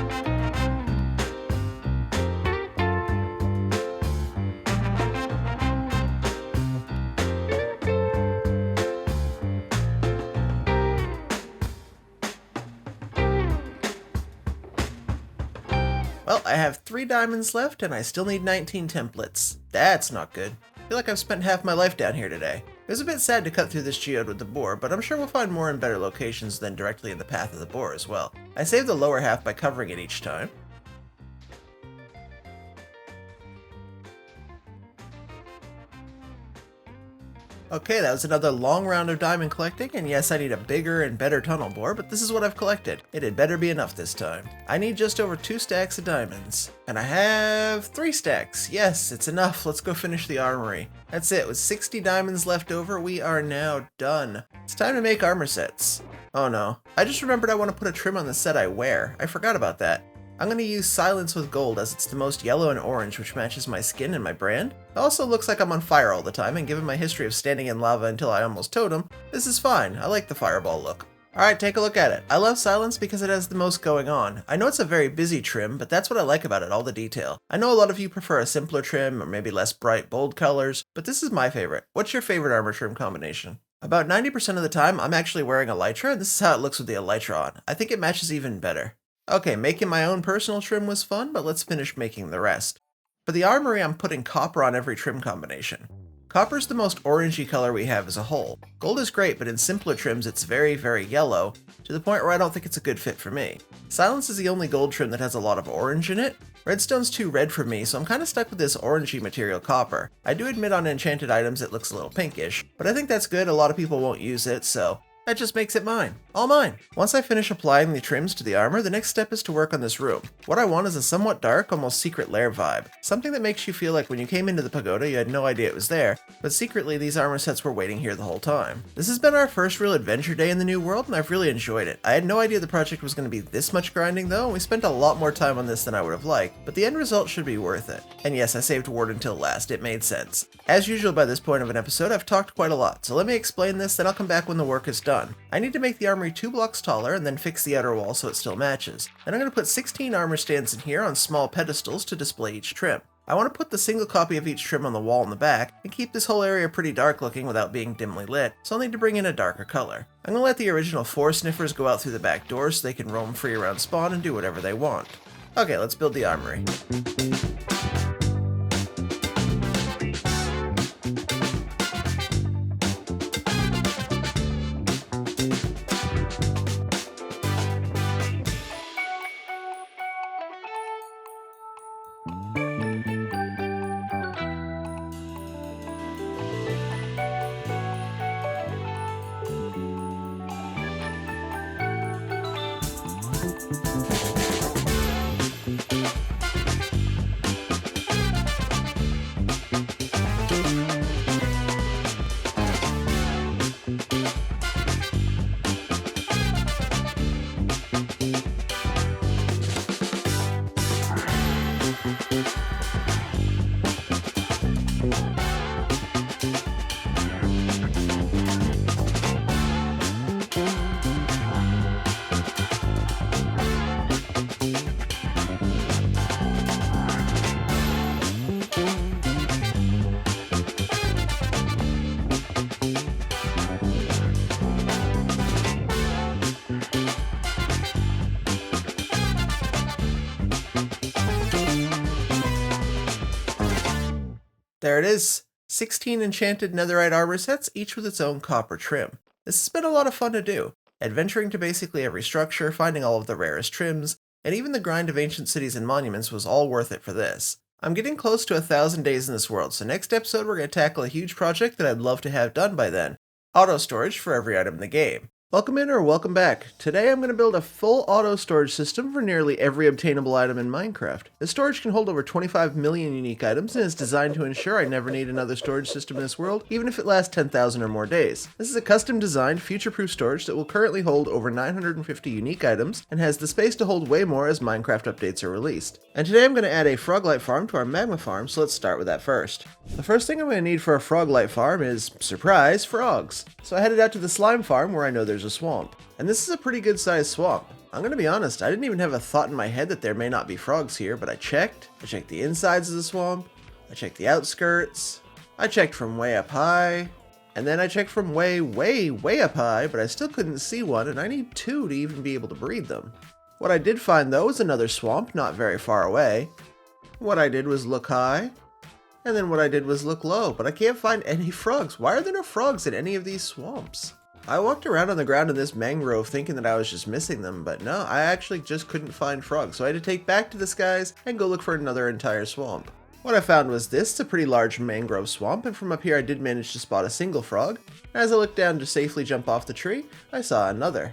Well, I have 3 diamonds left and I still need 19 templates. That's not good. I feel like I've spent half my life down here today. It was a bit sad to cut through this geode with the boar, but I'm sure we'll find more in better locations than directly in the path of the boar as well. I saved the lower half by covering it each time. Okay, that was another long round of diamond collecting, and yes, I need a bigger and better tunnel bore, but this is what I've collected. It had better be enough this time. I need just over 2 stacks of diamonds. And I have 3 stacks. Yes, it's enough. Let's go finish the armory. That's it. With 60 diamonds left over, we are now done. It's time to make armor sets. Oh no. I just remembered I want to put a trim on the set I wear. I forgot about that. I'm going to use Silence with Gold as it's the most yellow and orange, which matches my skin and my brand. It also looks like I'm on fire all the time, and given my history of standing in lava until I almost totem, this is fine. I like the fireball look. Alright, take a look at it. I love Silence because it has the most going on. I know it's a very busy trim, but that's what I like about it, all the detail. I know a lot of you prefer a simpler trim, or maybe less bright, bold colors, but this is my favorite. What's your favorite armor trim combination? About 90% of the time, I'm actually wearing elytra, and this is how it looks with the elytra on. I think it matches even better. Okay, making my own personal trim was fun, but let's finish making the rest. For the armory, I'm putting copper on every trim combination. Copper's the most orangey color we have as a whole. Gold is great, but in simpler trims it's very, very yellow, to the point where I don't think it's a good fit for me. Silence is the only gold trim that has a lot of orange in it. Redstone's too red for me, so I'm kinda stuck with this orangey material copper. I do admit on enchanted items it looks a little pinkish, but I think that's good. A lot of people won't use it, so That just makes it mine. All mine. Once I finish applying the trims to the armor, the next step is to work on this room. What I want is a somewhat dark, almost secret lair vibe. Something that makes you feel like when you came into the pagoda you had no idea it was there, but secretly these armor sets were waiting here the whole time. This has been our first real adventure day in the new world, and I've really enjoyed it. I had no idea the project was going to be this much grinding though, and we spent a lot more time on this than I would have liked, but the end result should be worth it. And yes, I saved Ward until last, it made sense. As usual by this point of an episode, I've talked quite a lot, so let me explain this, then I'll come back when the work is done. I need to make the armory 2 blocks taller and then fix the outer wall so it still matches. Then I'm going to put 16 armor stands in here on small pedestals to display each trim. I want to put the single copy of each trim on the wall in the back and keep this whole area pretty dark looking without being dimly lit, so I'll need to bring in a darker color. I'm going to let the original 4 sniffers go out through the back door so they can roam free around spawn and do whatever they want. Okay, let's build the armory. There it is, 16 enchanted netherite armor sets, each with its own copper trim. This has been a lot of fun to do, adventuring to basically every structure, finding all of the rarest trims, and even the grind of ancient cities and monuments was all worth it for this. I'm getting close to 1,000 days in this world, so next episode we're going to tackle a huge project that I'd love to have done by then. Auto storage for every item in the game. Welcome in or welcome back. Today I'm going to build a full auto storage system for nearly every obtainable item in Minecraft. The storage can hold over 25 million unique items and is designed to ensure I never need another storage system in this world, even if it lasts 10,000 or more days. This is a custom designed, future-proof storage that will currently hold over 950 unique items and has the space to hold way more as Minecraft updates are released. And today I'm going to add a froglight farm to our magma farm, so let's start with that first. The first thing I'm going to need for a froglight farm is, surprise, frogs. So I headed out to the slime farm where I know there's a swamp. And this is a pretty good sized swamp. I'm gonna be honest, I didn't even have a thought in my head that there may not be frogs here, but I checked the insides of the swamp, I checked the outskirts, I checked from way up high, and then I checked from way up high, but I still couldn't see one, and I need 2 to even be able to breed them. What I did find though was another swamp not very far away. What I did was look high, and then what I did was look low, but I can't find any frogs. Why are there no frogs in any of these swamps? I walked around on the ground in this mangrove thinking that I was just missing them, but no, I actually just couldn't find frogs, so I had to take back to the skies and go look for another entire swamp. What I found was this, it's a pretty large mangrove swamp, and from up here I did manage to spot a single frog. As I looked down to safely jump off the tree, I saw another.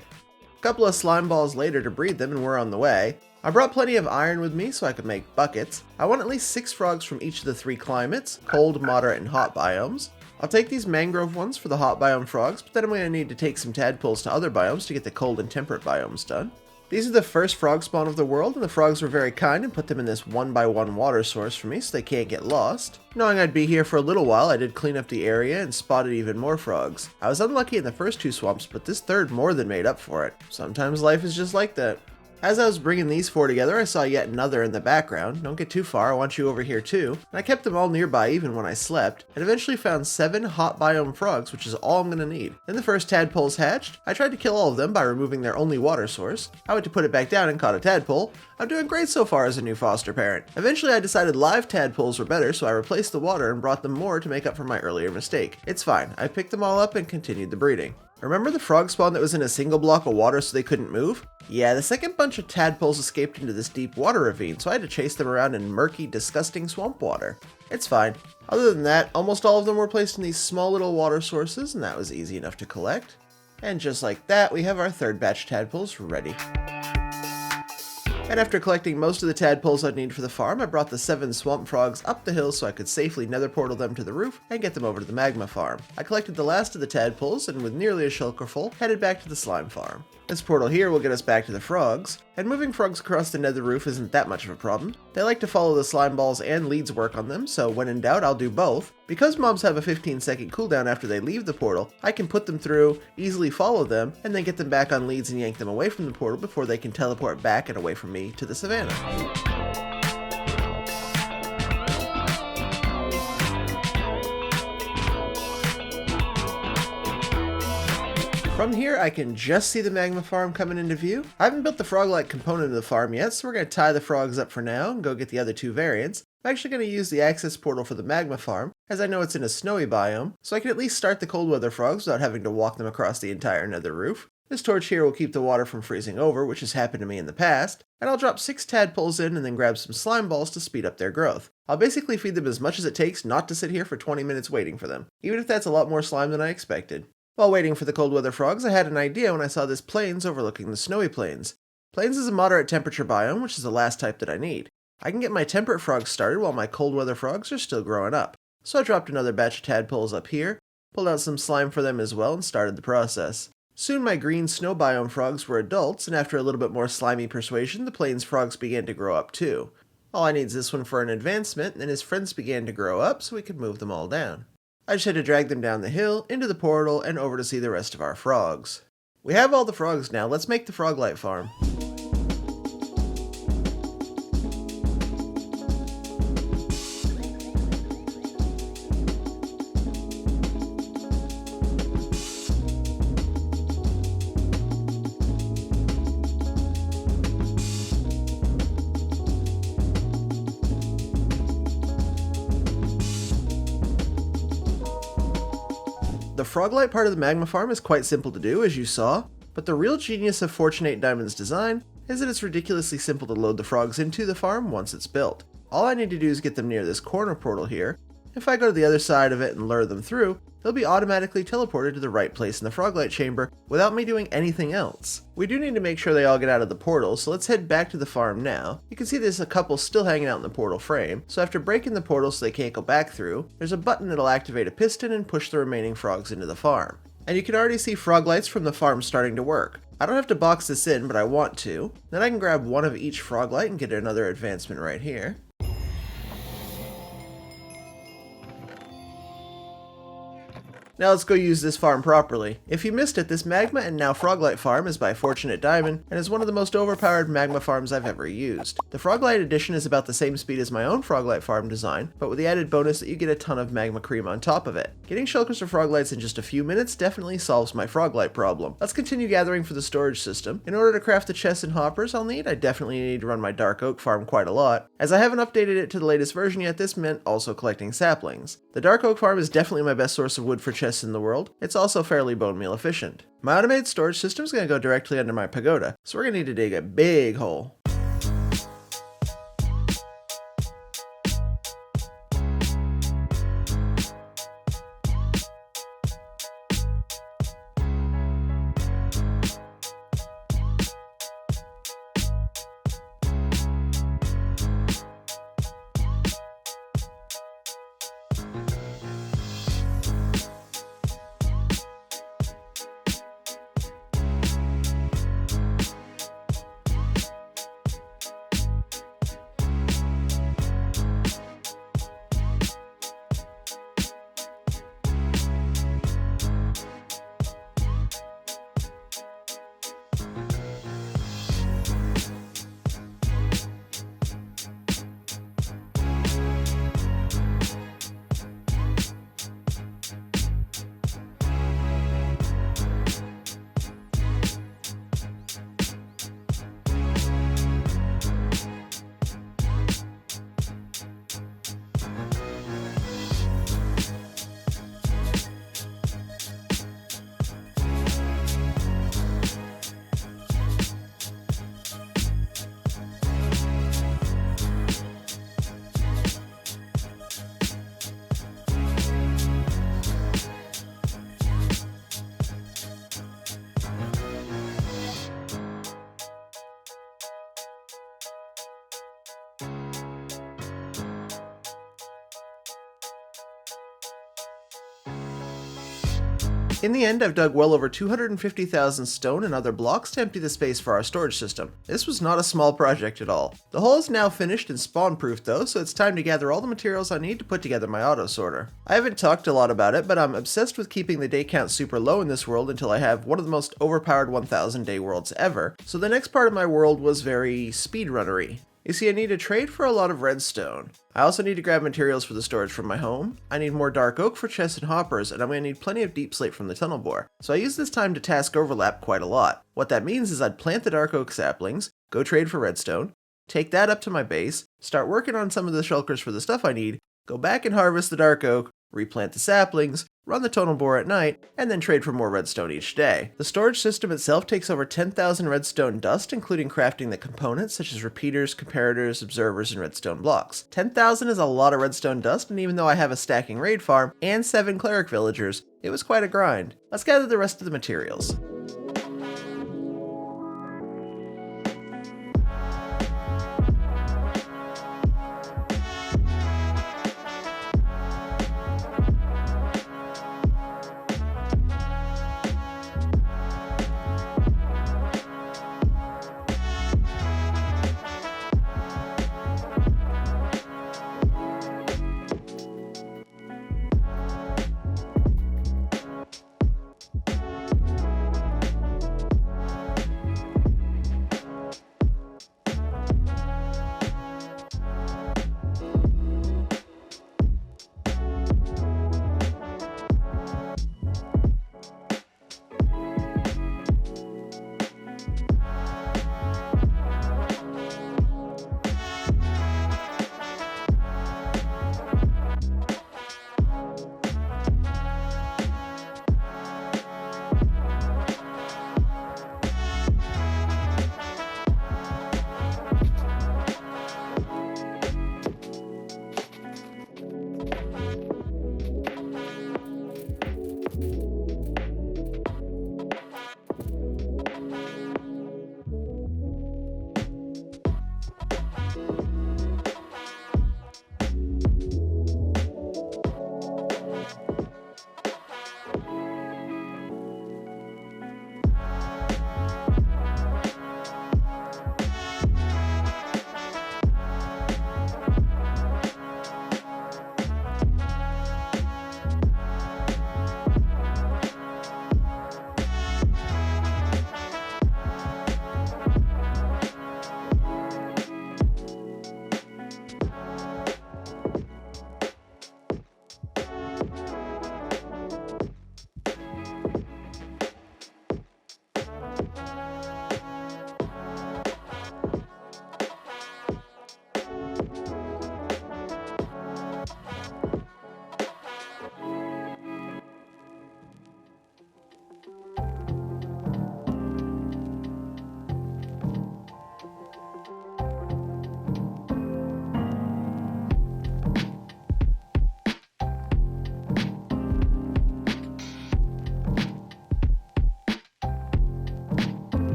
A couple of slime balls later to breed them and we're on the way. I brought plenty of iron with me so I could make buckets. I want at least 6 frogs from each of the 3 climates, cold, moderate, and hot biomes. I'll take these mangrove ones for the hot biome frogs, but then I'm going to need to take some tadpoles to other biomes to get the cold and temperate biomes done. These are the first frog spawn of the world, and the frogs were very kind and put them in this 1x1 water source for me so they can't get lost. Knowing I'd be here for a little while, I did clean up the area and spotted even more frogs. I was unlucky in the first 2 swamps, but this third more than made up for it. Sometimes life is just like that. As I was bringing these 4 together, I saw yet another in the background. Don't get too far, I want you over here too. And I kept them all nearby even when I slept, and eventually found 7 hot biome frogs, which is all I'm gonna need. Then the first tadpoles hatched. I tried to kill all of them by removing their only water source. I went to put it back down and caught a tadpole. I'm doing great so far as a new foster parent. Eventually I decided live tadpoles were better, so I replaced the water and brought them more to make up for my earlier mistake. It's fine, I picked them all up and continued the breeding. Remember the frog spawn that was in a single block of water so they couldn't move? Yeah, the second bunch of tadpoles escaped into this deep water ravine, so I had to chase them around in murky, disgusting swamp water. It's fine. Other than that, almost all of them were placed in these small little water sources, and that was easy enough to collect. And just like that, we have our third batch tadpoles ready. And after collecting most of the tadpoles I'd need for the farm, I brought the 7 swamp frogs up the hill so I could safely nether portal them to the roof and get them over to the magma farm. I collected the last of the tadpoles and with nearly a shulker full, headed back to the slime farm. This portal here will get us back to the frogs, and moving frogs across the nether roof isn't that much of a problem. They like to follow the slime balls and leads work on them, so when in doubt I'll do both. Because mobs have a 15-second cooldown after they leave the portal, I can put them through, easily follow them, and then get them back on leads and yank them away from the portal before they can teleport back and away from me to the savannah. From here, I can just see the magma farm coming into view. I haven't built the frog-like component of the farm yet, so we're going to tie the frogs up for now and go get the other 2 variants. I'm actually going to use the access portal for the magma farm, as I know it's in a snowy biome, so I can at least start the cold weather frogs without having to walk them across the entire nether roof. This torch here will keep the water from freezing over, which has happened to me in the past, and I'll drop 6 tadpoles in and then grab some slime balls to speed up their growth. I'll basically feed them as much as it takes not to sit here for 20 minutes waiting for them, even if that's a lot more slime than I expected. While waiting for the cold weather frogs, I had an idea when I saw this plains overlooking the snowy plains. Plains is a moderate temperature biome, which is the last type that I need. I can get my temperate frogs started while my cold weather frogs are still growing up. So I dropped another batch of tadpoles up here, pulled out some slime for them as well, and started the process. Soon my green snow biome frogs were adults, and after a little bit more slimy persuasion, the plains frogs began to grow up too. All I need is this one for an advancement, and then his friends began to grow up so we could move them all down. I just had to drag them down the hill, into the portal, and over to see the rest of our frogs. We have all the frogs now, let's make the Froglight farm. The Froglight part of the magma farm is quite simple to do, as you saw, but the real genius of Fortune8 Diamond's design is that it's ridiculously simple to load the frogs into the farm once it's built. All I need to do is get them near this corner portal here. If I go to the other side of it and lure them through, they'll be automatically teleported to the right place in the Froglight chamber without me doing anything else. We do need to make sure they all get out of the portal, so let's head back to the farm now. You can see there's a couple still hanging out in the portal frame, so after breaking the portal so they can't go back through, there's a button that'll activate a piston and push the remaining frogs into the farm. And you can already see Froglights from the farm starting to work. I don't have to box this in, but I want to. Then I can grab one of each Froglight and get another advancement right here. Now let's go use this farm properly. If you missed it, this magma and now Froglight farm is by Fortune8 Diamond and is one of the most overpowered magma farms I've ever used. The Froglight edition is about the same speed as my own Froglight farm design, but with the added bonus that you get a ton of magma cream on top of it. Getting shulkers for Froglights in just a few minutes definitely solves my Froglight problem. Let's continue gathering for the storage system. In order to craft the chests and hoppers I definitely need to run my dark oak farm quite a lot. As I haven't updated it to the latest version yet, this meant also collecting saplings. The dark oak farm is definitely my best source of wood for chests in the world. It's also fairly bone meal efficient. My automated storage system is going to go directly under my pagoda, so we're going to need to dig a big hole. In the end, I've dug well over 250,000 stone and other blocks to empty the space for our storage system. This was not a small project at all. The hole is now finished and spawn-proof though, so it's time to gather all the materials I need to put together my auto sorter. I haven't talked a lot about it, but I'm obsessed with keeping the day count super low in this world until I have one of the most overpowered 1000 day worlds ever, so the next part of my world was very speedrunnery. You see, I need to trade for a lot of redstone. I also need to grab materials for the storage from my home. I need more dark oak for chests and hoppers, and I'm going to need plenty of deep slate from the tunnel bore. So I use this time to task overlap quite a lot. What that means is I'd plant the dark oak saplings, go trade for redstone, take that up to my base, start working on some of the shulkers for the stuff I need, go back and harvest the dark oak, replant the saplings, run the tunnel bore at night, and then trade for more redstone each day. The storage system itself takes over 10,000 redstone dust, including crafting the components such as repeaters, comparators, observers, and redstone blocks. 10,000 is a lot of redstone dust, and even though I have a stacking raid farm and 7 cleric villagers, it was quite a grind. Let's gather the rest of the materials.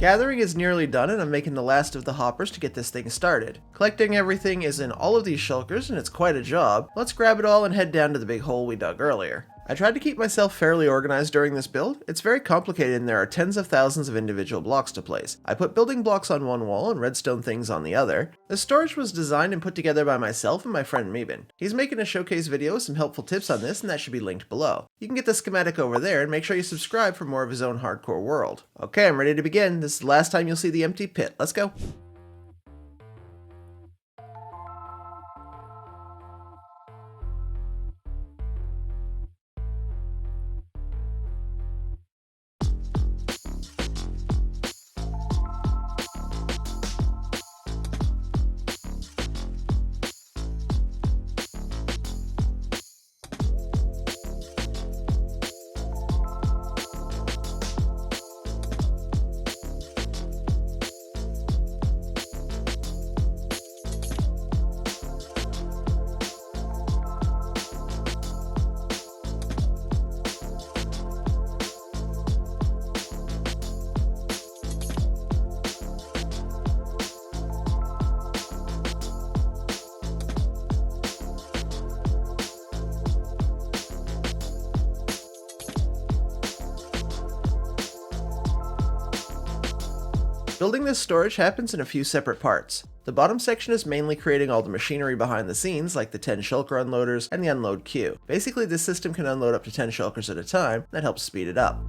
Gathering is nearly done and I'm making the last of the hoppers to get this thing started. Collecting everything is in all of these shulkers and it's quite a job. Let's grab it all and head down to the big hole we dug earlier. I tried to keep myself fairly organized during this build. It's very complicated and there are tens of thousands of individual blocks to place. I put building blocks on one wall and redstone things on the other. The storage was designed and put together by myself and my friend Meben. He's making a showcase video with some helpful tips on this and that should be linked below. You can get the schematic over there and make sure you subscribe for more of his own hardcore world. Okay, I'm ready to begin. This is the last time you'll see the empty pit. Let's go. Building this storage happens in a few separate parts. The bottom section is mainly creating all the machinery behind the scenes, like the 10 shulker unloaders and the unload queue. Basically, this system can unload up to 10 shulkers at a time, that helps speed it up.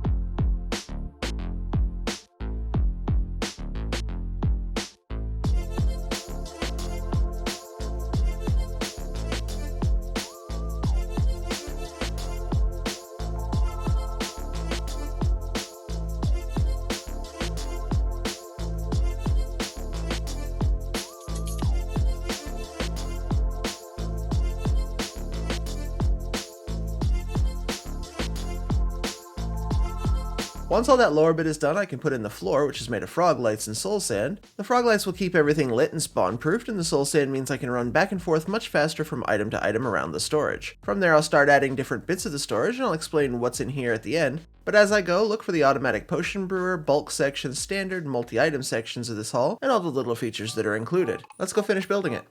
Once all that lower bit is done, I can put in the floor, which is made of frog lights and soul sand. The frog lights will keep everything lit and spawn-proofed, and the soul sand means I can run back and forth much faster from item to item around the storage. From there, I'll start adding different bits of the storage, and I'll explain what's in here at the end. But as I go, look for the automatic potion brewer, bulk section, standard, multi-item sections of this haul, and all the little features that are included. Let's go finish building it.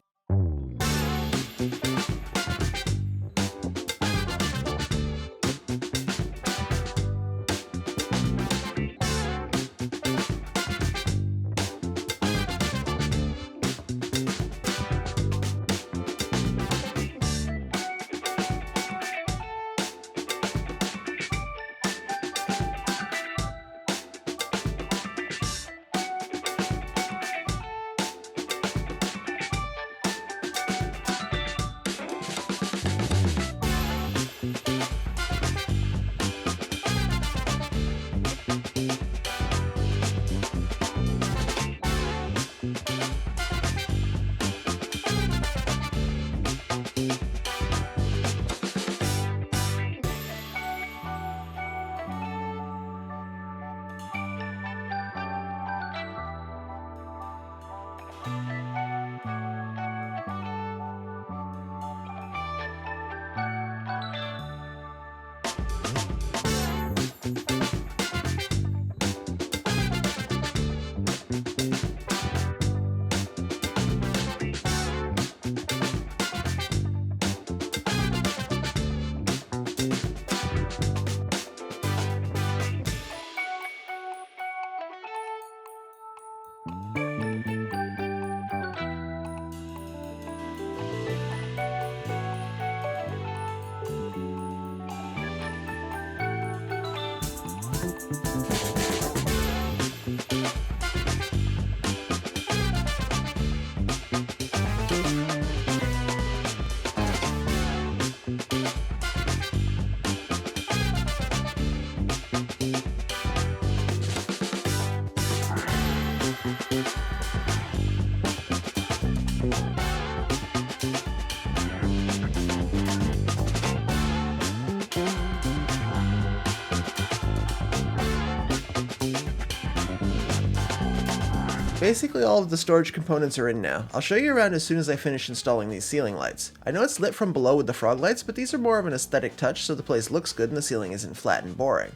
Basically all of the storage components are in now. I'll show you around as soon as I finish installing these ceiling lights. I know it's lit from below with the frog lights, but these are more of an aesthetic touch so the place looks good and the ceiling isn't flat and boring.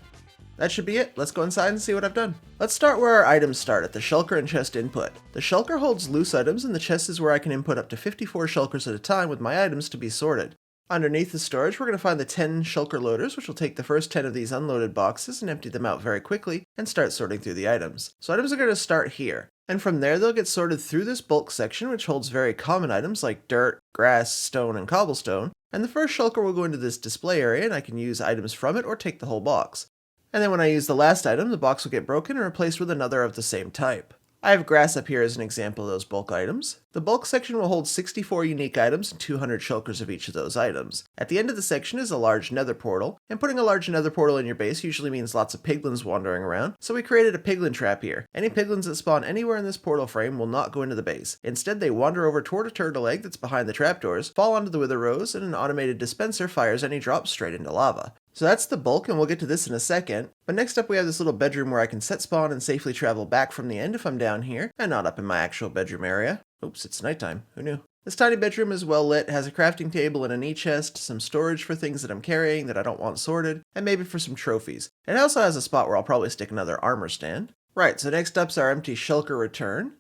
That should be it. Let's go inside and see what I've done. Let's start where our items start, at the shulker and chest input. The shulker holds loose items and the chest is where I can input up to 54 shulkers at a time with my items to be sorted. Underneath the storage, we're going to find the 10 shulker loaders, which will take the first 10 of these unloaded boxes and empty them out very quickly and start sorting through the items. So items are going to start here. And from there, they'll get sorted through this bulk section, which holds very common items like dirt, grass, stone, and cobblestone. And the first shulker will go into this display area and I can use items from it or take the whole box. And then when I use the last item, the box will get broken and replaced with another of the same type. I have grass up here as an example of those bulk items. The bulk section will hold 64 unique items and 200 shulkers of each of those items. At the end of the section is a large nether portal, and putting a large nether portal in your base usually means lots of piglins wandering around, so we created a piglin trap here. Any piglins that spawn anywhere in this portal frame will not go into the base. Instead, they wander over toward a turtle egg that's behind the trapdoors, fall onto the wither rows, and an automated dispenser fires any drops straight into lava. So that's the bulk, and we'll get to this in a second. But next up we have this little bedroom where I can set spawn and safely travel back from the end if I'm down here, and not up in my actual bedroom area. Oops, it's nighttime. Who knew? This tiny bedroom is well lit, has a crafting table and an e-chest, some storage for things that I'm carrying that I don't want sorted, and maybe for some trophies. It also has a spot where I'll probably stick another armor stand. Right, so next up's our empty shulker return.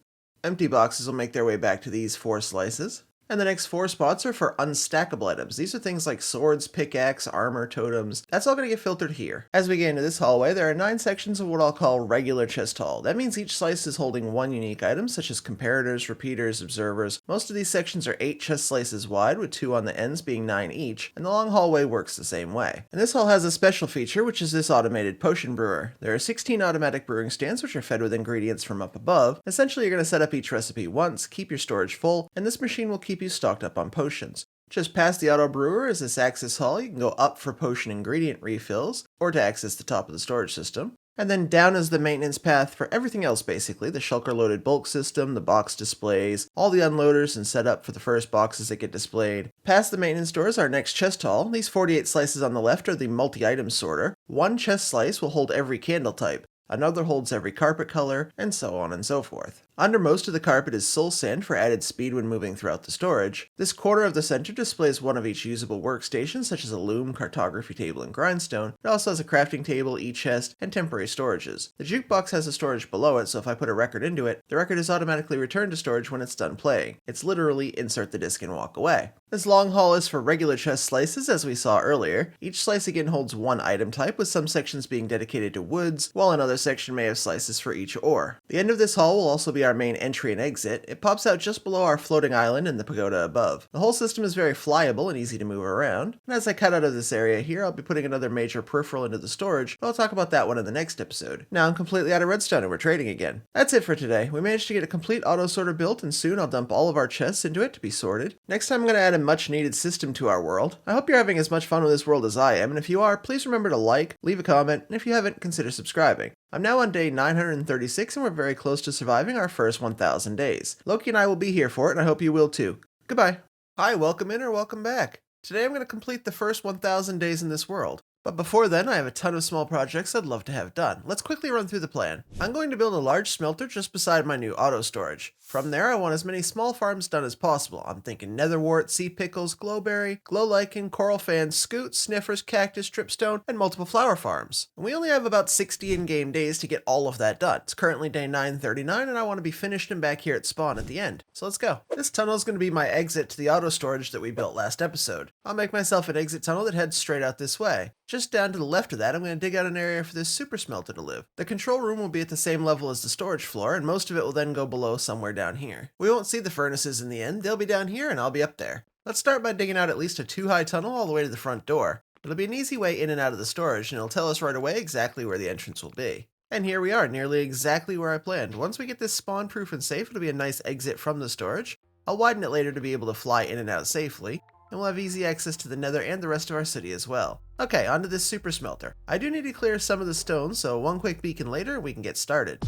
Empty boxes will make their way back to these 4 slices. And the next 4 spots are for unstackable items. These are things like swords, pickaxe, armor, totems. That's all going to get filtered here. As we get into this hallway, there are 9 sections of what I'll call regular chest hall. That means each slice is holding 1 unique item, such as comparators, repeaters, observers. Most of these sections are 8 chest slices wide, with 2 on the ends being 9 each, and the long hallway works the same way. And this hall has a special feature, which is this automated potion brewer. There are 16 automatic brewing stands, which are fed with ingredients from up above. Essentially, you're going to set up each recipe once, keep your storage full, and this machine will keep you stocked up on potions. Just past the auto brewer is this access hall. You can go up for potion ingredient refills, or to access the top of the storage system. And then down is the maintenance path for everything else basically, the shulker loaded bulk system, the box displays, all the unloaders and setup for the first boxes that get displayed. Past the maintenance doors, our next chest hall. These 48 slices on the left are the multi-item sorter. 1 chest slice will hold every candle type. Another holds every carpet color, and so on and so forth. Under most of the carpet is soul sand for added speed when moving throughout the storage. This quarter of the center displays one of each usable workstation, such as a loom, cartography table, and grindstone. It also has a crafting table, e-chest, and temporary storages. The jukebox has a storage below it, so if I put a record into it, the record is automatically returned to storage when it's done playing. It's literally insert the disc and walk away. This long hall is for regular chest slices, as we saw earlier. Each slice again holds 1 item type, with some sections being dedicated to woods, while another section may have slices for each ore. The end of this hall will also be our main entry and exit. It pops out just below our floating island and the pagoda above. The whole system is very flyable and easy to move around, and as I cut out of this area here, I'll be putting another major peripheral into the storage, but I'll talk about that one in the next episode. Now I'm completely out of redstone and we're trading again. That's it for today. We managed to get a complete auto sorter built, and soon I'll dump all of our chests into it to be sorted. Next time I'm going to add a much needed system to our world. I hope you're having as much fun with this world as I am, and if you are, please remember to like, leave a comment, and if you haven't, consider subscribing. I'm now on day 936 and we're very close to surviving our first 1,000 days. Loki and I will be here for it, and I hope you will too. Goodbye. Hi, welcome in or welcome back. Today I'm going to complete the first 1,000 days in this world. But before then, I have a ton of small projects I'd love to have done. Let's quickly run through the plan. I'm going to build a large smelter just beside my new auto storage. From there, I want as many small farms done as possible. I'm thinking netherwort, sea pickles, glowberry, glow lichen, coral fans, scoots, sniffers, cactus, tripstone, and multiple flower farms. And we only have about 60 in-game days to get all of that done. It's currently day 939 and I want to be finished and back here at spawn at the end. So let's go. This tunnel is going to be my exit to the auto storage that we built last episode. I'll make myself an exit tunnel that heads straight out this way. Just down to the left of that, I'm going to dig out an area for this super smelter to live. The control room will be at the same level as the storage floor, and most of it will then go below somewhere down here. We won't see the furnaces in the end. They'll be down here and I'll be up there. Let's start by digging out at least a 2-high tunnel all the way to the front door. It'll be an easy way in and out of the storage, and it'll tell us right away exactly where the entrance will be. And here we are, nearly exactly where I planned. Once we get this spawn-proof and safe, it'll be a nice exit from the storage. I'll widen it later to be able to fly in and out safely, and we'll have easy access to the nether and the rest of our city as well. Okay, onto this super smelter. I do need to clear some of the stone, so one quick beacon later, we can get started.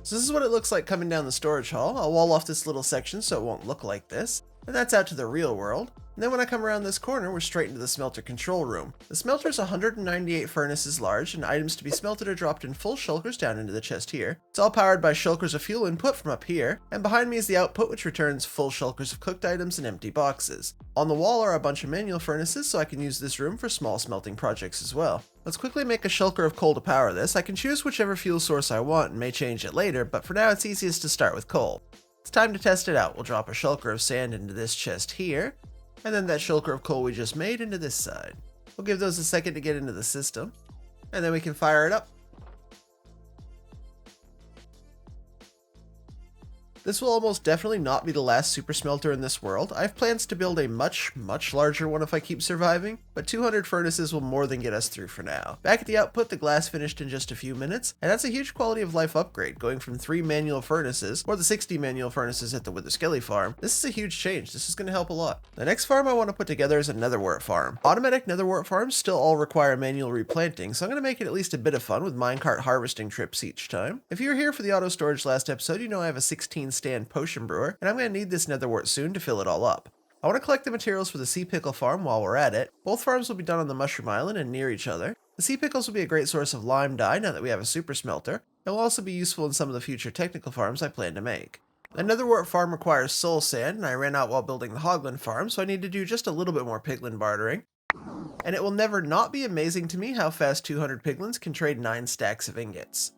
So this is what it looks like coming down the storage hall. I'll wall off this little section so it won't look like this. And that's out to the real world. And then when I come around this corner, we're straight into the smelter control room. The smelter is 198 furnaces large, and items to be smelted are dropped in full shulkers down into the chest here. It's all powered by shulkers of fuel input from up here, and behind me is the output, which returns full shulkers of cooked items and empty boxes. On the wall are a bunch of manual furnaces, so I can use this room for small smelting projects as well. Let's quickly make a shulker of coal to power this. I can choose whichever fuel source I want and may change it later, but for now it's easiest to start with coal. It's time to test it out. We'll drop a shulker of sand into this chest here, and then that shulker of coal we just made into this side. We'll give those a second to get into the system, and then we can fire it up. This will almost definitely not be the last super smelter in this world. I have plans to build a much larger one if I keep surviving, but 200 furnaces will more than get us through for now. Back at the output, the glass finished in just a few minutes, and that's a huge quality of life upgrade, going from 3 manual furnaces, or the 60 manual furnaces at the Skelly farm. This is a huge change. This is going to help a lot. The next farm I want to put together is a netherwort farm. Automatic netherwort farms still all require manual replanting, so I'm going to make it at least a bit of fun with minecart harvesting trips each time. If you were here for the auto storage last episode, you know I have a 16 stand potion brewer, and I'm going to need this netherwort soon to fill it all up. I want to collect the materials for the sea pickle farm while we're at it. Both farms will be done on the mushroom island and near each other. The sea pickles will be a great source of lime dye now that we have a super smelter. It will also be useful in some of the future technical farms I plan to make. The netherwort farm requires soul sand, and I ran out while building the hoglin farm, so I need to do just a little bit more piglin bartering. And it will never not be amazing to me how fast 200 piglins can trade 9 stacks of ingots.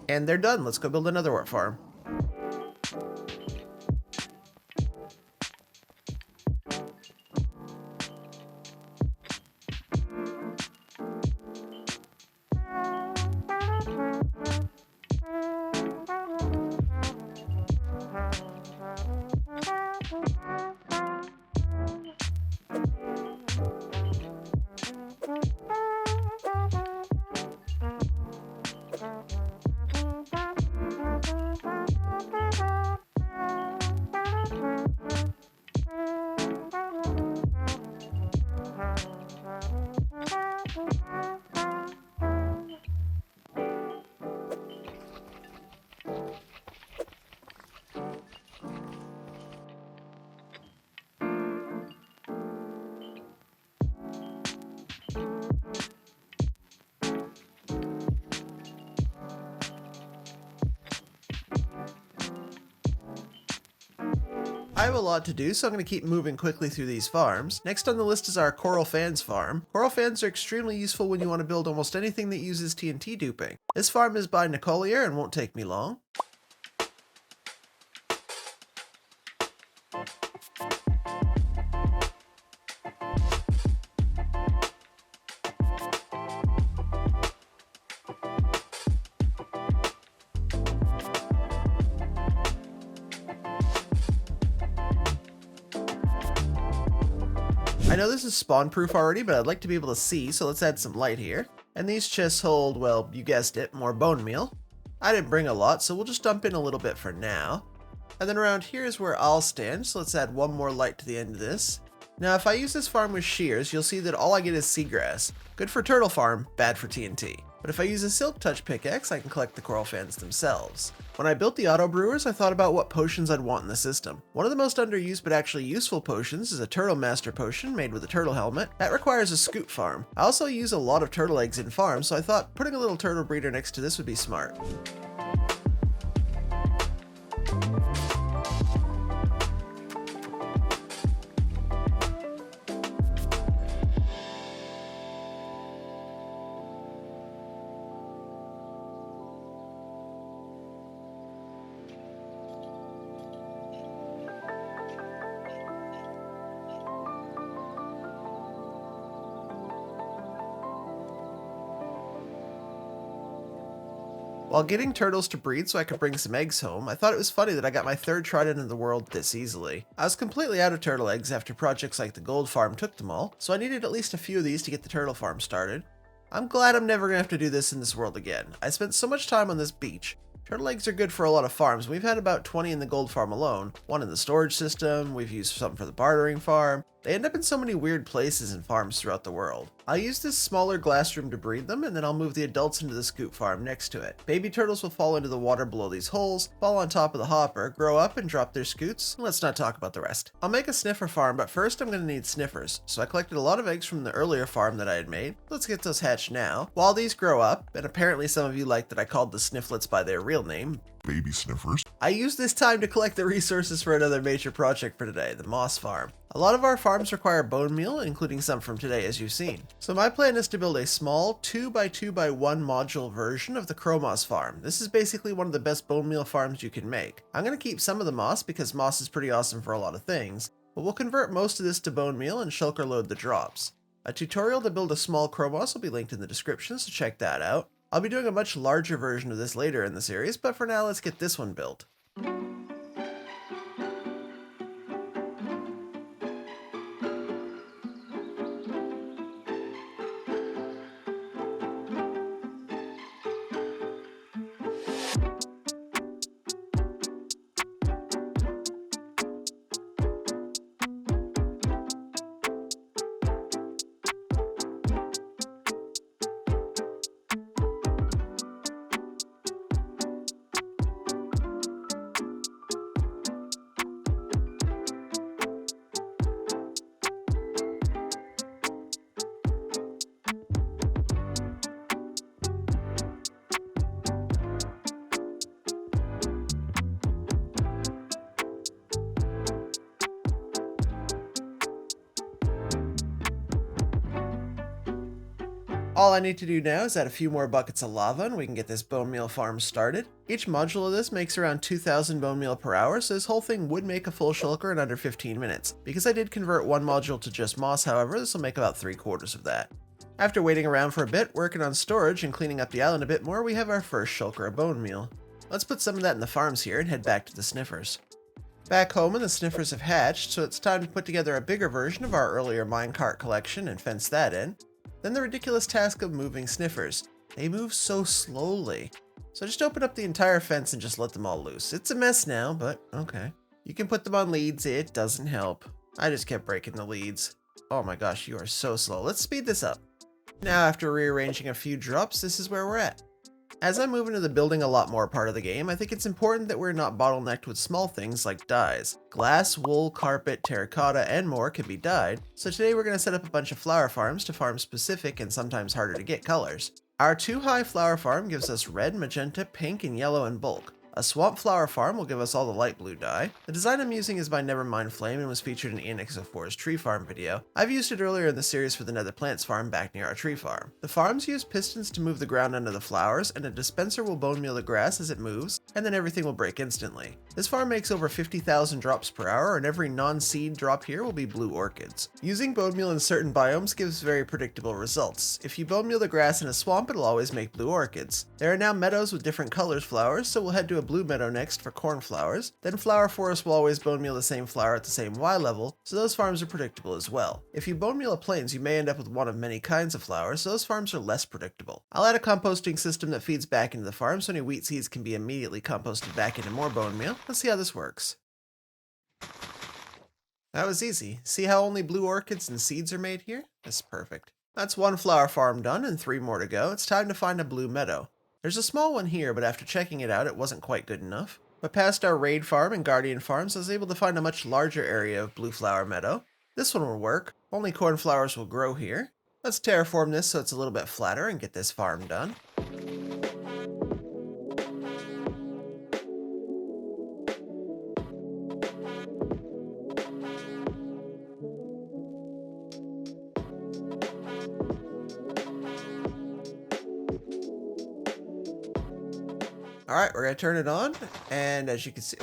And they're done. Let's go build another netherwort farm. I have a lot to do, so I'm going to keep moving quickly through these farms. Next on the list is our coral fans farm. Coral fans are extremely useful when you want to build almost anything that uses TNT duping. This farm is by NotNotBrock and won't take me long. I know this is spawn proof already, but I'd like to be able to see, so let's add some light here. And these chests hold, well, you guessed it, more bone meal. I didn't bring a lot, so we'll just dump in a little bit for now. And then around here is where I'll stand, so let's add one more light to the end of this. Now if I use this farm with shears, you'll see that all I get is seagrass. Good for turtle farm, bad for TNT. But if I use a silk touch pickaxe, I can collect the coral fans themselves. When I built the auto brewers, I thought about what potions I'd want in the system. One of the most underused but actually useful potions is a turtle master potion made with a turtle helmet. That requires a scoop farm. I also use a lot of turtle eggs in farms, so I thought putting a little turtle breeder next to this would be smart. While getting turtles to breed so I could bring some eggs home, I thought it was funny that I got my 3rd trident in the world this easily. I was completely out of turtle eggs after projects like the gold farm took them all, so I needed at least a few of these to get the turtle farm started. I'm glad I'm never gonna have to do this in this world again. I spent so much time on this beach. Turtle eggs are good for a lot of farms. We've had about 20 in the gold farm alone, 1 in the storage system, we've used some for the bartering farm. They end up in so many weird places and farms throughout the world. I'll use this smaller glass room to breed them, and then I'll move the adults into the scoop farm next to it. Baby turtles will fall into the water below these holes, fall on top of the hopper, grow up and drop their scoots, and let's not talk about the rest. I'll make a sniffer farm, but first I'm going to need sniffers, so I collected a lot of eggs from the earlier farm that I had made. Let's get those hatched now. While these grow up, and apparently some of you like that I called the snifflets by their real name, baby sniffers, I use this time to collect the resources for another major project for today, the moss farm. A lot of our farms require bone meal, including some from today as you've seen. So my plan is to build a small 2x2x1 module version of the crow moss farm. This is basically one of the best bone meal farms you can make. I'm going to keep some of the moss because moss is pretty awesome for a lot of things, but we'll convert most of this to bone meal and shulker load the drops. A tutorial to build a small crow moss will be linked in the description, so check that out. I'll be doing a much larger version of this later in the series, but for now let's get this one built. All I need to do now is add a few more buckets of lava and we can get this bone meal farm started. Each module of this makes around 2,000 bone meal per hour, so this whole thing would make a full shulker in under 15 minutes. Because I did convert one module to just moss, however, this will make about 3/4 of that. After waiting around for a bit, working on storage and cleaning up the island a bit more, we have our first shulker of bone meal. Let's put some of that in the farms here and head back to the sniffers. Back home and the sniffers have hatched, so it's time to put together a bigger version of our earlier minecart collection and fence that in. Then the ridiculous task of moving sniffers. They move so slowly. So just open up the entire fence and just let them all loose. It's a mess now, but okay. You can put them on leads, it doesn't help. I just kept breaking the leads. Oh my gosh, you are so slow. Let's speed this up. Now after rearranging a few drops, this is where we're at. As I move into the building a lot more part of the game, I think it's important that we're not bottlenecked with small things like dyes. Glass, wool, carpet, terracotta, and more can be dyed, so today we're going to set up a bunch of flower farms to farm specific and sometimes harder to get colors. Our 2-high flower farm gives us red, magenta, pink, and yellow in bulk. A swamp flower farm will give us all the light blue dye. The design I'm using is by Nevermind Flame and was featured in Ianxofour's tree farm video. I've used it earlier in the series for the Nether Plants farm back near our tree farm. The farms use pistons to move the ground under the flowers, and a dispenser will bone meal the grass as it moves, and then everything will break instantly. This farm makes over 50,000 drops per hour, and every non-seed drop here will be blue orchids. Using bone meal in certain biomes gives very predictable results. If you bone meal the grass in a swamp, it'll always make blue orchids. There are now meadows with different colors flowers, so we'll head to a blue meadow next for cornflowers. Then flower forest will always bone meal the same flower at the same Y level, so those farms are predictable as well. If you bone meal a plains, you may end up with one of many kinds of flowers, so those farms are less predictable. I'll add a composting system that feeds back into the farm so any wheat seeds can be immediately composted back into more bone meal. Let's see how this works. That was easy. See how only blue orchids and seeds are made here? That's perfect. That's one flower farm done and 3 more to go. It's time to find a blue meadow. There's a small one here, but after checking it out, it wasn't quite good enough. But past our raid farm and guardian farms, I was able to find a much larger area of blue flower meadow. This one will work. Only cornflowers will grow here. Let's terraform this so it's a little bit flatter and get this farm done. Alright, we're going to turn it on, and as you can see,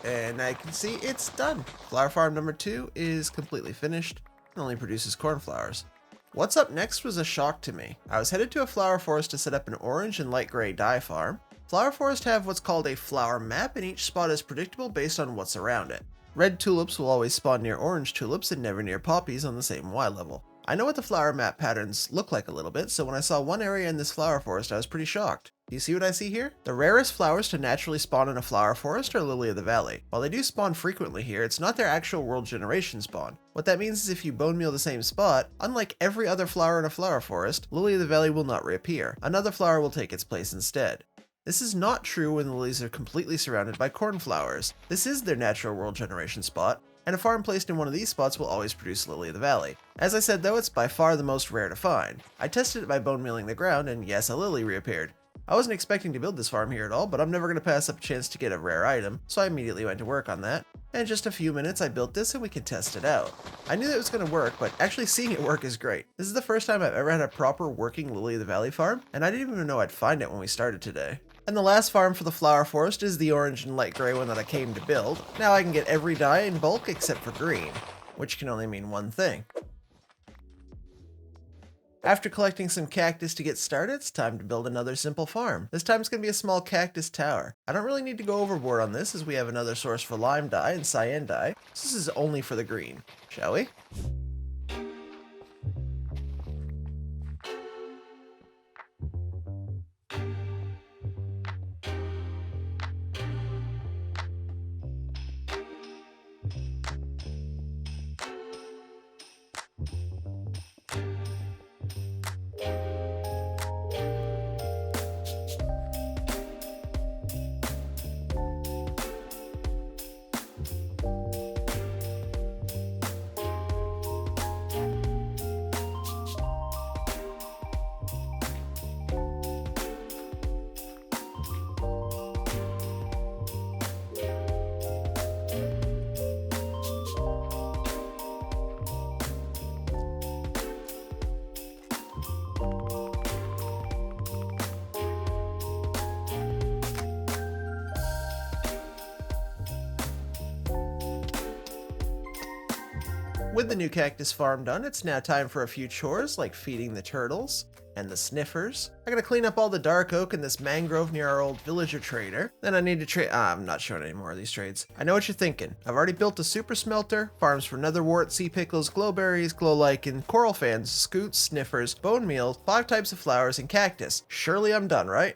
I can see it's done. Flower farm number 2 is completely finished. It only produces cornflowers. What's up next was a shock to me. I was headed to a flower forest to set up an orange and light gray dye farm. Flower forests have what's called a flower map, and each spot is predictable based on what's around it. Red tulips will always spawn near orange tulips and never near poppies on the same Y level. I know what the flower map patterns look like a little bit, so when I saw one area in this flower forest, I was pretty shocked. Do you see what I see here? The rarest flowers to naturally spawn in a flower forest are Lily of the Valley. While they do spawn frequently here, it's not their actual world generation spawn. What that means is if you bone meal the same spot, unlike every other flower in a flower forest, Lily of the Valley will not reappear. Another flower will take its place instead. This is not true when the lilies are completely surrounded by cornflowers. This is their natural world generation spot, and a farm placed in one of these spots will always produce Lily of the Valley. As I said though, it's by far the most rare to find. I tested it by bone mealing the ground, and yes, a lily reappeared. I wasn't expecting to build this farm here at all, but I'm never going to pass up a chance to get a rare item, so I immediately went to work on that. And in just a few minutes I built this and we can test it out. I knew that it was going to work, but actually seeing it work is great. This is the first time I've ever had a proper working Lily of the Valley farm, and I didn't even know I'd find it when we started today. And the last farm for the flower forest is the orange and light gray one that I came to build. Now I can get every dye in bulk except for green, which can only mean one thing. After collecting some cactus to get started, it's time to build another simple farm. This time it's going to be a small cactus tower. I don't really need to go overboard on this as we have another source for lime dye and cyan dye, so this is only for the green. Shall we? With the new cactus farm done, it's now time for a few chores like feeding the turtles and the sniffers. I gotta clean up all the dark oak in this mangrove near our old villager trader. Then I need to trade. I'm not showing any more of these trades. I know what you're thinking. I've already built a super smelter, farms for netherwort, sea pickles, glowberries, glow lichen, coral fans, scoots, sniffers, bone meal, 5 types of flowers, and cactus. Surely I'm done, right?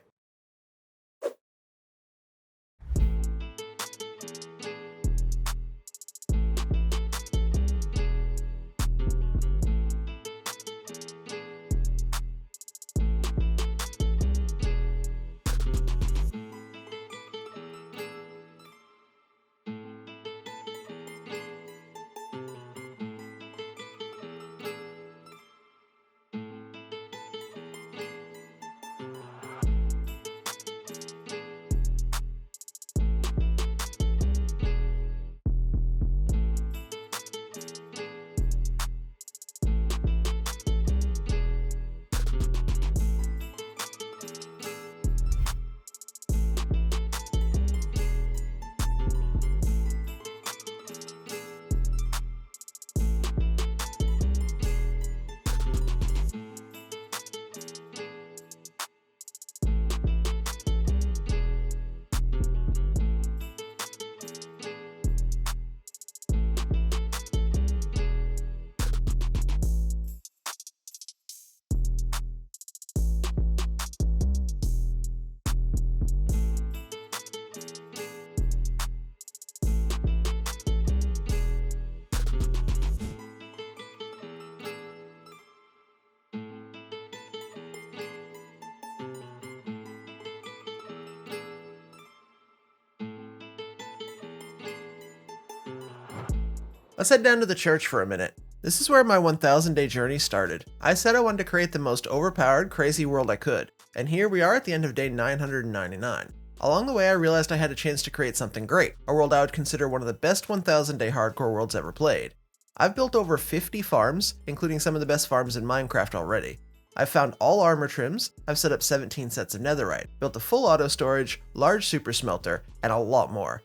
Let's head down to the church for a minute. This is where my 1000 day journey started. I said I wanted to create the most overpowered, crazy world I could, and here we are at the end of day 999. Along the way I realized I had a chance to create something great, a world I would consider one of the best 1000 day hardcore worlds ever played. I've built over 50 farms, including some of the best farms in Minecraft already. I've found all armor trims, I've set up 17 sets of netherite, built a full auto storage, large super smelter, and a lot more.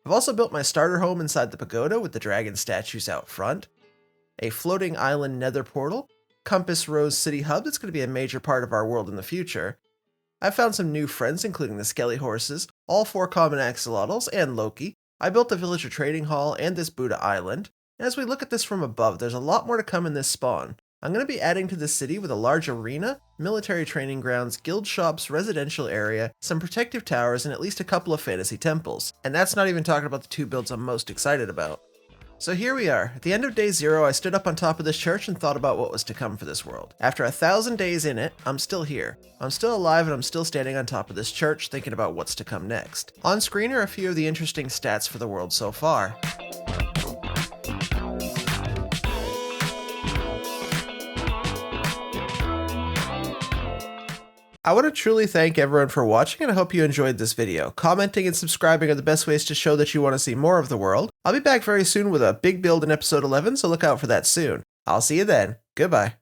I've also built my starter home inside the pagoda with the dragon statues out front, a floating island nether portal, Compass Rose City Hub that's going to be a major part of our world in the future. I've found some new friends including the skelly horses, all 4 common axolotls, and Loki. I built a villager trading hall and this Buddha island. And as we look at this from above, there's a lot more to come in this spawn. I'm going to be adding to the city with a large arena, military training grounds, guild shops, residential area, some protective towers, and at least a couple of fantasy temples. And that's not even talking about the 2 builds I'm most excited about. So here we are. At the end of day 0, I stood up on top of this church and thought about what was to come for this world. After 1,000 days in it, I'm still here. I'm still alive and I'm still standing on top of this church thinking about what's to come next. On screen are a few of the interesting stats for the world so far. I want to truly thank everyone for watching, and I hope you enjoyed this video. Commenting and subscribing are the best ways to show that you want to see more of the world. I'll be back very soon with a big build in episode 11, so look out for that soon. I'll see you then. Goodbye.